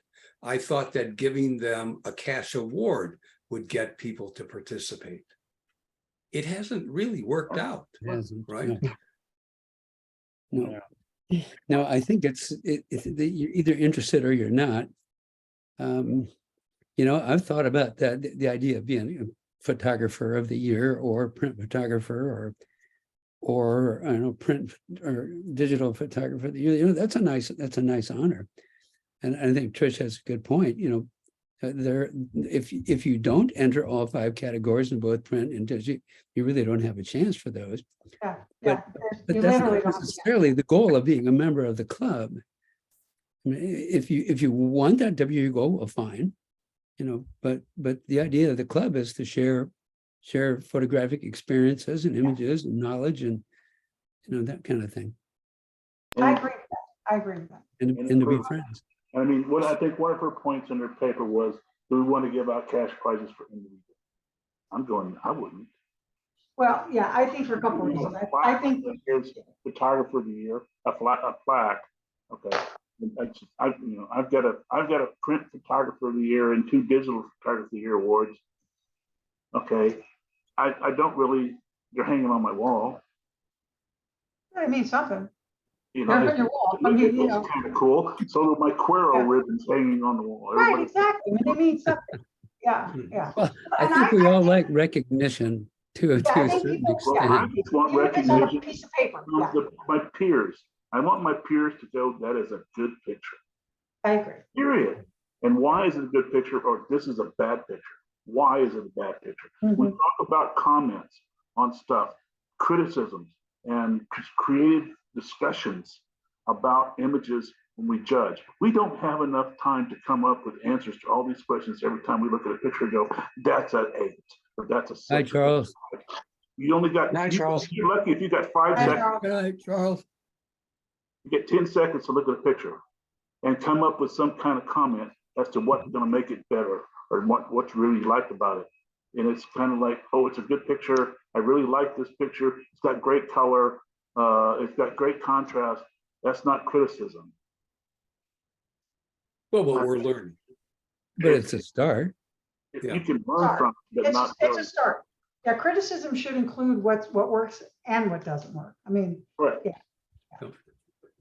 I thought that giving them a cash award would get people to participate. It hasn't really worked out, it hasn't, right? no. No, I think you're either interested or you're not. You know, I've thought about that, the idea of being a photographer of the year or print photographer or I don't know, print or digital photographer of the year. You know, that's a nice honor. And I think Trish has a good point. You know, if you don't enter all 5 categories in both print and digital, you really don't have a chance for those. Yeah, But you that's literally not don't. necessarily the goal of being a member of the club. I mean, if you want that W goal, well, fine, you know. But the idea of the club is to share photographic experiences and images and knowledge and, you know, that kind of thing, I agree with that. I agree with that. and to be friends. I mean, what I think one of her points in her paper was, do we want to give out cash prizes for individuals? I'm going, I wouldn't. Well, yeah, I think for a couple of reasons. I think Here's photographer of the year, a plaque. Okay. I've got a print photographer of the year and 2 digital photographer of the year awards. Okay. I don't really, they're hanging on my wall. I mean something. You They're know, on your wall. I mean, you know. kind of cool. So are my Quero ribbons hanging on the wall. Right, Everybody- exactly. I mean, they mean something. Yeah, yeah. Well, I And think we all like recognition to a Yeah, I think certain people- Well, I extent. just want Even if it's on a recognition piece of paper. Yeah, from my peers. I want my peers to go, that is a good picture, I agree. period. And why is it a good picture, or this is a bad picture? Why is it a bad picture? We Mhm. talk about comments on stuff, criticisms, and creative discussions about images when we judge. We don't have enough time to come up with answers to all these questions every time we look at a picture and go, that's an 8, or that's a 6. Hi, Charles. You only got, Night, Charles. you're lucky if you got 5 Hi, seconds. Charles. Good night, Charles. You get 10 seconds to look at a picture and come up with some kind of comment as to what's going to make it better or what you really like about it. And it's kind of like, oh, it's a good picture. I really like this picture. It's got great color. It's got great contrast. That's not criticism. Well, what we're learning. But it's a start. If Yeah. you can learn from it, but not It's a start. Yeah, criticism should include what works and what doesn't work. I mean, correct.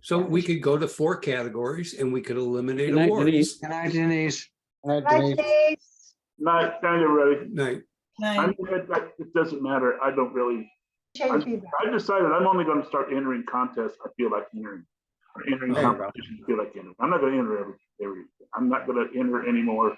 So we could go to 4 categories and we could eliminate Good night, awards. Denise. Good night, Denise. All right, right, Denise. Dave? Not kind of ready. Night. I mean, it doesn't matter. I don't really. Change feedback. I decided I'm only going to start entering contests I feel like entering, or entering There you go. competitions I feel like entering. I'm not going to enter every. I'm not going to enter anymore.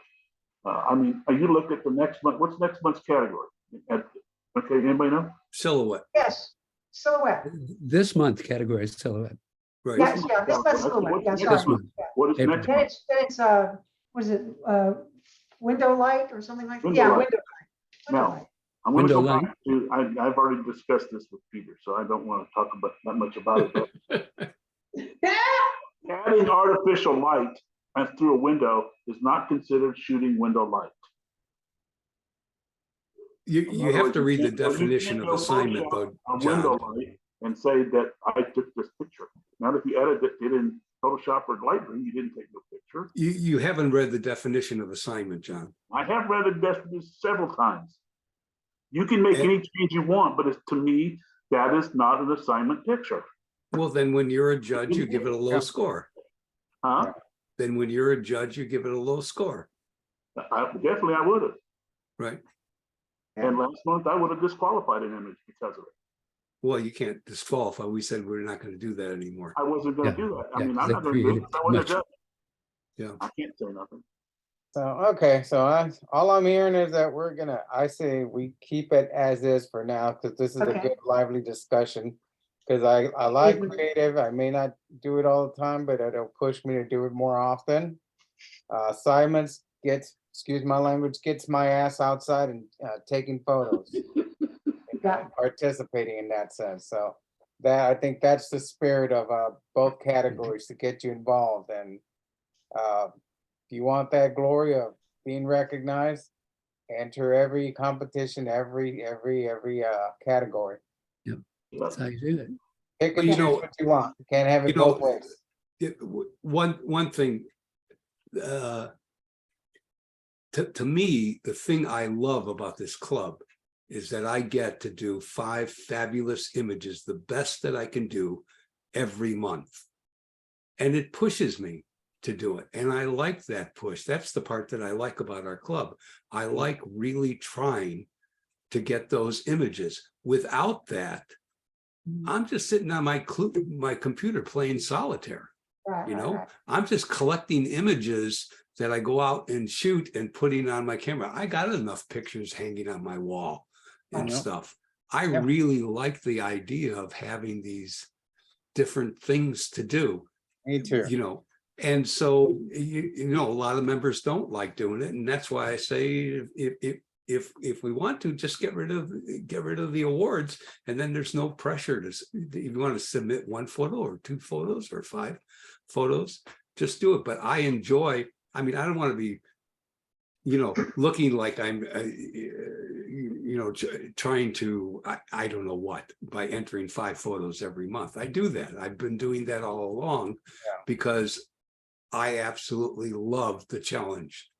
I mean, you look at the next month. What's next month's category? Okay, anybody know? Silhouette, Yes, silhouette. This month category is silhouette. right? Yes, yeah, this was silhouette. Yeah, What's sorry. This month. Yeah. What is April. next? Then it's what is it, window light or something like that? Window Yeah, light. window light. Window Now, light. I'm going to go Window back to. I've already discussed this with Peter, so I don't want to talk about that much about it. But adding artificial light through a window is not considered shooting window light. You have to read the You can't definition of go assignment Photoshop though, a window John. light and say that I took this picture. Now, if you edited it in Photoshop or Lightroom, you didn't take no picture. You haven't read the definition of assignment, John. I have read the definition several times. You can make any change you want, but to me, that is not an assignment picture. Well, then when you're a judge, you give it a low score. Huh? Then when you're a judge, you give it a low score, Definitely I would have. right? And last month I would have disqualified an image because of it. Well, you can't disqualify. We said we're not going to do that anymore. I wasn't going to Yeah. do that. I Yeah, mean, 'cause I'm they not going to do created it. I wouldn't have too done I can't say nothing. So, okay, so all I'm hearing is that I say we keep it as is for now, because this is a Okay. good lively discussion. Because I like Mhm. creative, I may not do it all the time, but it'll push me to do it more often. Assignments excuse my language, gets my ass outside and taking photos. Yeah. And participating in that sense, so I think that's the spirit of both categories, to get you involved. And if you want that glory of being recognized, enter every competition, every category. That's how you do it. Pick But and you choose know- what you want. You can't have it you know, both ways. One thing, to me, the thing I love about this club is that I get to do 5 fabulous images, the best that I can do every month. And it pushes me to do it. And I like that push. That's the part that I like about our club. I like really trying to get those images. Without that, I'm just sitting on my computer playing solitaire. Right, You right, know, right. I'm just collecting images that I go out and shoot and putting on my camera. I got enough pictures hanging on my wall and Yeah. stuff. I Yeah. really like the idea of having these different things to do, Me too. you know. And so, you know, a lot of members don't like doing it. And that's why I say, if we want to, just get rid of the awards, and then there's no pressure to, if you want to submit 1 photo or 2 photos or 5 photos, just do it. But I enjoy, I mean, I don't want to be, you know, looking like I'm, you know, trying to, I don't know what, by entering 5 photos every month. I do that. I've been doing that all along because I absolutely love the challenge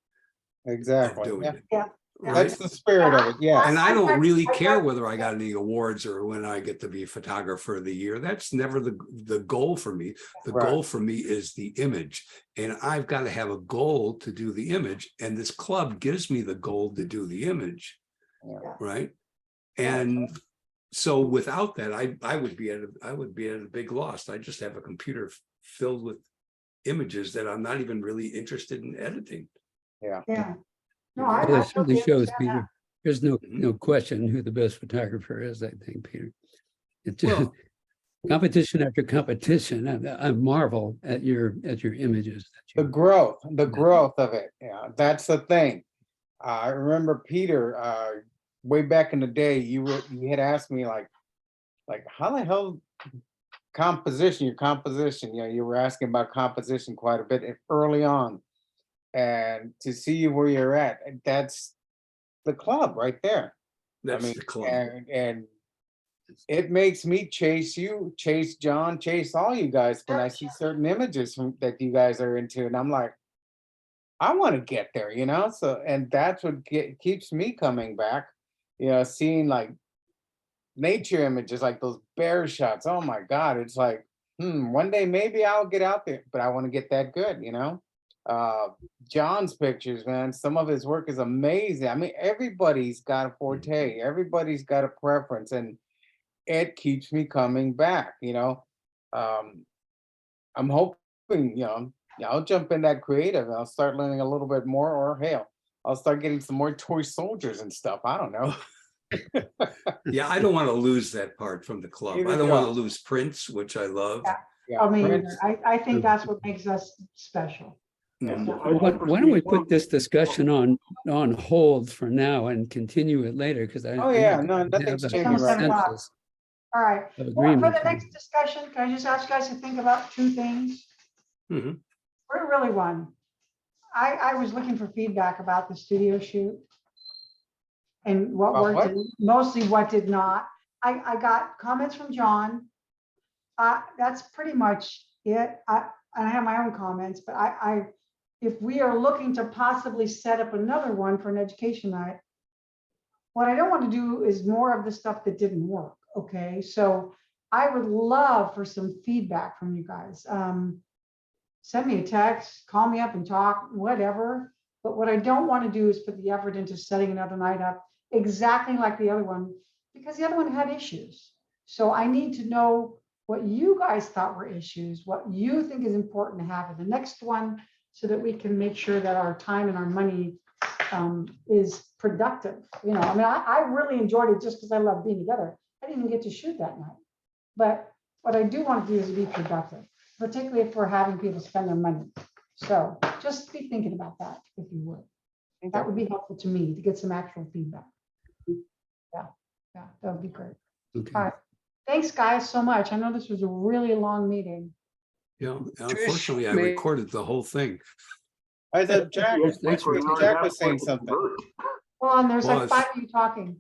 of Exactly. doing Yeah. it. Yeah. Right? That's the spirit of it. Yes. And I don't really I- care whether I got any awards or when I get to be photographer of the year. That's never the goal for me. The Right. goal for me is the image. And I've got to have a goal to do the image. And this club gives me the goal to do the image. Yeah. Right. And so without that, I would be at a big loss. I just have a computer filled with images that I'm not even really interested in editing. Yeah. Yeah. No, Well, I Well, it certainly totally shows, understand Peter. that. There's no question who the best photographer is, I think, Peter. It just, Well, competition after competition, I marvel at your images. The growth of it. Yeah, that's the thing. I remember Peter, way back in the day, you had asked me like how the hell your composition, you know, you were asking about composition quite a bit early on. And to see you where you're at, that's the club right there. that's the club. And it makes me chase you, chase John, chase all you guys when I see certain images that you guys are into, and I'm like, I want to get there, you know. So, and that's what keeps me coming back, you know, seeing like nature images, like those bear shots. Oh my God, it's like, one day maybe I'll get out there, but I want to get that good, you know. John's pictures, man, some of his work is amazing. I mean, everybody's got a forte, everybody's got a preference, and it keeps me coming back, you know. I'm hoping, you know, I'll jump in that creative and I'll start learning a little bit more, or hell, I'll start getting some more toy soldiers and stuff. I don't know. Yeah, I don't want to lose that part from the club. Neither I don't do want I. to lose prints, which I love. Yeah. Yeah, I mean, Prince, I think that's what makes us special. Mhm. Why don't we put this discussion on hold for now and continue it later? Because I. Oh, I yeah, think no, we nothing's have a changing right now. consensus All right. of Well, for agreement. the next discussion, can I just ask you guys to think about 2 things? Mhm. Or really one. I was looking for feedback about the studio shoot and what About worked, what? and mostly what did not. I got comments from John. That's pretty much it. I have my own comments, but if we are looking to possibly set up another one for an education night, what I don't want to do is more of the stuff that didn't work. Okay, so I would love for some feedback from you guys. Send me a text, call me up and talk, whatever. But what I don't want to do is put the effort into setting another night up exactly like the other one, because the other one had issues. So I need to know what you guys thought were issues, what you think is important to have in the next one, so that we can make sure that our time and our money is productive. You know, I mean, I really enjoyed it just because I love being together. I didn't even get to shoot that night. But what I do want to do is be productive, particularly if we're having people spend their money. So just be thinking about that, if you would. That would be helpful to me to get some actual feedback. Yeah, that would be great. Okay. All right. Thanks, guys, so much. I know this was a really long meeting. Yeah, unfortunately, I may- recorded the whole thing. I said Jack, Thanks for- Jack was saying something. Well, and there's like Was. 5 of you talking.